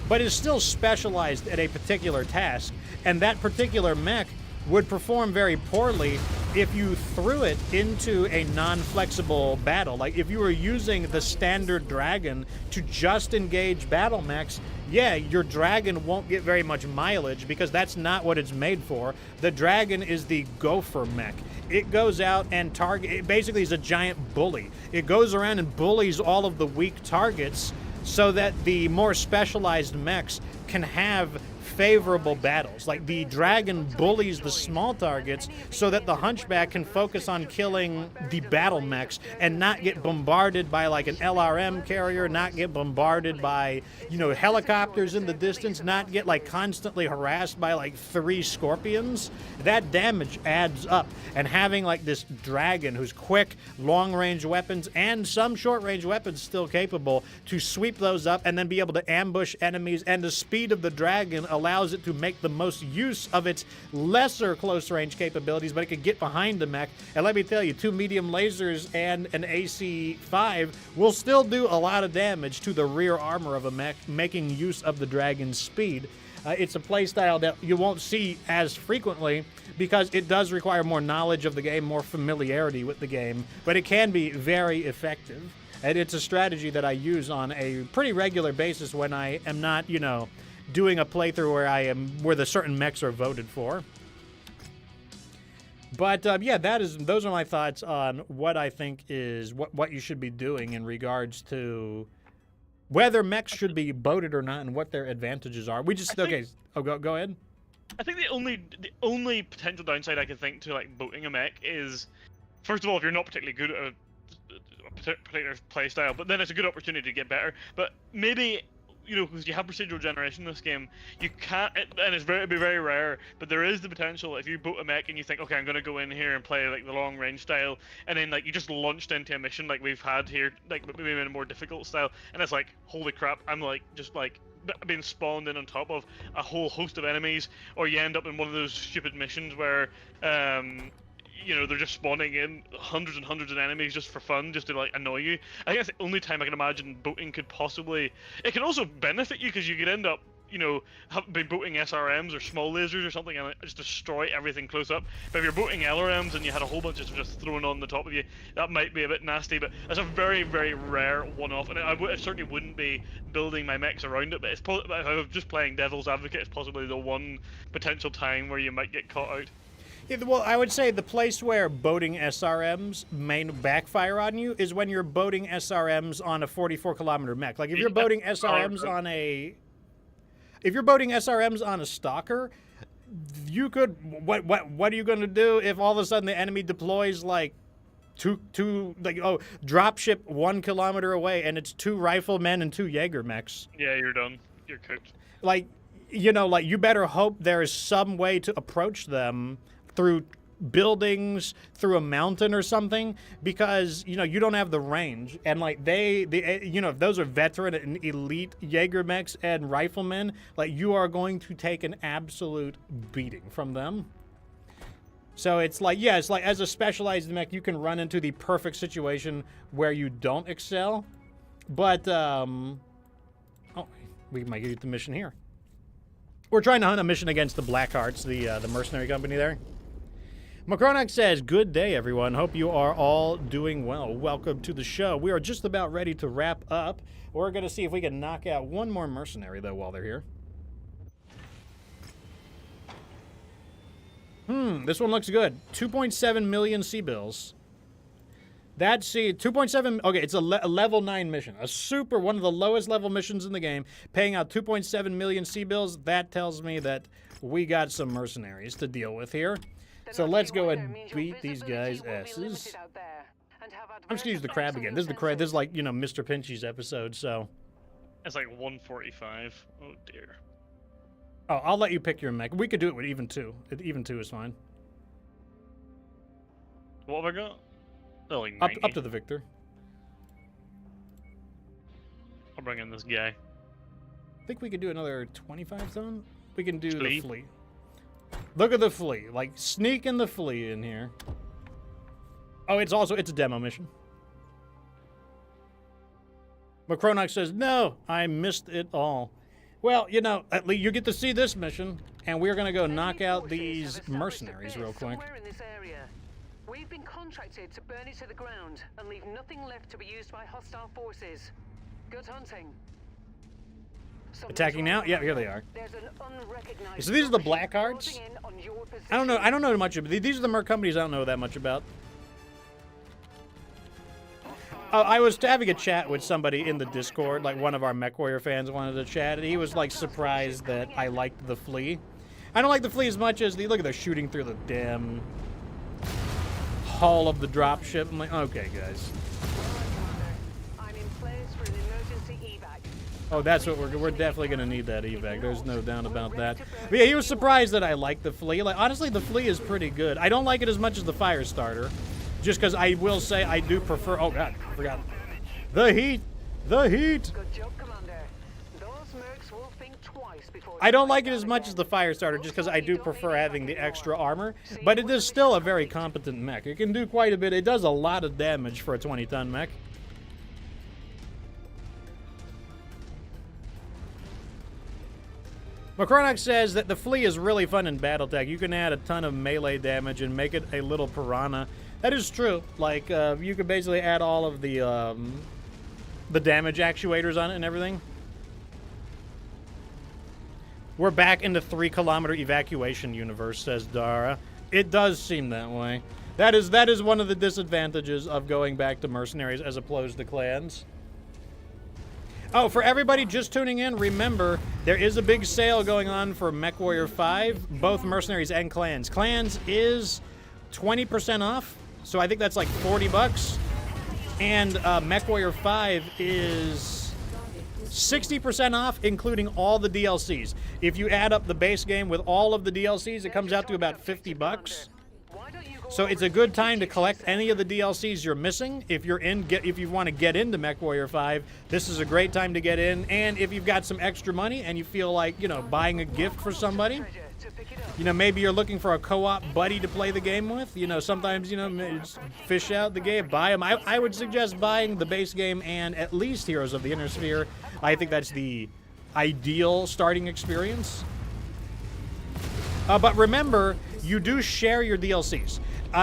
A: but is still specialized at a particular task, and that particular mech would perform very poorly if you threw it into a non-flexible battle. Like if you were using the standard Dragon to just engage battle mechs, yeah, your Dragon won't get very much mileage because that's not what it's made for. The Dragon is the gopher mech. It goes out and it basically is a giant bully. It goes around and bullies all of the weak targets so that the more specialized mechs can have favorable battles. Like the Dragon bullies the small targets so that the Hunchback can focus on killing the battle mechs and not get bombarded by like an LRM carrier, not get bombarded by, you know, helicopters in the distance, not get like constantly harassed by like 3 scorpions. That damage adds up, and having like this Dragon who's quick, long-range weapons and some short-range weapons still capable to sweep those up and then be able to ambush enemies, and the speed of the Dragon allows it to make the most use of its lesser close-range capabilities, but it can get behind the mech. And let me tell you, 2 medium lasers and an AC-5 will still do a lot of damage to the rear armor of a mech, making use of the Dragon's speed. It's a playstyle that you won't see as frequently because it does require more knowledge of the game, more familiarity with the game, but it can be very effective. And it's a strategy that I use on a pretty regular basis when I am not, you know, doing a playthrough where the certain mechs are voted for. But yeah, those are my thoughts on what I think is what you should be doing in regards to whether mechs should be boated or not and what their advantages are. We just okay. Oh, go ahead.
B: I think the only potential downside I can think to like boating a mech is, first of all, if you're not particularly good at a particular playstyle, but then it's a good opportunity to get better. But maybe, you know, because you have procedural generation in this game, you can't, and it'd be very rare, but there is the potential if you boat a mech and you think, okay, I'm gonna go in here and play like the long range style, and then like you just launched into a mission like we've had here, like maybe in a more difficult style, and it's like, holy crap, I'm like just like being spawned in on top of a whole host of enemies, or you end up in one of those stupid missions where you know, they're just spawning in hundreds and hundreds of enemies just for fun, just to like annoy you. I think that's the only time I can imagine boating could possibly. It can also benefit you because you could end up, you know, be boating SRMs or small lasers or something and just destroy everything close up. But if you're boating LRMs and you had a whole bunch of just thrown on the top of you, that might be a bit nasty. But that's a very, very rare one-off, and I certainly wouldn't be building my mechs around it. But it's if I was just playing Devil's Advocate, it's possibly the one potential time where you might get caught out.
A: Yeah, well, I would say the place where boating SRMs may backfire on you is when you're boating SRMs on a 44-kilometer mech. Like if you're boating SRMs on a, stalker, you could. What are you going to do if all of a sudden the enemy deploys like dropship 1 kilometer away and it's 2 riflemen and 2 Jaeger mechs?
B: Yeah, you're done. You're cooked.
A: Like, you know, like you better hope there is some way to approach them through buildings, through a mountain or something, because, you know, you don't have the range. And, like, you know, if those are veteran and elite Jaeger mechs and riflemen, like, you are going to take an absolute beating from them. So it's like, yeah, it's like as a specialized mech, you can run into the perfect situation where you don't excel. But, oh, we might get the mission here. We're trying to hunt a mission against the Blackhearts, the mercenary company there. Macronax says, good day, everyone. Hope you are all doing well. Welcome to the show. We are just about ready to wrap up. We're going to see if we can knock out one more mercenary, though, while they're here. This one looks good. 2.7 million C-bills. That's, see, 2.7, okay, it's a level 9 mission. One of the lowest level missions in the game, paying out 2.7 million C-bills. That tells me that we got some mercenaries to deal with here. So let's go and beat these guys' asses. I'm just gonna use the crab again. This is the crab. This is like, you know, Mr. Pinchy's episode, so.
B: It's like 145. Oh, dear.
A: Oh, I'll let you pick your mech. We could do it with even 2. Even 2 is fine.
B: What have I got? Oh, like
A: up to the victor.
B: I'll bring in this guy.
A: I think we could do another 25 zone. We can do
B: Flea.
A: the flea. Look at the flea. Like, sneaking the flea in here. Oh, it's a demo mission. Macronax says, no, I missed it all. Well, you know, at least you get to see this mission, and we're going to go knock out these mercenaries real quick.
C: We've been contracted to burn it to the ground and leave nothing left to be used by hostile forces. Good hunting.
A: Attacking now? Yeah, here they are. So these are the Blackhearts. I don't know much about these. Are the merc companies I don't know that much about. I was having a chat with somebody in the Discord, like one of our MechWarrior fans wanted to chat, and he was like surprised that I liked the flea. I don't like the flea as much as look at they're shooting through the damn hull of the dropship. I'm like, okay, guys. Oh, that's what we're definitely gonna need that evac. There's no doubt about that. But yeah, he was surprised that I like the flea. Like, honestly, the flea is pretty good. I don't like it as much as the fire starter, just because I will say I do prefer. Oh God, I forgot. The heat, the heat.
C: Good job, Commander. Those mercs will think twice before.
A: I don't like it as much as the fire starter, just because I do prefer having the extra armor. But it is still a very competent mech. It can do quite a bit. It does a lot of damage for a 20-ton mech. Macronax says that the flea is really fun in Battletech. You can add a ton of melee damage and make it a little piranha. That is true. Like, you could basically add all of the damage actuators on it and everything. We're back in the 3-kilometer evacuation universe, says Dara. It does seem that way. That is one of the disadvantages of going back to mercenaries as opposed to clans. Oh, for everybody just tuning in, remember, there is a big sale going on for MechWarrior 5, both mercenaries and clans. Clans is 20% off, so I think that's like 40 bucks. And MechWarrior 5 is 60% off, including all the DLCs. If you add up the base game with all of the DLCs, it comes out to about 50 bucks. So it's a good time to collect any of the DLCs you're missing. If you're if you want to get into MechWarrior 5, this is a great time to get in. And if you've got some extra money and you feel like, you know, buying a gift for somebody, you know, maybe you're looking for a co-op buddy to play the game with. You know, sometimes, you know, just fish out the game, buy them. I would suggest buying the base game and at least Heroes of the Inner Sphere. I think that's the ideal starting experience. But remember, you do share your DLCs.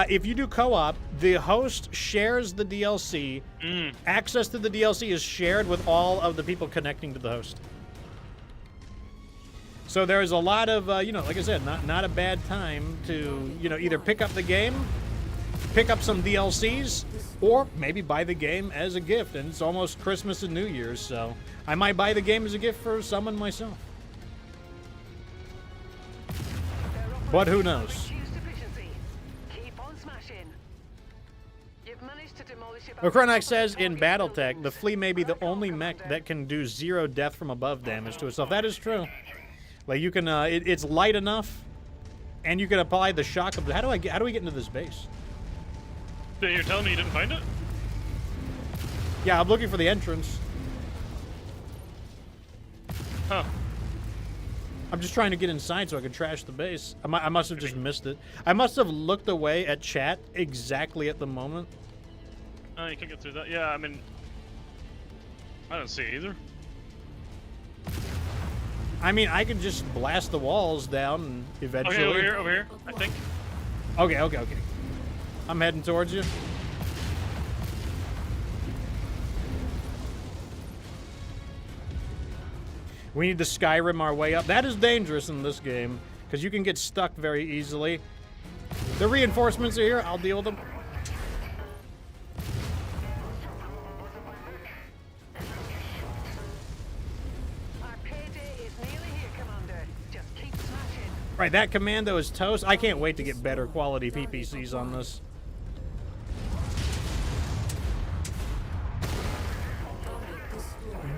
A: If you do co-op, the host shares the DLC. Access to the DLC is shared with all of the people connecting to the host. So there's a lot of, you know, like I said, not a bad time to, you know, either pick up the game, pick up some DLCs, or maybe buy the game as a gift. And it's almost Christmas and New Year's, so I might buy the game as a gift for someone myself. But who knows? Okronak says, in Battletech, the Flea may be the only mech that can do 0 death from above damage to itself. That is true. Like, you can, it's light enough, and you can apply the shock of, how do we get into this base?
B: You're telling me you didn't find it?
A: Yeah, I'm looking for the entrance.
B: Huh.
A: I'm just trying to get inside so I can trash the base. I must have just missed it. I must have looked away at chat exactly at the moment.
B: Oh, you can't get through that. Yeah, I mean, I don't see it either.
A: I mean, I could just blast the walls down eventually.
B: Okay, over here, I think.
A: Okay. I'm heading towards you. We need to Skyrim our way up. That is dangerous in this game, because you can get stuck very easily. The reinforcements are here. I'll deal with them. Right, that commando is toast. I can't wait to get better quality PPCs on this.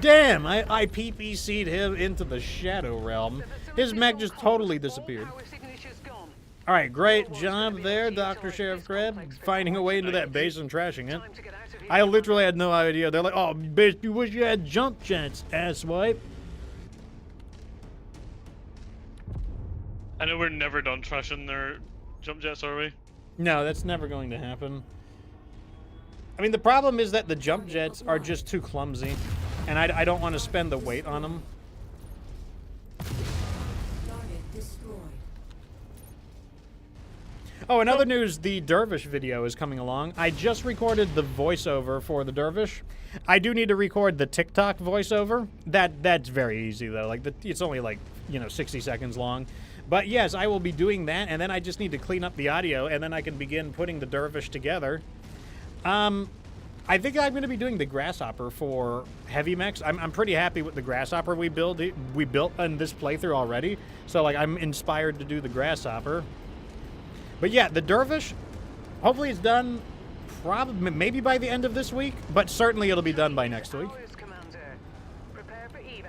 A: Damn, I PPC'd him into the Shadow Realm. His mech just totally disappeared. Alright, great job there, Dr. Sheriff Crab, finding a way into that base and trashing it. I literally had no idea. They're like, oh, bitch, you wish you had jump jets, asswipe.
B: I know we're never done trashing their jump jets, are we?
A: No, that's never going to happen. I mean, the problem is that the jump jets are just too clumsy, and I don't want to spend the weight on them. Oh, in other news, the Dervish video is coming along. I just recorded the voiceover for the Dervish. I do need to record the TikTok voiceover. That's very easy, though. Like, it's only, like, you know, 60 seconds long. But yes, I will be doing that, and then I just need to clean up the audio, and then I can begin putting the Dervish together. I think I'm going to be doing the Grasshopper for heavy mechs. I'm pretty happy with the Grasshopper we built in this playthrough already. So, like, I'm inspired to do the Grasshopper. But yeah, the Dervish, hopefully it's done probably maybe by the end of this week, but certainly it'll be done by next week.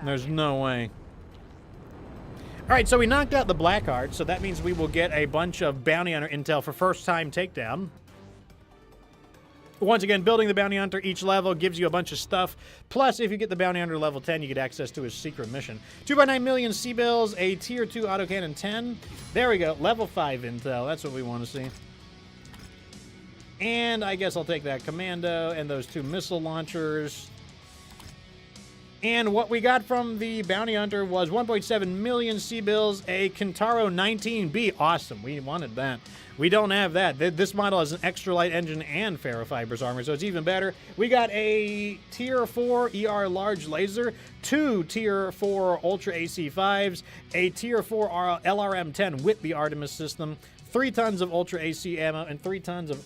A: There's no way. All right, so we knocked out the Blackheart, so that means we will get a bunch of Bounty Hunter intel for first-time takedown. Once again, building the Bounty Hunter each level gives you a bunch of stuff. Plus, if you get the Bounty Hunter level 10, you get access to his secret mission. 2x9 million C-Bills, a Tier 2 autocannon 10. There we go, level 5 intel. That's what we want to see. And I guess I'll take that Commando and those 2 missile launchers. And what we got from the bounty hunter was 1.7 million C-bills, a Kintaro 19B. Awesome. We wanted that. We don't have that. This model has an extra light engine and ferrofibers armor, so it's even better. We got a Tier 4 ER large laser, 2 Tier 4 Ultra AC5s, a Tier 4 LRM-10 with the Artemis system, 3 tons of Ultra AC ammo, and 3 tons of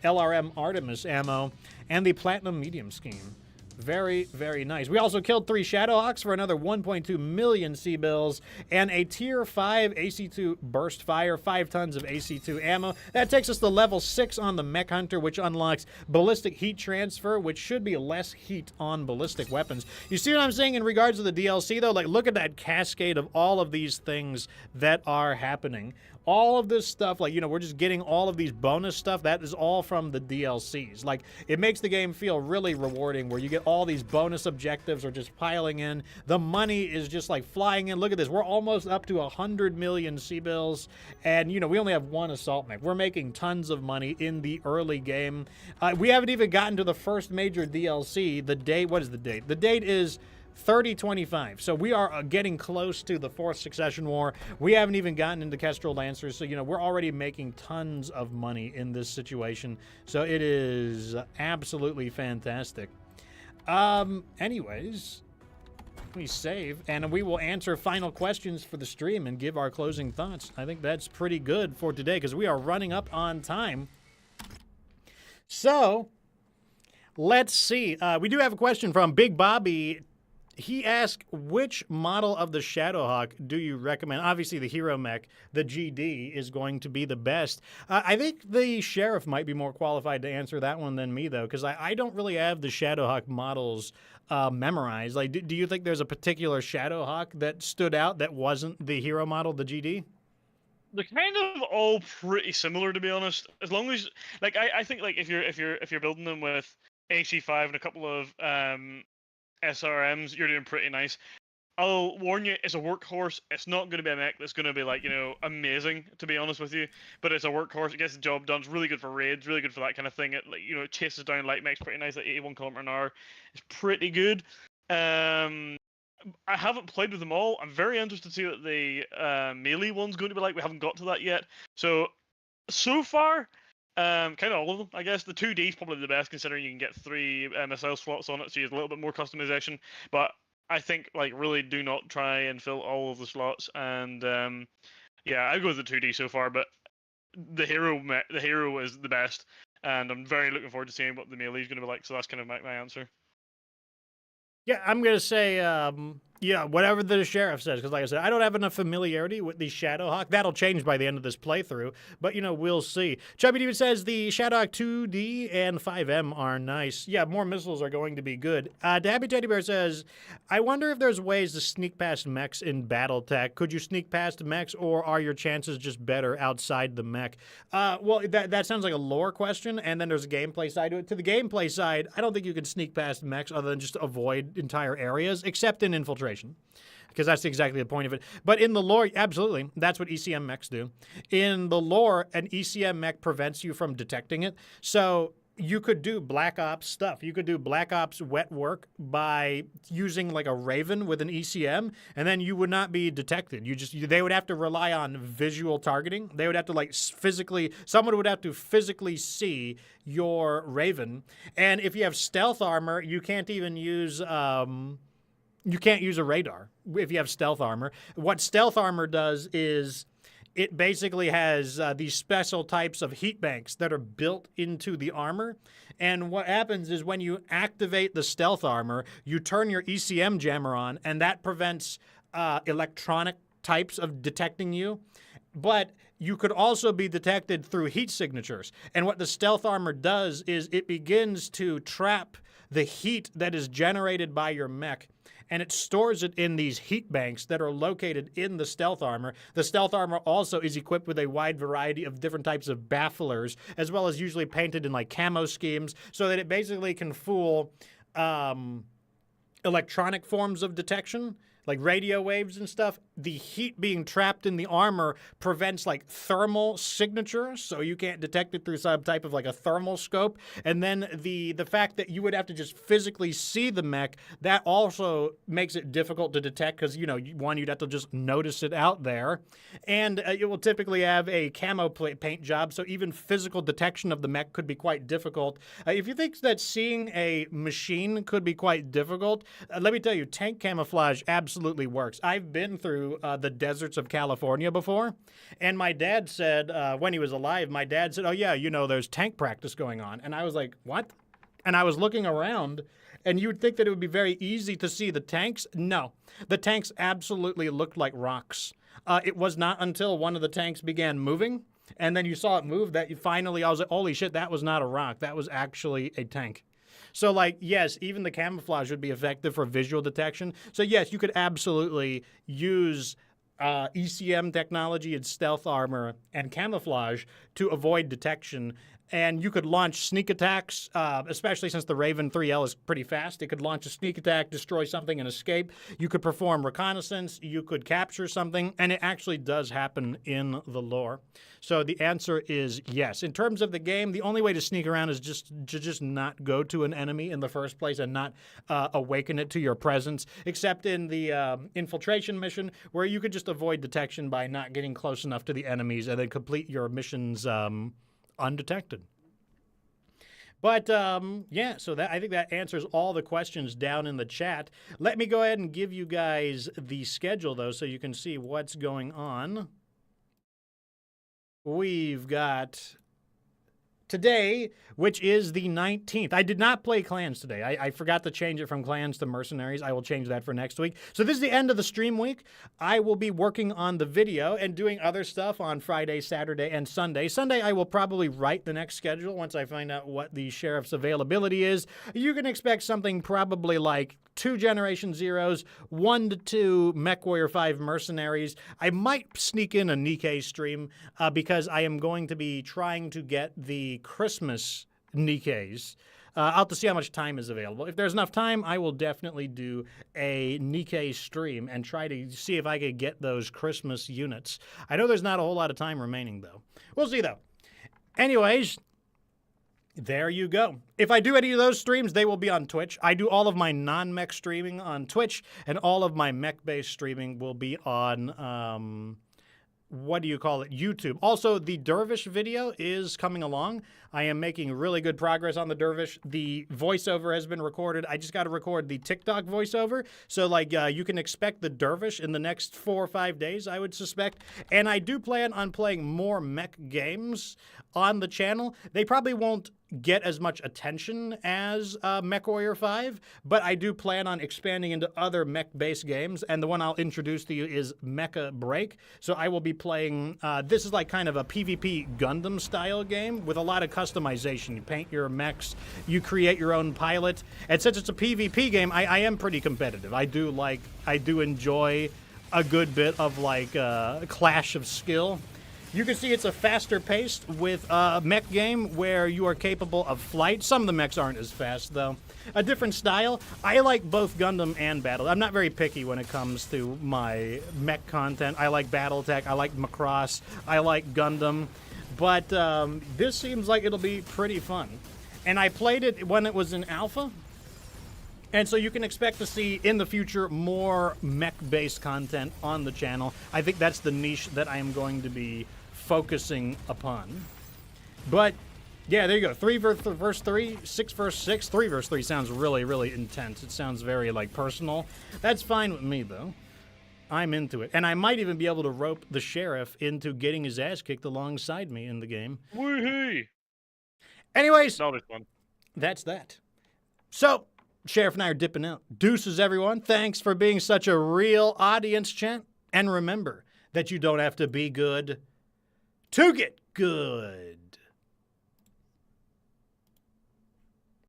A: LRM Artemis ammo, and the Platinum Medium scheme. Very, very nice. We also killed 3 Shadowhawks for another 1.2 million C-bills and a Tier 5 AC2 burst fire, 5 tons of AC2 ammo. That takes us to level 6 on the Mech Hunter, which unlocks ballistic heat transfer, which should be less heat on ballistic weapons. You see what I'm saying in regards to the DLC, though? Like, look at that cascade of all of these things that are happening. All of this stuff, like, you know, we're just getting all of these bonus stuff. That is all from the DLCs. Like, it makes the game feel really rewarding where you get all these bonus objectives are just piling in. The money is just, like, flying in. Look at this. We're almost up to 100 million C-bills. And, you know, we only have 1 assault mech. We're making tons of money in the early game. We haven't even gotten to the first major DLC. The date, what is the date? The date is 3025. So we are getting close to the 4th Succession War. We haven't even gotten into Kestrel Lancers. So, you know, we're already making tons of money in this situation. So it is absolutely fantastic. Anyways, we save and we will answer final questions for the stream and give our closing thoughts. I think that's pretty good for today because we are running up on time. So let's see. We do have a question from Big Bobby. He asked, which model of the Shadowhawk do you recommend? Obviously, the Hero Mech, the GD, is going to be the best. I think the Sheriff might be more qualified to answer that one than me, though, because I don't really have the Shadowhawk models memorized. Like, do you think there's a particular Shadowhawk that stood out that wasn't the Hero model, the GD?
B: They're kind of all pretty similar, to be honest. As long as, like, I think, like, if you're building them with AC5 and a couple of SRMs, you're doing pretty nice. I'll warn you, it's a workhorse. It's not going to be a mech that's going to be, like, you know, amazing, to be honest with you. But it's a workhorse. It gets the job done. It's really good for raids, really good for that kind of thing. It, like, you know, it chases down light mechs pretty nice at 81 km/h. It's pretty good. I haven't played with them all. I'm very interested to see what the melee one's going to be like. We haven't got to that yet. So far, kind of all of them, I guess. The 2D is probably the best, considering you can get 3 missile slots on it, so you have a little bit more customization. But I think, like, really do not try and fill all of the slots. And yeah, I go with the 2D so far, but the hero is the best, and I'm very looking forward to seeing what the melee is going to be like. So that's kind of my answer.
A: Yeah, I'm going to say, yeah, whatever the Sheriff says, because like I said, I don't have enough familiarity with the Shadowhawk. That'll change by the end of this playthrough, but, you know, we'll see. Chubby David says the Shadowhawk 2D and 5M are nice. Yeah, more missiles are going to be good. Dabby Teddy Bear says, I wonder if there's ways to sneak past mechs in Battletech. Could you sneak past mechs, or are your chances just better outside the mech? Well, that sounds like a lore question, and then there's a gameplay side to it. To the gameplay side, I don't think you can sneak past mechs other than just avoid entire areas, except in infiltration, because that's exactly the point of it. But in the lore, absolutely, that's what ECM mechs do. In the lore, an ECM mech prevents you from detecting it. So you could do Black Ops stuff. You could do Black Ops wet work by using like a Raven with an ECM, and then you would not be detected. They would have to rely on visual targeting. They would have to, like, someone would have to physically see your Raven. And if you have stealth armor, you can't even use you can't use a radar if you have stealth armor. What stealth armor does is it basically has these special types of heat banks that are built into the armor. And what happens is when you activate the stealth armor, you turn your ECM jammer on, and that prevents electronic types of detecting you. But you could also be detected through heat signatures. And what the stealth armor does is it begins to trap the heat that is generated by your mech, and it stores it in these heat banks that are located in the stealth armor. The stealth armor also is equipped with a wide variety of different types of bafflers, as well as usually painted in, like, camo schemes, so that it basically can fool electronic forms of detection, like radio waves and stuff, the heat being trapped in the armor prevents like thermal signature, so you can't detect it through some type of like a thermal scope. And then the fact that you would have to just physically see the mech, that also makes it difficult to detect because, you know, one, you'd have to just notice it out there. And it will typically have a camo paint job, so even physical detection of the mech could be quite difficult. If you think that seeing a machine could be quite difficult, let me tell you, tank camouflage absolutely works. I've been through the deserts of California before, and my dad said, when he was alive, my dad said, oh yeah, you know, there's tank practice going on. And I was like, what? And I was looking around, and you would think that it would be very easy to see the tanks. No, the tanks absolutely looked like rocks. It was not until one of the tanks began moving, and then you saw it move, that you finally, I was like, holy shit, that was not a rock. That was actually a tank. So, like, yes, even the camouflage would be effective for visual detection. So, yes, you could absolutely use ECM technology and stealth armor and camouflage to avoid detection. And you could launch sneak attacks, especially since the Raven 3L is pretty fast. It could launch a sneak attack, destroy something, and escape. You could perform reconnaissance. You could capture something. And it actually does happen in the lore. So the answer is yes. In terms of the game, the only way to sneak around is just not go to an enemy in the first place and not awaken it to your presence, except in the infiltration mission, where you could just avoid detection by not getting close enough to the enemies and then complete your missions undetected. But, yeah, so that I think that answers all the questions down in the chat. Let me go ahead and give you guys the schedule, though, so you can see what's going on. We've got today, which is the 19th. I did not play clans today. I forgot to change it from clans to mercenaries. I will change that for next week. So this is the end of the stream week. I will be working on the video and doing other stuff on Friday, Saturday, and Sunday. Sunday, I will probably write the next schedule once I find out what the sheriff's availability is. You can expect something probably like 2 Generation Zeros, 1 to 2 MechWarrior 5 Mercenaries. I might sneak in a Nikkei stream because I am going to be trying to get the Christmas Nikkeis. I'll have to see how much time is available. If there's enough time, I will definitely do a Nikkei stream and try to see if I could get those Christmas units. I know there's not a whole lot of time remaining, though. We'll see, though. Anyways, there you go. If I do any of those streams, they will be on Twitch. I do all of my non-mech streaming on Twitch, and all of my mech-based streaming will be on, what do you call it, YouTube. Also, the Dervish video is coming along. I am making really good progress on the Dervish. The voiceover has been recorded. I just got to record the TikTok voiceover. So, like, you can expect the Dervish in the next 4 or 5 days, I would suspect. And I do plan on playing more mech games on the channel. They probably won't get as much attention as MechWarrior 5, but I do plan on expanding into other mech-based games, and the one I'll introduce to you is Mecha Break. So I will be playing, this is like kind of a PvP Gundam-style game with a lot of customization. You paint your mechs, you create your own pilot, and since it's a PvP game, I am pretty competitive. I do enjoy a good bit of like clash of skill. You can see it's a faster paced with a mech game where you are capable of flight. Some of the mechs aren't as fast, though. A different style. I like both Gundam and Battle. I'm not very picky when it comes to my mech content. I like Battletech, I like Macross, I like Gundam. But this seems like it'll be pretty fun. And I played it when it was in alpha. And so you can expect to see in the future more mech-based content on the channel. I think that's the niche that I am going to be focusing upon. But yeah, there you go. 3 verse 3, 6 verse 6. 3 verse 3 sounds really, really intense. It sounds very like personal. That's fine with me though. I'm into it. And I might even be able to rope the sheriff into getting his ass kicked alongside me in the game.
B: Woohoo!
A: Anyways,
B: That'll be fun.
A: That's that. So, Sheriff and I are dipping out. Deuces, everyone. Thanks for being such a real audience, chat. And remember that you don't have to be good to get good.